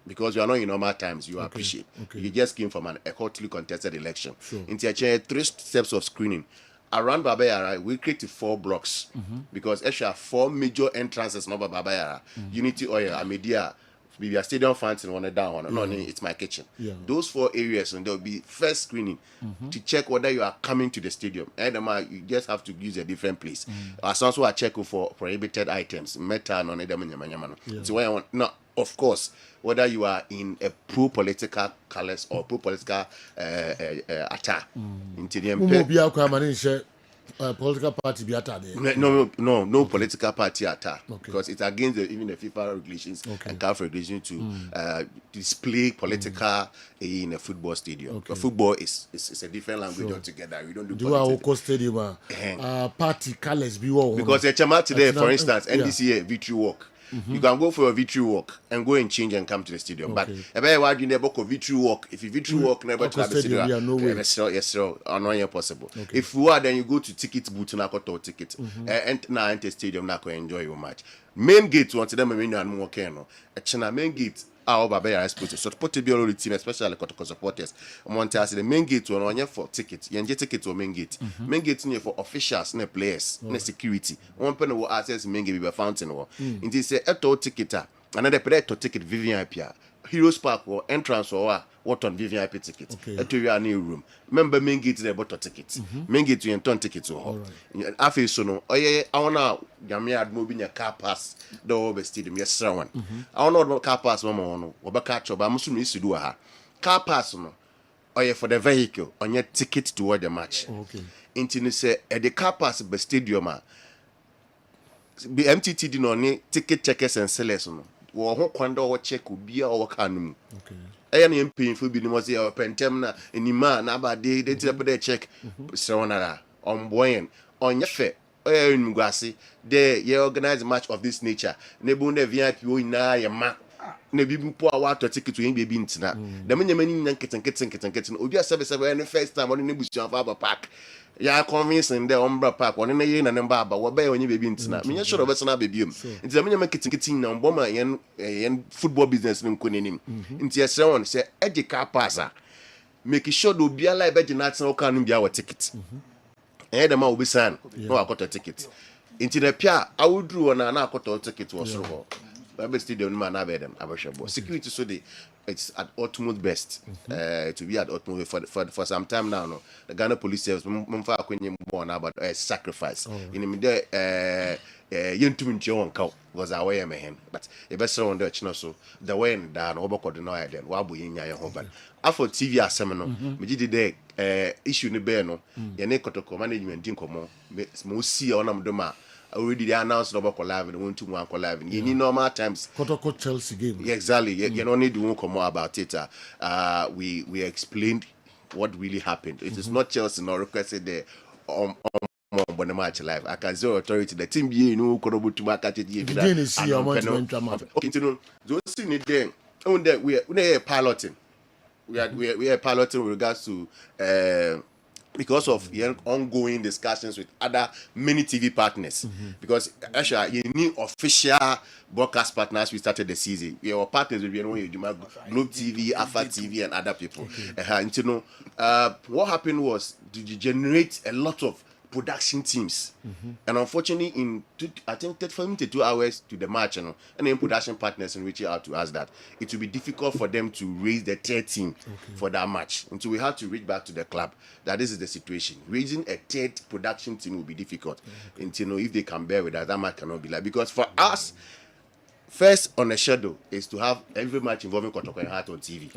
Because you are not in normal times, you appreciate. You just came from a hotly contested election. Into 3 steps of screening. Around Babayara, we created 4 blocks because actually 4 major entrances in Babayara. Unity Oil, Amedia, Bibia Stadium Fountain, one down one. No, it's my kitchen. Those 4 areas, and there will be first screening to check whether you are coming to the stadium. And you just have to use a different place. As also a check for prohibited items, metal, no, so when I want no. Of course, whether you are in a pro-political colors or pro-political attack. Political party be attack. No political party attack. Because it's against even the FIFA regulations and CAF regulations to display political in a football stadium. Football is a different language altogether. We don't do politics. Stadium party colors be war. Because today, for instance, NDCA victory walk. You can go for a victory walk and go and change and come to the stadium. But if you never go victory walk, if you victory walk, never to the stadium, yes, sir, not possible. If you are, then you go to ticket booth and go ticket and now enter stadium, now enjoy your match. Main gate, once them menu and more keno. A main gate. Our Babaya is supposed to support the team, especially Kotoko supporters. The main gate one for tickets. You get tickets or main gate. Main gate for officials, no players, no security. One penny will access main gate be fountain or. It is a ticketer. Another predator ticket VVIP. Heroes Park or entrance or what on VVIP ticket. To your new room. Remember main gate is a bottle ticket. Main gate you turn tickets or. After so no. Oh yeah, I wanna Gamia moving your car pass the over stadium. Yes, sir. One. I don't know about car pass, mama. Or catch up. I'm assuming to do a car pass no. Oh yeah, for the vehicle on your ticket toward the match. Into say at the car pass the stadium. Be MTT did not ticket checkers and sellers no. Wo kwanda wo check obi a wo kanum na mpinfo bi ni mo say pentem na enima na abade de tire pe check sewonara on boyen onye fe ngwase they organize match of this nature na bu na VIP o nyina ye ma na bi mpo a wato ticket we bi ntina da menyamani nya nketen obi a sebe na first time on na busu afa aba park ya convincing the umbra park one na ye na namba aba wo be onye bebi ntina menya sure be na bebi nti da menyama nketen na mboma yen football business nko nenim nti yesre won say ege car pass make sure do bia la be gina tena o kanu bia wa ticket da ma obi san no akota ticket nti na pia awudru na akota ticket wo soro ho Bible stadium man na be dem abashabo security so dey it's at utmost best to be at utmost for some time now no the Ghana police service mfa akwenye born about sacrifice in me there yentum ntie won kaw was away me hen but e be sure on the chino so the way and down oboko do no ya den wa bo yenya ye ho ban after TV asem no me gidi dey issue ni be no ye ne Kotoko management din komo mo si ya onam do ma already they announced about live and want to one live and in normal times Kotoko Chelsea game exactly you don't need to know more about it we explained what really happened. It is not Chelsea nor requested there on the match live. I can say authority the team be no konobu to market it see how much okay you know those things there on that we are piloting we are piloting with regards to because of your ongoing discussions with other many TV partners. Because actually, you need official broadcast partners. We started the season. Our partners will be Globe TV, Alpha TV, and other people. And you know, what happened was to generate a lot of production teams. And unfortunately, I think 32 hours to the match, and then production partners and reaching out to us that it will be difficult for them to raise the third team for that match. And so we had to reach back to the club that this is the situation. Raising a third production team will be difficult. And you know, if they can bear with us, that match cannot be like, because for us, first on the schedule is to have every match involving Kotoko and Heart on TV.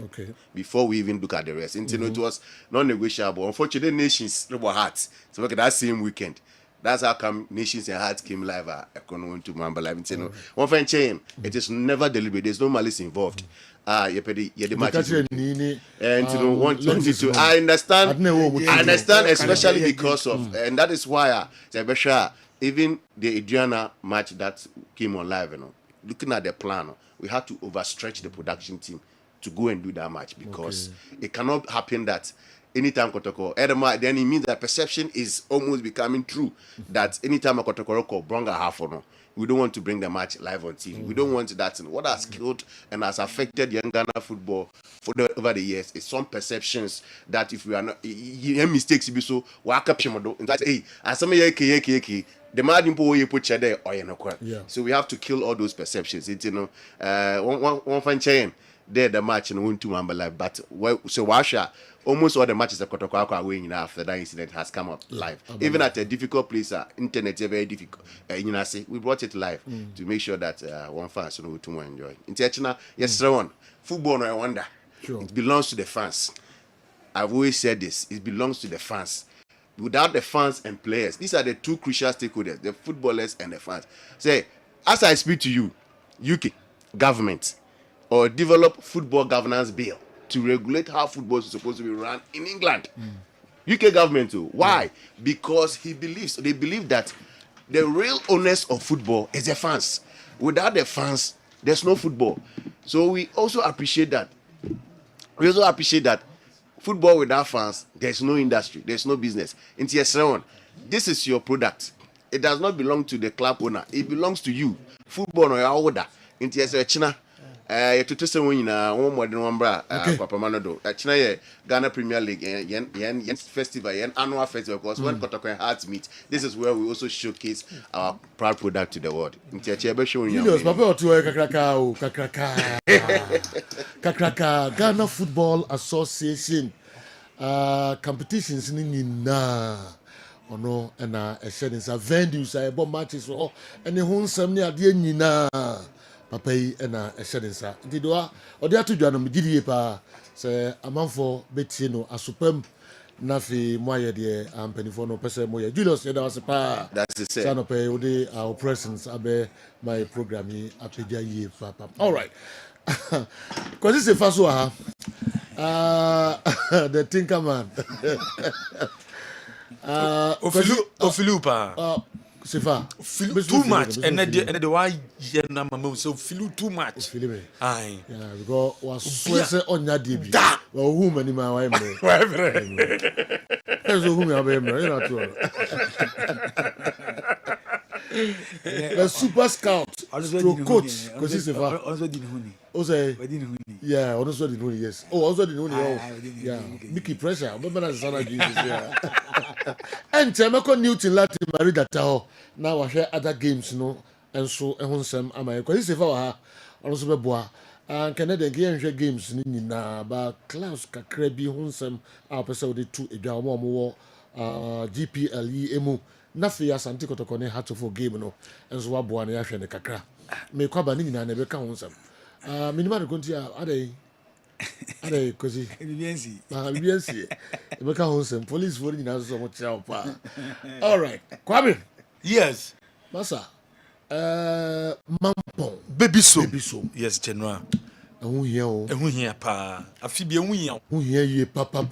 Before we even look at the rest. And you know, it was non-negotiable. Unfortunately, Nations were Hearts. So look at that same weekend. That's how come Nations and Hearts came live at Econo to Mamba Live. And you know, one friend chain, it is never deliberate. There's no malice involved. The match is and you know, want to I understand, especially because of, and that is why even the Adriana match that came on live, you know, looking at the plan, we had to overstretch the production team to go and do that match, because it cannot happen that anytime Kotoko Edema, then it means that perception is almost becoming true that anytime a Kotoko Bronga half or no, we don't want to bring the match live on TV. We don't want that. What has killed and has affected young Ghana football over the years is some perceptions that if we are not, mistakes be so, hey, as some the man you put there or so we have to kill all those perceptions. It's, you know, one fan chain there the match and won 2 Mamba Live, but so Washa almost all the matches that Kotoko are winning after that incident has come up live. Even at a difficult place, internet is very difficult. You know, we brought it live to make sure that one fans will to enjoy. Intentional, yes, one football. No wonder it belongs to the fans. I've always said this: it belongs to the fans. Without the fans and players, these are the two crucial stakeholders: the footballers and the fans. Say, as I speak to you, UK government or develop football governance bill to regulate how football is supposed to be run in England. UK government too. Why? Because they believe that the real owners of football is the fans. Without the fans, there's no football. So we also appreciate that. Football without fans, there's no industry, there's no business. In TS1, this is your product. It does not belong to the club owner. It belongs to you. Football or your order. In TS1, to say when one more than one bra, Papa Manado. China, Ghana Premier League, yen festival, yen annual festival. Because when Kotoko and Hearts meet, this is where we also showcase our proud product to the world. In TS showing you. Papa Kakraka, Ghana Football Association competitions in na. Ono na a shedding sa venues a matches or any home some near the nina. Papa na a shedding sa. Did or the other John Medidi pa say a man for Betino a superb Nafi Moya de Penifono Pesa Moya. Julius said I was a pa. That's the same. Son of pay our presence abe my program here at Peja Papa. All right. Because it's a fast one. The Tinker Man. Ofilupa. Sifa. Too much. And the why so filu too much. Aye. Yeah, because was so on your DB. Well, who many my wife. That's whom I am. The super scout to coach because he's a also did yeah, also did yes. Oh, also did yeah. Mickey pressure. But that's Sana Jesus. Yeah. And Temako Newton Latin married that now I share other games, no, and so and some am I because he's a for also boa. And Canada games na ba Klaus Kakrebi Hunsam episode 2 Edwamo GPLE emu. Nothing as Santi Kotoko had to for game no and so what boy and the kakra. May Quabani and never count some. Minimal Guntia are they because BNC. Police for in so much. All right, Kwame. Yes, Massa. Mampon. Baby so. Yes, General. Here pa. Afibia ye papa.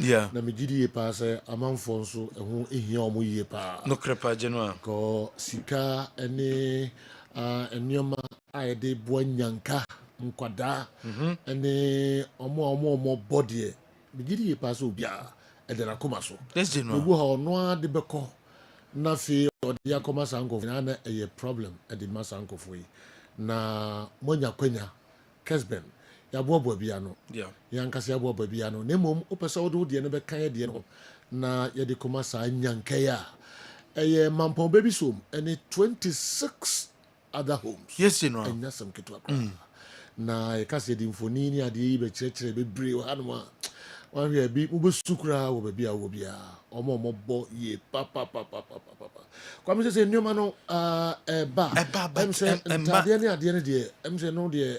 Yeah. Na megidi pa say amanfo so ehu ehia omo ye pa. No crepa General. Ko sika ene enioma ayede boanyanka nkwada ene omo body megidi ye pa so bia ɛde nakoma so Yes, General. ebu ha ɔno a de bɛkɔ na afei ɔde akɔma saa nkɔfo na ɛyɛ problem ɛde ma saa nkɔfo yi na monya kwanya Kessben yɛaboaboa bia no yɛankasa yɛaboaboa bia no na mmom wopɛ sɛ wode wo deɛ no bɛka yɛ deɛ no na yɛde kɔma saa nyankɛeɛ a ɛyɛ mampɔn baby som ɛne 26 other homes. Yes, General. ɛnyɛ sɛm ketewa koraa na yɛka sɛ yɛde mfoni ne adeɛ yi bɛkyerɛkyerɛ bebree wɔ hanom a wahwɛ bi wobɛsu koraa wɔ baabi a wɔ biara ɔmɔbɔ yie papapapapapa kwame sɛ nneɔma no ɛba ɛm sɛ ntadeɛ ne adeɛ no deɛ ɛm sɛ no deɛ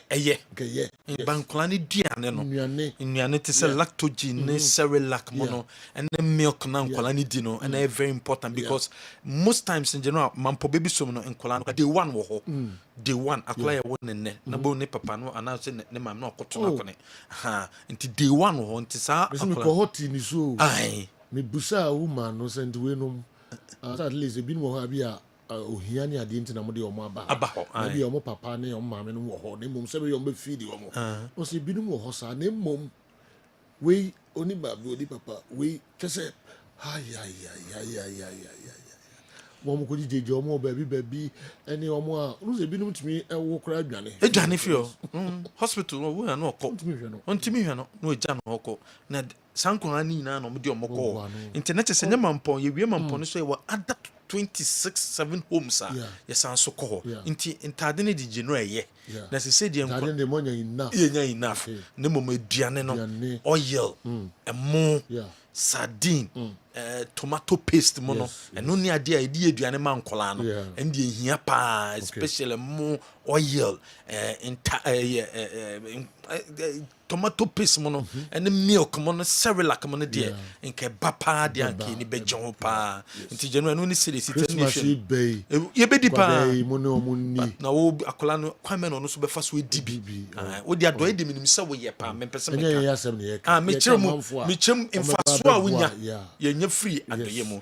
ɛyɛ bankola ne duane no nnuane te sɛ lactogen ne cerelac mo no ɛne milk na nkola ne di no ɛna very important because most times in general mampo baby som no nkola no day one wɔ hɔ day one akola yɛ wɔ ne nɛ na bo ne papa no anaasɛ ne mam na ɔkɔto no akɔne nti day one wɔ hɔ nti saa akola kɔ hot ni so mebusa woman no sɛ nti weinom at least ebinom wɔ hɔ a bi a ohia ne adeɛ nti na mode ɔmo aba hɔ na bi ɔmo papa ne ɔmo maame no wɔ hɔ na mmom sɛ bɛyɛ ɔmo bɛfiidi ɔmo ɔsɛ ebinom wɔ hɔ saa na mmom wei oni baabi oni papa wei kyɛ sɛ wɔn kɔ gyegyegye wɔn wɔ baabi ɛne wɔn a ɔno sɛ ebinom tumi ɛwɔ koraa adwane fi hɔ hospital wo na ɔkɔ ɔntumi hwɛ no na ɔgya no ɔkɔ na sankora ne nyinaa na ɔmo de ɔmo kɔ nti na kyɛ sɛ ne mampɔn yɛwie mampɔn no so yɛwɔ ada 26-7 homes a yɛsan so kɔ hɔ nti ntade no de gye no ɛyɛ na sɛ sɛdeɛ yɛnya enough ne mmom aduane no oil ɛmo sardine tomato paste mo no ɛno ne adeɛ a yɛde aduane ma nkɔlaa no ɛne deɛ ɛhia paa especially mo oil tomato paste mo no ɛne milk mo no cerelac mo no deɛ nka ɛba paa deɛ anka yɛni bɛgye ho paa nti gyano ɛno ne sɛde yɛbɛdi paa na wo akɔla no kwan mɛ na ɔno so bɛfa so ɛdi bi wode adɔe de menim sɛ woyɛ paa mempɛ sɛ mekyerɛ mu mfasoɔ a wonya yɛnya firi adɔyɛ mu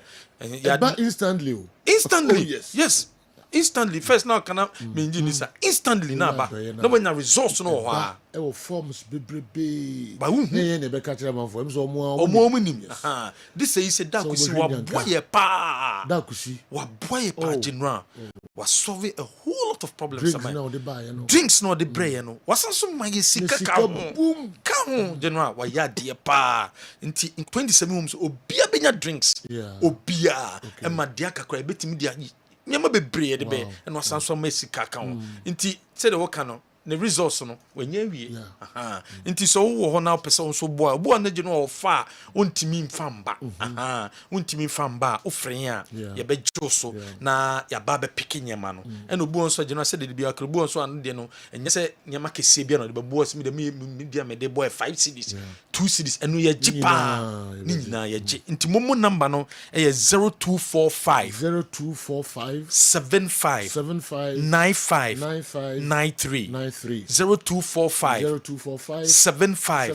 instantly yes instantly first now kana menji ni sa instantly na ba na when results no ho a e wo forms bebrebe ba hu ne be ka kire manfo em so omo nim this say say da kusi wa boye pa da kusi wa boye pa general was solving a whole lot of problems drinks no the brain no wasan so maye sika ka ho general wa ya de pa nti in 27 homes obia benya drinks obia e ma de akakra betimi dia nyama bebree de be na wasan so ma sika ka ho nti se de wo ka no ne resource no wanya wie nti so wo ho na pese so boa na gye no ofa ontimi mfamba ontimi mfamba ofren a ye be so na ya ba be pike nyama no ena obu onso gye no se de bia akrebu onso an de no enye se nyama kese bia no de boa simi de media me de boy 5 cedis 2 cedis enu ye gye pa ni nyina ye gye nti momo number no e 0245 75 95 93 0245 75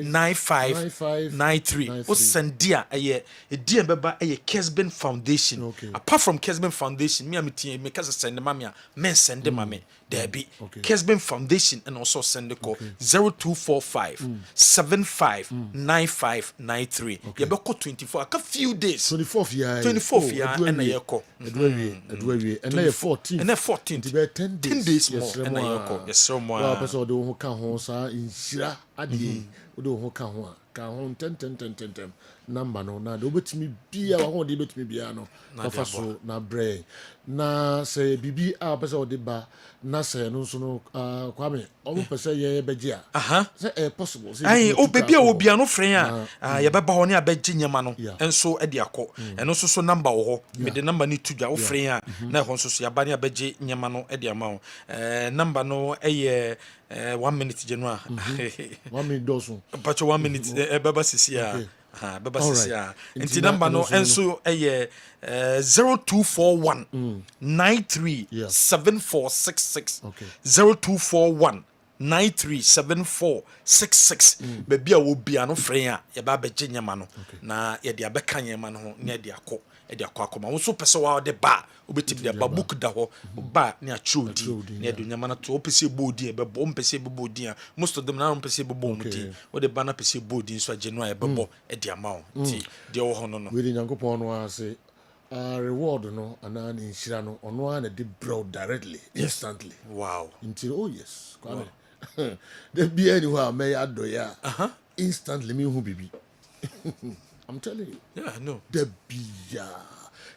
95 93 o sendia eye edie beba eye Kessben Foundation apart from Kessben Foundation me ametie me kasa send mama a men send mama there be Kessben Foundation and also send the call 0245 75 95 93 ye be call 24 a few days 24th year and ye call edwawie and 14 and 14 be 10 days more and ye call so mo a person de ho ka ho sa inshira ade de ho ka ho a ka ho 10 number no na de obetimi bia wa ho de betimi bia no fa so na bre na say bibi a person de ba na say no so no kwame o mo pese ye beje a say possible say o baby a obia no friend a ye beba ho ne abeje nyama no enso e de akọ eno so number wo ho me de number ni tudwa o friend a na ho so ya ba ne abeje nyama no e de ama ho number no e 1 minute general 1 minute dosun pacho 1 minute baba sisi a baba sisi a nti number no enso e 0241 93 7466 0241 937466 baabi a wo bia no frɛ a yɛba bɛgye nyɛma no na yɛde abɛka nyɛma no ho na yɛde akɔ akɔma wo nso pɛ sɛ wa de ba wobɛtumi de ba book da hɔ ba ne atwerɛ din na yɛde nyɛma no to wopɛ sɛ ɛbɔ din ɛbɛbɔ wompɛ sɛ ɛbɛbɔ din a most of them na wompɛ sɛ ɛbɛbɔ mu din wode ba na pɛ sɛ ɛbɔ din so agye no a yɛbɛbɔ ɛde ama wo nti deɛ wɔ hɔ no no wede nyankopɔn no ase reward no anaa ne nhyira no ɔno ara na de brɛ directly instantly wow nti oh yes kwame da bia ni hɔ a mɛyɛ adɔyɛ a instantly mehu bibi I'm telling you. Yeah, no. The bia.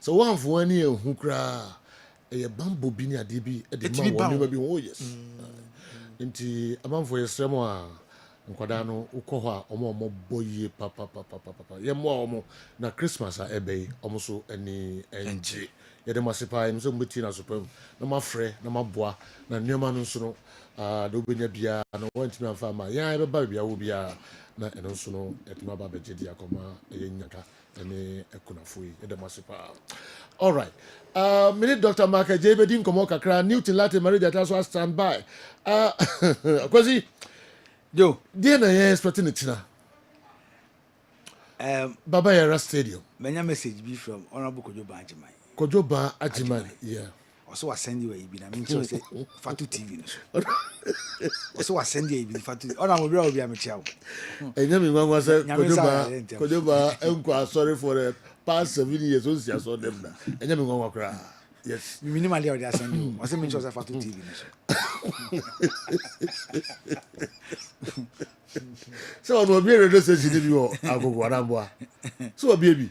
So one for 1 year who cry a bamboo bini a DB at the man be oh yes. Inti a man for your stremo Nkwadano ukoha omo boye papa. Ye mo na Christmas a ebe omoso any enje. Ye de masipa im so mbuti na supem na mafre na maboa na nneema no nso no do benya bia no wantimi amfa ma ya ebe ba bia wo bia na eno nso no etima ba beje dia koma ye nyaka ene ekunafo yi de masipa. All right. Minute Dr. Mark J be din komo kakra Newton Latte Marie that so stand by. Kwasi Joe, dear na ye expecting it na. Baba Yara Stadium. Many message be from Honorable Kojoba Ajimai. Kojoba Ajimai, yeah. Also, I send you a bit. I mean, so say Fatu TV. Also, I send you a bit. Fatu. Honorable Bro, be a child. And then one was Kojoba, Uncle, sorry for the past 7 years. I saw them now. And then one cry. Yes. Minimally, I send you. I say, me chose Fatu TV. So, I will be a reducer. I go Guanamboa. So, baby.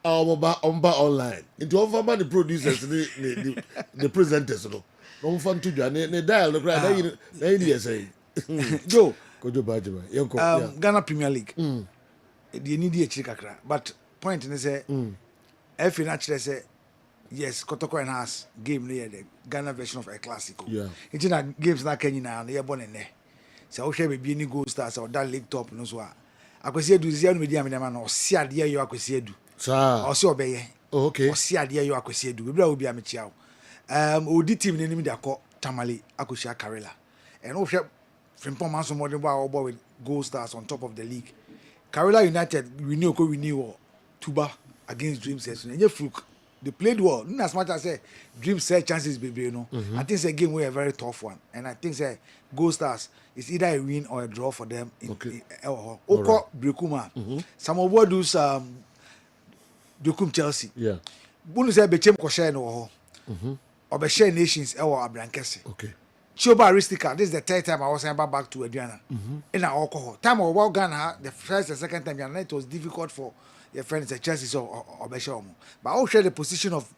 Omba online. Into offer man the producers, the presenters, no. Don't fun to do. They dial the crowd. They say, Joe, Ghana Premier League. They need a chikakra. But point in say, if you naturally say, yes, Kotoko has game near the Ghana version of a classical. Yeah. It's in a games like Kenya and they are born in there. So, I be any goal stars or that league top, no so. I could see do Zian media man or see a dear you are could see do. Or so obey. Okay. Or see a dear you are could see do. We will be a mature. Odi team in the call Tamale Akusha Karela. And oh, Frimpon Manson more than boy with goal stars on top of the league. Karela United, we knew Tuba against Dream Session. And you fluke. They played well. Not as much as say Dream said chances baby, you know. I think it's a game where a very tough one. And I think say Gold Stars is either a win or a draw for them in Oko Brekuma. Some of what do Brekum Chelsea. Yeah. Bunu say Bechem Koshe no or Beshe Nations or Abrankesi. Okay. Choba Aristica, this is the third time I was about back to Adriana. In our alcohol. Time of World Ghana, the first and second time, it was difficult for your friends at Chelsea or Beshomo. But I'll share the position of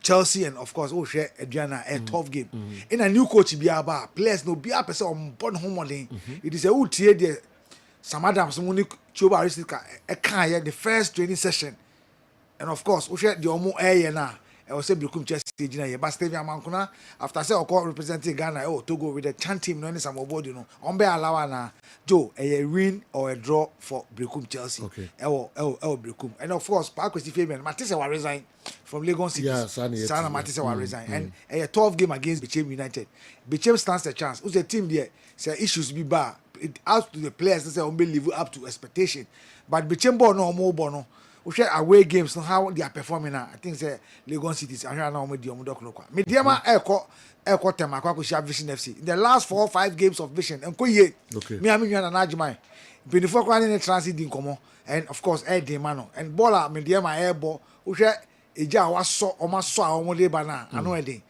Chelsea and of course, I'll share Adriana a tough game. In a new coach, be about players no be a person on born home. It is a wood tier there. Some Adams, Choba Aristica, a kind the first training session. And of course, we share the Omo Air now. I was able to come just stage in a but Stevia Mancuna after say call representing Ghana to go with the chant team no some board you know on be allow na Joe a win or a draw for Brekum Chelsea Brekum and of course Park Fabian Matisse will resign from Lagos City. Sana Matisse will resign and a 12 game against Bechem United. Bechem stands a chance. Who's the team there say issues be bar it out to the players to say on live up to expectation but Bechem ball no more bono. We share away games and how they are performing now. I think say Lagos City is now with the Omudokno. Mediama Eko Temako share Vision FC. In the last 4 or 5 games of Vision and Koye. Me and Najimai. Before going in transit in Como and of course Air Demano and Bola Mediama Airball. We share a jar was so almost so only bana. I know a day.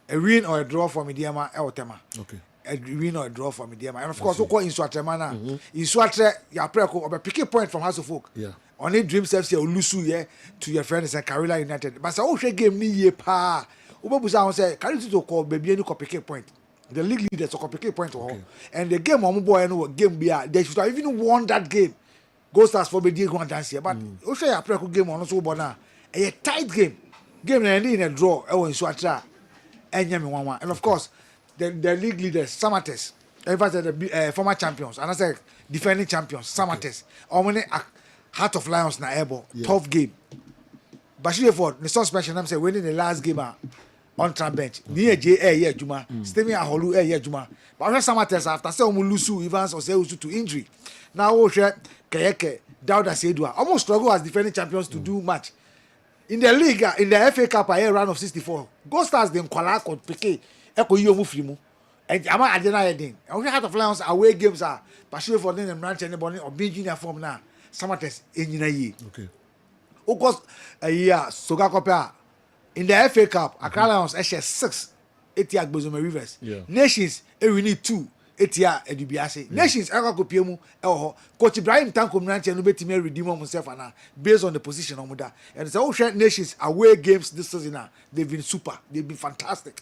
A win or a draw for Mediama Eltema. Okay. A win or a draw for Mediama. And of course, we call in Swatremana. In Swatre, your prayer or a picket point from House of Folk. Yeah. Only Dreams FC or Lusu ye to your friends and Carolina United. But I also game ni ye pa. Ubabusa say carry to call baby any copy point. The league leaders or copy point and the game on boy and game be they should have even won that game. Go Stars for be go dance here. But also your prayer game on so bona. A tight game. Game in a draw. I want Swatra and Yami 1-1. And of course the league leaders Samates. Ever said the former champions and I said defending champions Samates. Or when Heart of Lions na able tough game. But she for the suspension I'm saying winning the last game on tra bench ni J adwuma Stephen Aholu adwuma but when Samatex after say omo lose Evans or say to injury now wo hwe Kayeke Dauda Sedua almost struggle as defending champions to do match in the league in the FA Cup a round of 64 Gold Stars dem kwala ko peke e ko yi omu firi mu and ama ade na yedin and we Heart of Lions away games are partially for them branch anybody or being junior form na Samatex enyina yi okay of course a year Soga Kopa in the FA Cup Accra Lions share 6 Etia Gbozoma Rivers Nations we need 2 Etia Edubiase Nations aka ko piemu coach Ibrahim Tanko Mranche no betimi redeem himself and based on the position on that and so Nations away games this season they've been super they've been fantastic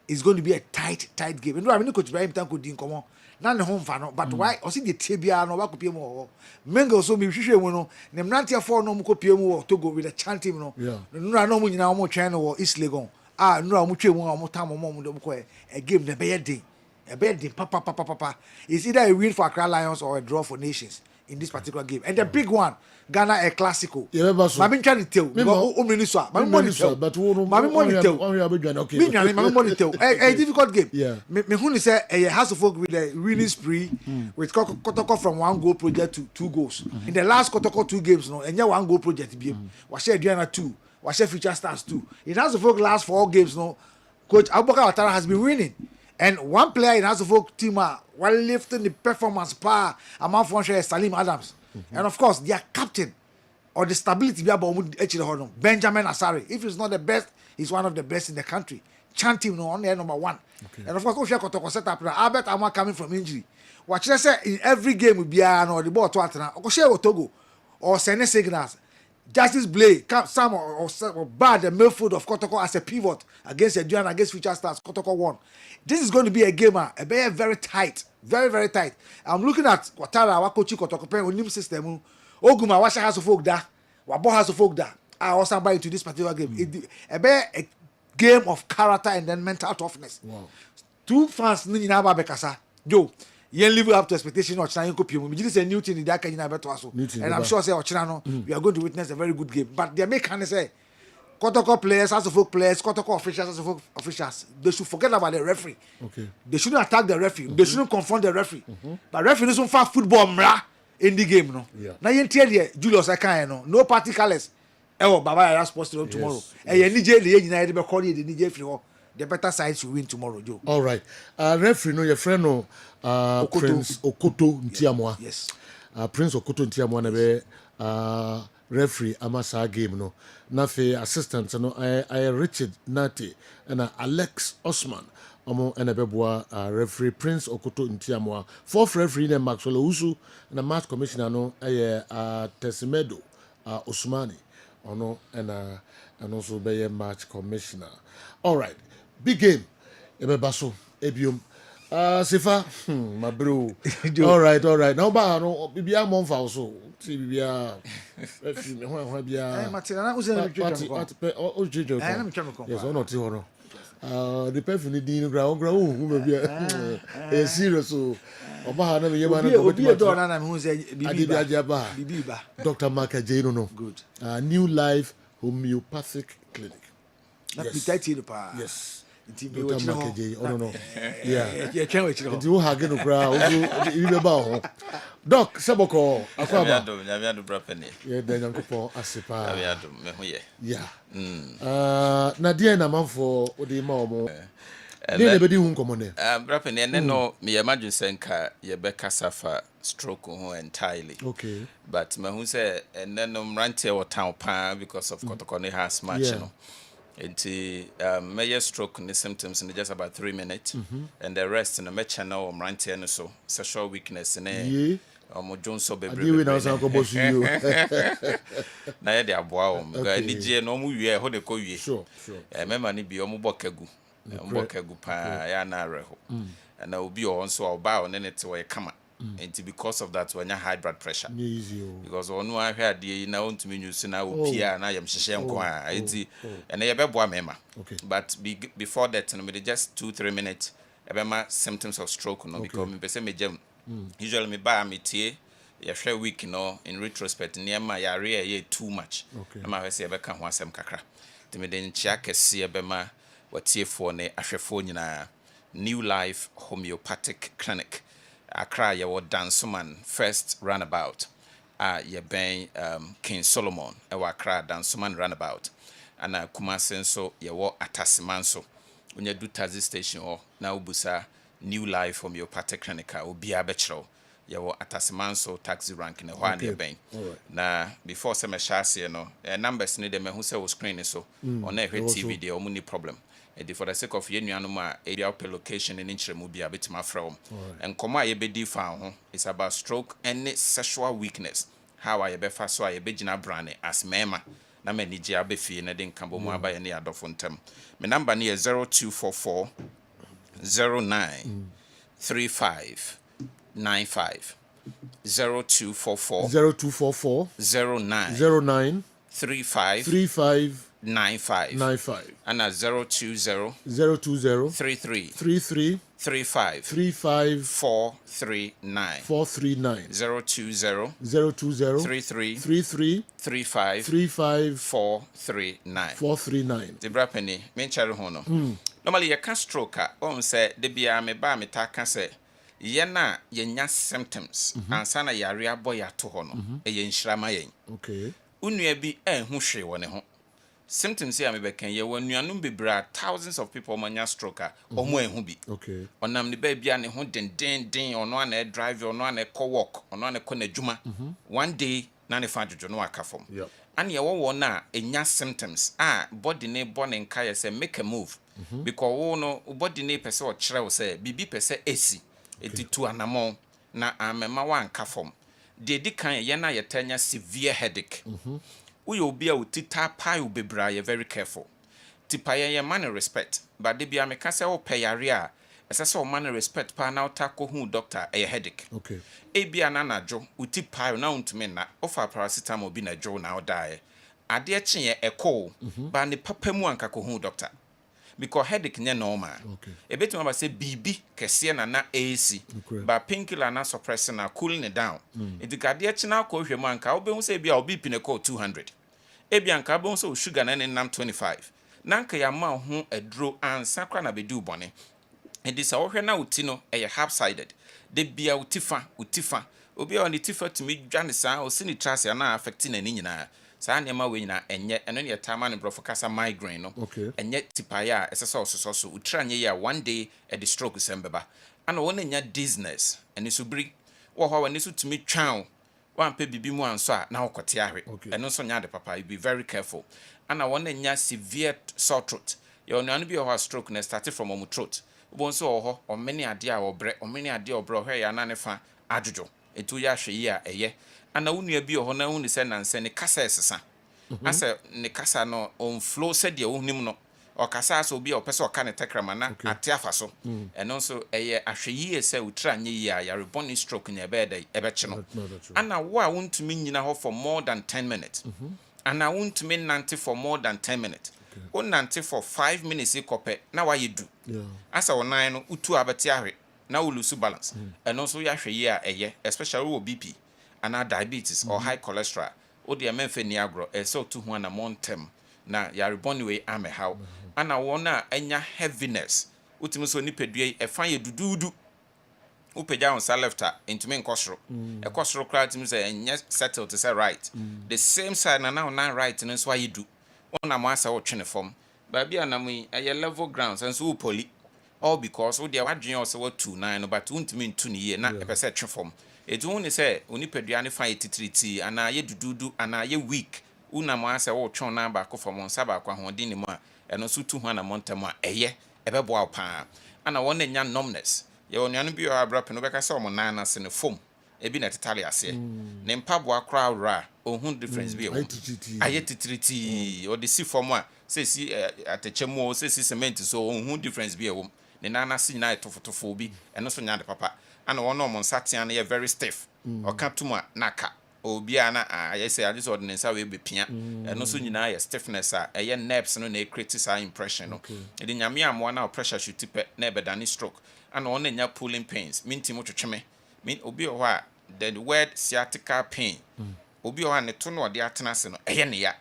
it's going to be a tight game and I mean coach Ibrahim Tanko din komo na ne ho mfa no but why o si de tebia no wa ko piemu ho menga so mi hwehwe mu no ne Mranche for no mu ko piemu Togo with a chanting no nura no mu nyina mo twen no East Legon nura mo twemu mo tam mo do ko a game na be yedin papa. It's either a win for Accra Lions or a draw for Nations in this particular game. And the big one, Ghana a Classico. Mami trying to tell. Mami monitor. But Mami monitor. Okay. Mami monitor. A difficult game. Yeah. Me who say a House of Folk with a winning spree with Kotoko from 1 goal project to 2 goals. In the last Kotoko 2 games, no, and 1 goal project be. Was share Diana 2. Was share Future Stars 2. In House of Folk last 4 games, no, Coach Abubakar Ouattara has been winning. And one player in House of Folk team while lifting the performance power among Fonshire Salim Adams. And of course, their captain or the stability Benjamin Asare. If he's not the best, he's one of the best in the country. Chanting on there number 1. Okay. And of course, Osha Kotoko set up Albert Ama coming from injury. What I say in every game will be or the ball to Atana, or Togo or Sene Signals. Justice Blay, Sam or Bad the midfield of Kotoko as a pivot against Eduan against Future Stars. Kotoko won. This is going to be a game, very tight, very tight. I'm looking at Ouattara, our coach Kotoko playing on new system. Oguma, Washa House of Folk da, Wabo House of Folk da. I also buy into this particular game. A game of character and then mental toughness. Wow. 2 fans ni na ba bekasa. Yo. You live up to expectation or China Kopium. This is a new thing in that kind of and I'm sure say Ochina we are going to witness a very good game. But they make say Kotoko players, as of folk players, Kotoko officials, as of folk officials, they should forget about the referee. Okay. They shouldn't attack the referee. They shouldn't confront the referee. But referee doesn't fight football in the game, no. Now you tell you Julius Akane, no party colors. Oh, Baba is supposed to tomorrow. And you need the call you the Niger the better side should win tomorrow, Joe. All right. Referee, no, your friend, no, Prince Okoto Ntiamwa. Yes. Prince Okoto Ntiamwa na be referee amasa game no. Na fe assistant no I Richard Nati and Alex Osman. Omo ena beboa referee Prince Okoto Ntiamwa. 4th referee na Maxwell Usu na match commissioner no Tesimedo Osmani. Ono and also be match commissioner. All right. Big game. Ebebaso, Ebium. Sifa, my bro. All right. Now, ba no, bibia monfa also. See bibia. Yes, I know ti hono. The perfume ni din gra bibia. Serious so. Oba na me yema na go be do na me hu say bibiba. Dr. Mark J no. Good. New Life Homeopathic Clinic. Yes. Dr. Mark J. Oh no. Yeah. Nti wo hage no kra wo be ba ho. Doc Seboko akwaba. Nyame bra pene. Yeah, den yankopon asepa. Nyame me ho ye. Yeah. Na dia na manfo odi ma omo. Dey be di hu nkomo ne. Bra pene ene no me ye madwen senka ye be kasafa stroke ho entirely. Okay. But me hu say ene no mrante wo town pa because of Kotoko has match no. Major stroke and the symptoms in just about 3 minutes, and the rest in the match channel mrante and so sexual weakness and Jones so baby. Na de aboa o ni je no mu wie ho de ko wie. Sure. Mema ni bi o mu bokegu. Bokegu pa ya na reho. And na obi o nso oba o ne net we kama. And because of that when you high blood pressure because on no ahwe ade na ontumi nyusu na opia na yam hyehye nko a enti and e be boa mema but before that no me just 2-3 minutes e be ma symptoms of stroke no because me pese me jam usually me ba me tie ye hwe week no in retrospect niam ya re ye too much na ma hwe se e be ka ho asem kakra enti me de nchia kese e be ma watiefoɔ ne ahwɛfoɔ nyinaa. New Life Homeopathic Clinic. Accra yɛwɔ Dansoman first roundabout. Yɛbɛn King Solomon ɛwɔ Accra Dansoman roundabout. Ana Kumasi nso yɛwɔ Ataseman so. Onye du taxi station hɔ na ubusa New Life Homeopathic Clinic obiara bɛkyerɛw. Yɛwɔ Ataseman so taxi rank ne hɔ a ne yɛbɛn. Na before sɛ mehyɛ aseɛ no numbers ne de mehu sɛ wo screen so ɔna ɛhwɛ TV deɛ ɔmo ni problem. For the sake of yenuanuma area per location in inchemu be a bit my from and koma yebedi found is about stroke and sexual weakness. How I be fast so I be jina brane as mema na me ni jia be fi na den kambo mo aba ne adofontem. Me number near 0244 09 35 95 0244 09 35 95 and 020 33 35 439 020 33 35 439 the brapeni menchare hono normally you can stroke on say de bia me ba meta ka say ye na yenya symptoms ansa na yare aboy ato hono e ye nhyirama yen okay unua bi enhu hwe woni ho symptoms here me be kan ye wanuanum bebra thousands of people manya stroke omo enhu bi okay onam ne ba bia ne ho den ono ana drive ono ana ko work ono ana ko na dwuma one day na ne fa dwodwo no aka fom and ye wo na enya symptoms body ne bone nka ye say make a move because wo no body ne pese o kire wo say bibi pese esi etitu anamon na amema wa nka fom de di kan ye na ye tanya severe headache we obi a utita pai ubebra you very careful tipa ye man respect but de bia me ka se wo peyare a esese o man respect pa na utako hu doctor a headache okay e bia na najo utipa na untumi na ofa paracetamol bi na jo na odae ade eche ye eko ba ne papa mu anka ko hu doctor because headache nye normal okay e betima ba say bibi kese na AC ba painkiller na suppress na cooling it down edikade eche na ko hwemu anka obehu say bia obi pineko 200 ebia anka obehu say sugar na ne nam 25 na anka ya ma ho aduro ansa kra na bedu bone edisa wo hwe na uti no e half-sided de bia utifa obi on the tifa timi dwane sa o sini trase na affect na ni nyina saa nema we nyina enye eno ne tama ne brofo kasa migraine no enye tipaya esesa ososo utranye ya one day e the stroke sembeba ana wona nya dizziness eni subri wo ho wani su timi twan wan pe bibi mu anso a na okote ahwe eno so nya de papa you be very careful ana wona nya severe sore throat you know no be ho stroke na start from omu throat bo nso ho o many ade a obre o many ade obro hwe ya na ne fa adwojo etu ya hwe yi a eye ana wonua bi ho na hunu se nanse ne kasa esesa asa ne kasa no on flow said ye wonim no o kasa so bi o pese o ka ne tekrama na ate afa so eno so eye ahweyi se utra nye yi a ya reboni stroke nya be da ebe che no ana wo a wontumi nyina ho for more than 10 minutes ana wontumi nante for more than 10 minutes nante for 5 minutes ikope na wa yedu asa wonan no utu abete ahwe na wo lose balance eno so ya hweyi a eye especially wo BP and diabetes or high cholesterol o de menfe ni agro so to hu na montem na ya reboni we ame how ana wona anya heaviness utimi so nipadua e fan ye dududu upeja on sa left into nkosoro e kosoro kra timi say enya settle to say right the same side na right no so ayi du ona mo asa wo twene form ba bia na mu e level ground and so poli all because wo de wadwen o se wo 29 no but untimi ntu ni ye na e pese twe form etu hu ni se onipadua ne fa etitriti ana ye dududu ana ye weak una mo ase wo twon na ba ko fo mo nsa ba kwa hodin ni mu a eno so tu hu na montam a eye ebebo apa ana won nya numbness ye onuanu bi o abrape no beka se o mo nan na se ne fom ebi na tetale ase ne mpaboa kra wra ohun difference bi e aye titriti o de si fom a se si atechemu o se si cement so ohun difference bi e ne nana si na etofotofo bi eno so nya de papa ana one of monsatia na very stiff o ka tuma naka obi ana I say this ordinance we be pia eno so nyina ya stiffness a eye nerves no na create sa impression no e de nyame amwa na pressure shoot tipe na ebedani stroke ana one nya pulling pains minti mo twetweme min obi o ha the word sciatica pain obi o ha ne to no de atena se no eye ne ya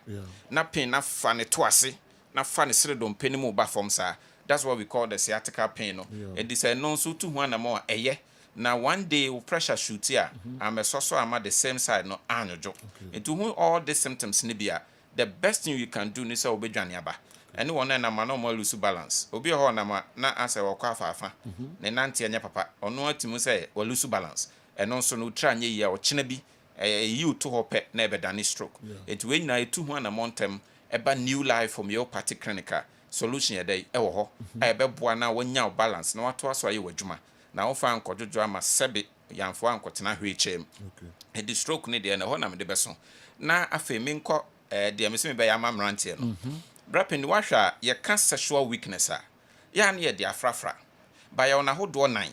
na pain na fa ne to ase na fa ne sere do mpeni mu ba form sa. That's what we call the sciatica pain no. It is a non so to ho na mo eye. Now one day pressure shoot here, I'm a so am at the same side no anjo. And to whom all the symptoms nibia, the best thing you can do is to obey Janiaba. Anyone na no more lose balance. Obi ho na answer wa kwa fa. Ne nanti anya papa. Ono atimu say we lose balance. And also no try nye ya o chine bi you to hope na be dani stroke. It we na etu ho na montem eba new life from your party clinical solution ye dey e wo ho. E be boa na wonya balance na wato aso aye wadwuma. Na ofa ankojojo ama sebe yamfo ankotena hwechem. Okay. The stroke ne de na ho na me de beso. Na afa mi nko de me se me be ya mamrante no. Brapen wa hwa ye ka sexual weakness a. Ya na ye de afrafra. Ba ya na hodo 9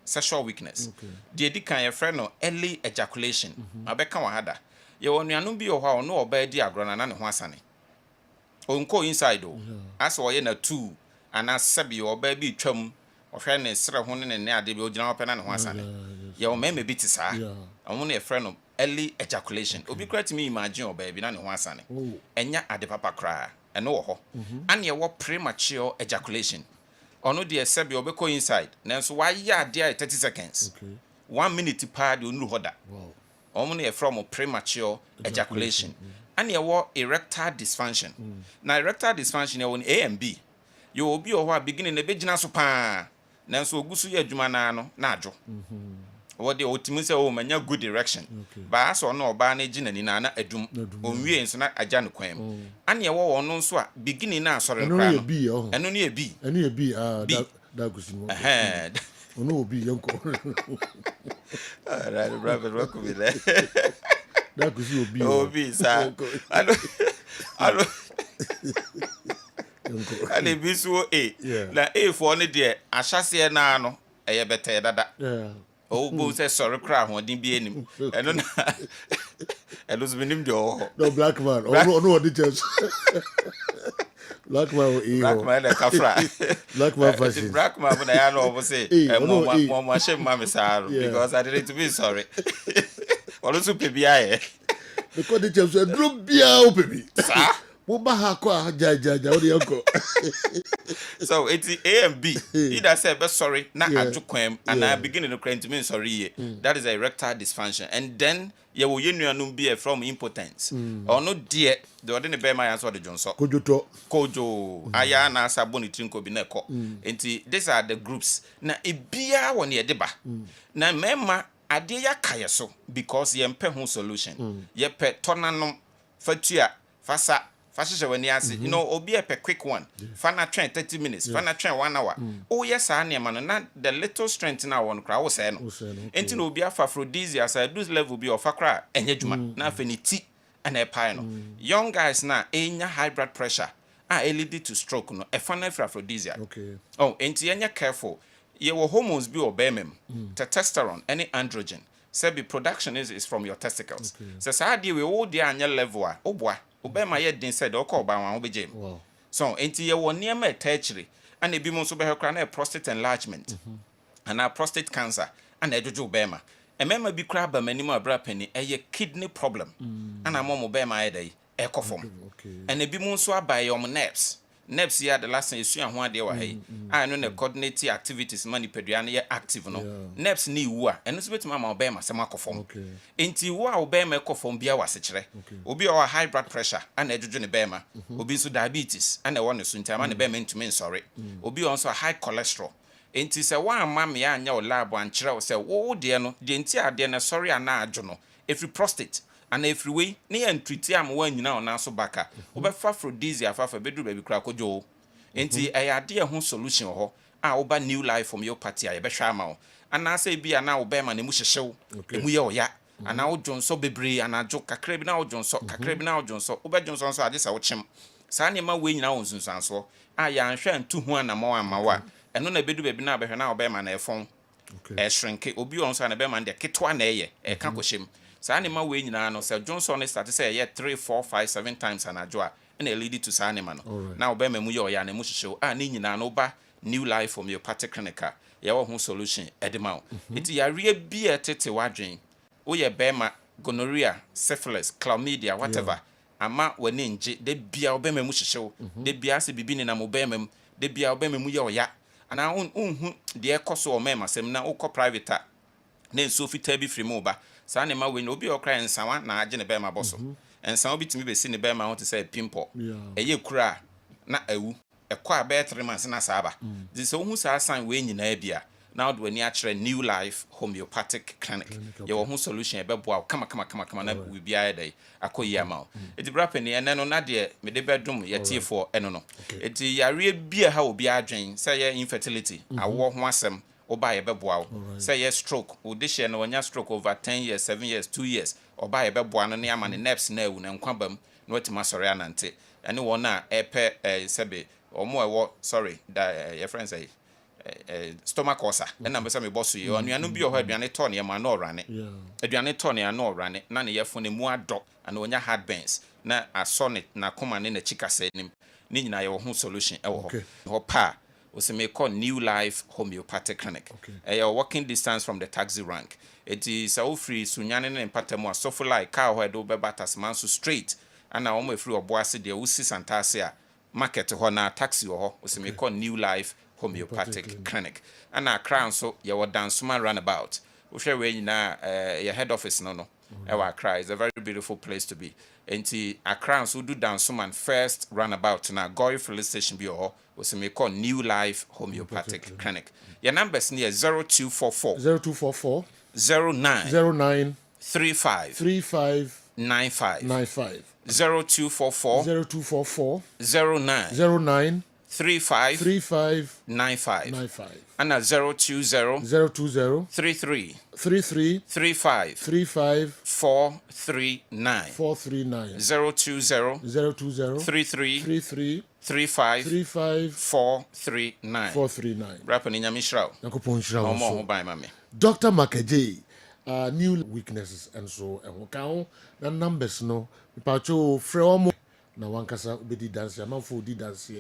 sexual weakness. Okay. De di kan ye frɛ no early ejaculation. Abeka wa hada. Ye wonuanu bi o hwa ono oba di agro na ne ho asane. Onko inside o. As wo ye na 2 ana sebi oba bi twam ohwe ne sere ho ne ade bi ogina opena ne ho asane ye o meme bi ti saa omo ne frɛ no early ejaculation obi kra ti me imagine oba bi na ne ho asane enya ade papa kra eno wo ho ane ye wo premature ejaculation ono de sebi obekɔ inside nanso wa ya ade 30 seconds 1 minute pa de onu hoda omo ne frɛ mo premature ejaculation ane ye wo erectile dysfunction na erectile dysfunction ye wo A and B you obi o ho beginning na be gina so pa nanso ogusu ye adwuma na no na adwo what the ultimate say o manya good direction ba aso no oba na gina ni na adum onwie nso na agya no kwam ane wo wo no nso a beginning na asore kra no eno ne bi da gusi mo ono obi yanko right brother welcome me there da gusi obi sa alo ale bisu na for ne de ahyase na no eye bete dada o go say sorry cry ho din bi enim eno na elo so binim de o no black man no the church black man the kafra black man fashion black man na ya no say mo shem ma me saro because I didn't to be sorry olo so pe bia because the church drop bia o pebi so it's A and B. Either say be sorry, na ajukwem, and I beginning to cry to me sorry. That is a erectile dysfunction, and then you will you be from impotence or no dear. The ordinary bear my answer the Johnson. Kojo aya na saboni trinko bineko. And these are the groups. Na ibia one ye deba. Na mema adia kaya so because ye mpe hun solution. Ye pe tonanum fatua fasa. Fashion when you know, obi a quick one. Fana train 30 minutes. Fana train 1 hour. Oh yes, I man. Not the little strength now one crowd was saying. Enti no be a aphrodisiac. I do level be of a cry. And yejuma na feniti and a pino. Young guys now enya high blood pressure. Lead to stroke no. A fana aphrodisiac. Okay. Oh, enti enya careful. Your hormones be obemem. Testosterone, any androgen. Sebi production is from your testicles. So sa di we all the anya level. Oh boy. Obema ye din said o call ba wan obejem. So enti ye won niam etachiri and e bi mo so be hekra na prostate enlargement. And a prostate cancer and ejojo obema. E mema bi kra ba manimu abra pani ye kidney problem. And amom obema ye dey e kofom. And e bi mo so abai your nerves. Nerves here the last thing you ho ade wa hey. I know the coordinate activities mani pedua na active no. Nerves ni wu a eno so betima ma obema se makofom. Enti wu a obema ekofom bia wa sekere. Obi o high blood pressure and ejojo ne bema. Obi so diabetes and e won so ntama ne bema ntumi nsore. Obi also high cholesterol. Enti se wa amam ya anya o lab an kire o se wo de no de enti ade na sorry ana adwo no. Every prostate and every way near and treat am one now na so baka obefa aphrodisiac afa bedru baby kra kojo enti ayade ho solution ho a oba new life from your party a yebehwa ama o ana say bia na obema na mu hyehyew emu ye oya ana ojonso bebre ana jo kakra bi na ojonso kakra bi na ojonso obejonso so ade sa wo kyem sa ne ma we nyina wo nsunsanso a ya anhwe ntu ho ana ma ama wa eno na bedru baby na behwe na obema na efon shrinke obi onso na bema de ketwa na eye e ka kohyem sa anima we nyina no se Johnson start say ye 3 4 5 7 times anajo a na lead to sa anima no na obema mu ye oya na mu hyehyew a ni nyina no ba new life from your party clinical ye wo ho solution edema iti ya rie bi etete wadwen wo ye bema gonorrhea syphilis chlamydia whatever ama w'ani ngye de bia wobɛma mu hyehyew de bia sɛ bibi ne nam wobɛma mu de bia wobɛma mu yɛ ɔya anaa wonhu deɛ ɛkɔ so wɔ mɛma sɛm na wokɔ private a na nsuo fitaa bi firi mu ba saa ne ma wei no obi a ɔkra nsawa na agye ne bɛma bɔ so nsawa bi tumi bɛsi ne bɛma ho te sɛ pimple ɛyɛ kura na awu ɛkɔ a bɛyɛ 3 months na saa ba nti sɛ wohu saa sign wei nyinaa bi a na wode w'ani akyerɛ New Life Homeopathic Clinic yɛwɔ ho solution ɛbɛboa wo kama na biribiara dɛ akɔ yi ama wo ɛti bra pani ɛnɛ no na deɛ mede bɛdom yɛtiefoɔ ɛno no ɛti yareɛ bi a ha obi adwen sɛ yɛ infertility awɔ ho asɛm oba yɛbɛboa wo sɛ yɛ stroke wo de hyɛ no wɔnya stroke over 10 years 7 years 2 years oba yɛbɛboa no ne ama ne nerves na awu na nkwa bam na watumi asɔre anante ɛne wɔn a ɛpɛ sɛbe ɔmo ɛwɔ sorry da yɛ friends say stomach ulcer ɛna mbɛ sɛ me bɔ so yi ɔnuanom bi ɔhɔ aduane tɔ ne ma na ɔrane aduane tɔ ne na ɔrane na ne yɛfo ne mu adɔ ana ɔnya heartburns na asɔ ne na koma ne n'akyi kasa anim ne nyinaa yɛwɔ ho solution ɛwɔ hɔ pa we may call New Life Homeopathic Clinic. A walking distance from the taxi rank. It is all free Sunyane and Patamo, so for like car where do bebatas manso straight. And now only free or bossy the Usi Santasia market to Hona taxi or we may call New Life Homeopathic Clinic. And our crown so you were down summer runabout. We share where you now your head office no. Our cry is a very beautiful place to be. And our crowns who do down some first runabout now Goy Police Station be or we may call New Life Homeopathic Clinic. Your numbers near 0244 09 35 95 0244 09 35 95 and 020 33 35 439 020 33 35 439 Rapper Ninya Mishrao. Dr. Makaje, new weaknesses and so and count the numbers no pacho from na wankasa obedi dance ya manfo di dance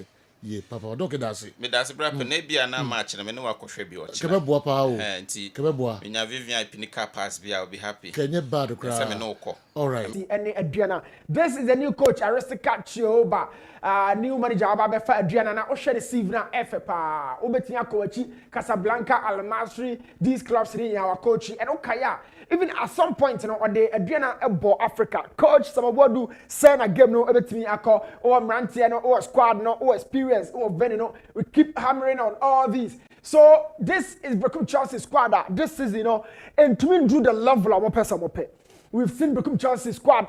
ye papa doke dance me dance bra pe na bia na match na me no akɔhwɛ bi ɔkye kebe boa pa o nti kebe boa nya Vivian Pinica pass bia will be happy kenye bad cry se me no kɔ all right any Adriana this is the new coach Aristika Chioba new manager ababefa Adriana na o share the sieve na efe pa obetia akɔwachi Casablanca Al Masry these clubs in our coach and okaya even at some point you know or the Adriana ebo Africa coach Samabodu send a game no ebetimi akɔ or Mrantie no or squad no or experience or venue no we keep hammering on all these so this is Bekum Chelsea squad this season you know and to me do the level of person mope we've seen Bekum Chelsea squad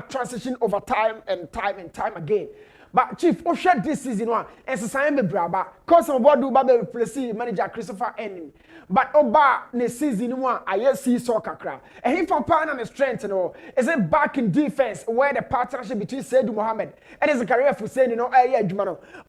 transition over time and time again. But Chief, o share this season one, and society be braba. Cause some board do babe replace manager Christopher Enning. But oba ne season one, I see soccer crowd. And he for power and strength, you know, is it back in defense where the partnership between Seydou Mohamed and his career for saying, you know,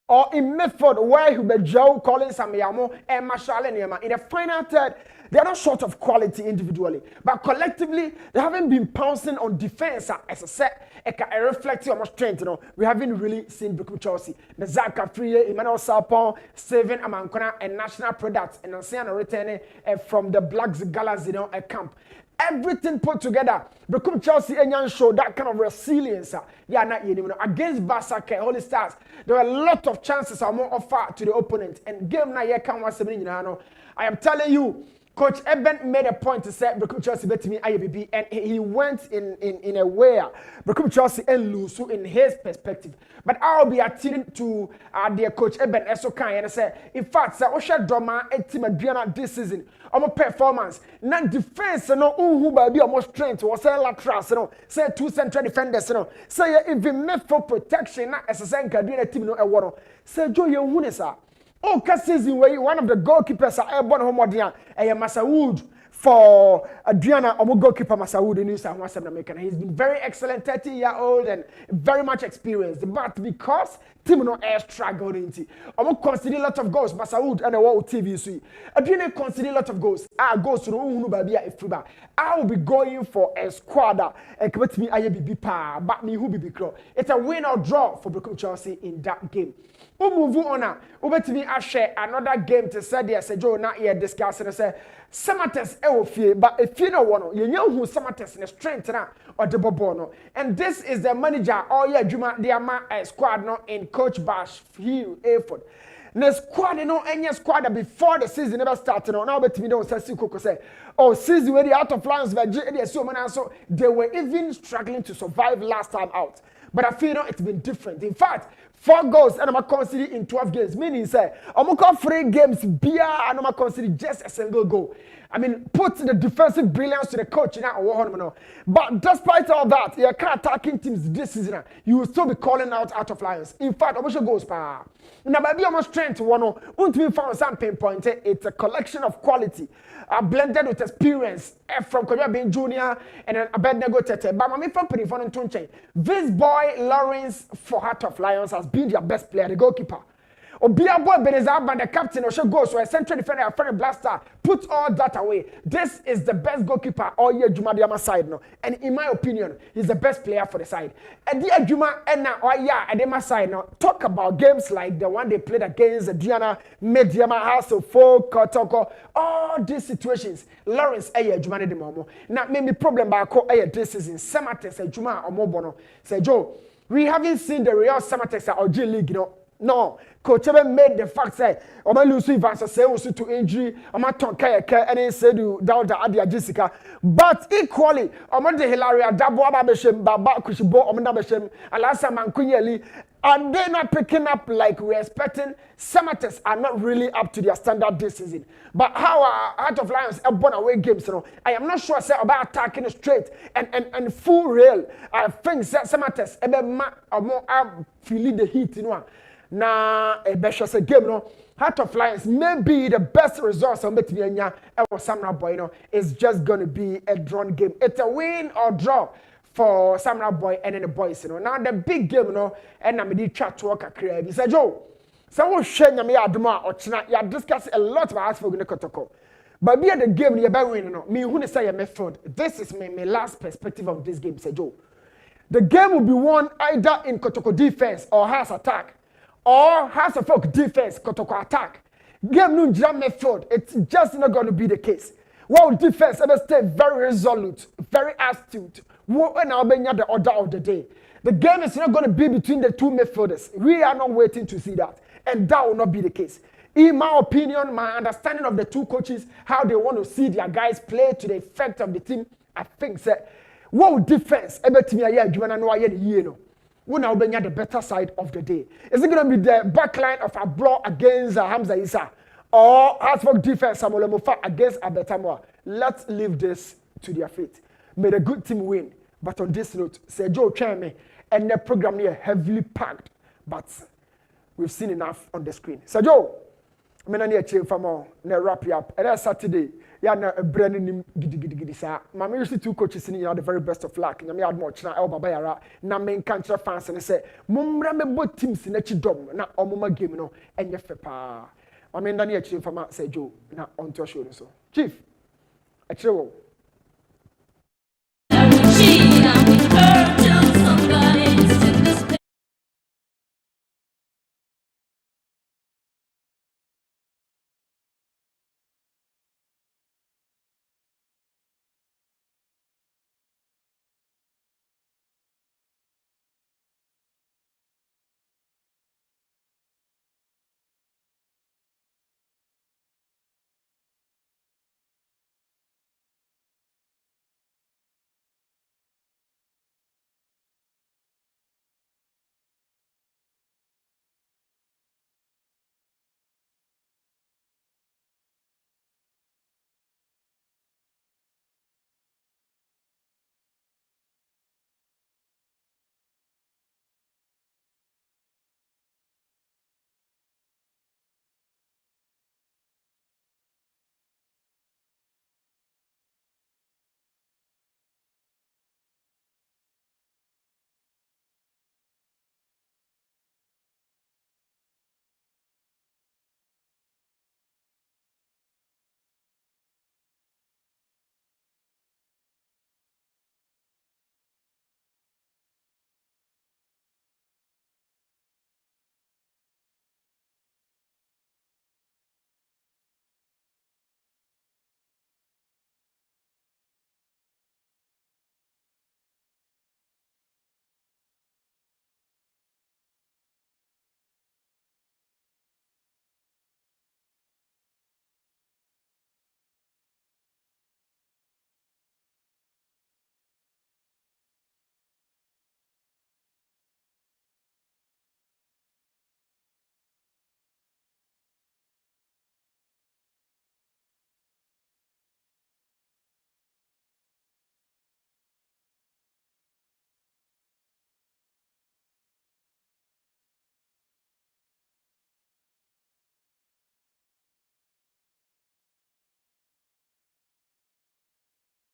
or in midfield where he be Joe Collins Samiyamo and Marshall and Yama. In the final third, they are not short of quality individually, but collectively they haven't been pouncing on defense as a set. A reflecting on my strength, you know. We haven't really seen Bekum Chelsea. Mezaka Free, Emmanuel Sapon, Seven Amankona, and national products, and I'm saying returning from the Blacks Galas, you know, a camp. Everything put together, Bekum Chelsea and show that kind of resilience. Yeah, not you know, against Barca, Holy Stars. There were a lot of chances are more offered to the opponent, and game na can was you know. I am telling you. Coach Eben made a point to say Bekum Chelsea bet me IBB and he went in a way Bekum Chelsea and lose in his perspective. But I'll be attending to their coach Eben Esokan and say in fact sir Osha drama a team Adriana this season our performance not defense no who be almost strength or say laterals no say two central defenders no say even made for protection na SSN Adriana team no e wono say Joe ye hu ne sa oh, season where one of the goalkeepers are airborne homodia and Masawood for Adriana Omo goalkeeper Masawood in New South Wales American. He's been very excellent, 30-year-old and very much experienced. But because team no air struggle nti omo consider a lot of goals Masawood and the world TV so adwene consider a lot of goals goals no hunu ba bia efriba I will be going for a squad and commit me aye bibi pa but me who bibi kro it's a win or draw for Brooklyn Chelsea in that game. We move on ubetimi ahwe another game to say there say Joe na here discussing say Samates fie but if you know one you know who Samates ne strength na or the bobo no and this is the manager all year Juma the ama squad no in coach Bash Hill Aford the squad no any squad before the season never started no now betimi don say Sikoko say oh season where the out of lines they so man so they were even struggling to survive last time out but I feel no, it's been different in fact 4 goals and I'm consider in 12 games. Meaning, say, I'm going 3 games, beer, and I'm consider just a single goal. I mean, put the defensive brilliance to the coach in that. But despite all that, you're attacking teams this season. You will still be calling out of Lions. In fact, I'm sure goals pa. Now, maybe I'm strength one. Won't be found some pinpoint. It's a collection of quality, blended with experience from Korea being junior and then Abednego Tete. But I'm from Penifon and Tunche. This boy Lawrence for Heart of Lions has been their best player, the goalkeeper. Obia boy Benezaba, the captain, or goes so a central defender, a friend blaster. Put all that away. This is the best goalkeeper all year Juma Diama side no. And in my opinion, he's the best player for the side. And the Juma and now Adema side now. Talk about games like the one they played against Diana, Mediama House of Folk, Kotoko, all these situations. Lawrence Juma de Momo. Now maybe problem by this season. Samatex Juma or Mobono. Say Joe, we haven't seen the real Samatex or G League, you know. No, Coach Kessben made the fact say, "Oma Lucy Vansa say also to injury, Oma Tonka and he said you down the Adia Jessica." But equally, Oma de Hilaria Dabo Ababeshem, Baba Kushibo, Oma Dabeshem, Alasa Mankunyeli, and they're not picking up like we're expecting. Samatex are not really up to their standard this season. But how Heart of Lions have born away games, you know, I am not sure say about attacking straight and full rail. I think Samatex more feeling the heat, you know. Na a better game no Heart of Lions may be the best results on Betmianya or Samurai Boy no it's just gonna be a drawn game. It's a win or draw for Samurai Boy and then the boys, you know. Now the big game, you know, and I'm the chat to work a career. He said, Joe, someone share me aduma or china, you discuss a lot about us for Gunekotoko. But be at the game, you're about winning, me who say a method. This is my last perspective of this game, said Joe. The game will be won either in Kotoko defense or house attack. Or has a folk defense, Kotoko attack. Game no jam method. It's just not going to be the case. Well, defense ever stay very resolute, very astute. When I'll be the order of the day. The game is not going to be between the two midfielders. We are not waiting to see that. And that will not be the case. In my opinion, my understanding of the two coaches, how they want to see their guys play to the effect of the team, I think that well, defense ever to me no. When I'll bring the better side of the day. Is it going to be the backline of a blow against Hamza Issa or Hasbrook defense Samuel Mofa against Abetamwa? Let's leave this to their fate. May the good team win. But on this note, Sergio Chame and the program here heavily packed, but we've seen enough on the screen. Sergio, I'm going to for more. Wrap you up. And that's Saturday. Yeah, na a brand new gidi sa. Mama used two coaches in the very best of luck. Na me had much na Elba Bayara. Na main country fans and say, Mumra me both teams in a chidom. Na omuma game no. And ye fepa. Mama ndani ya chief for say Joe. Na on to show so. Chief, a chill.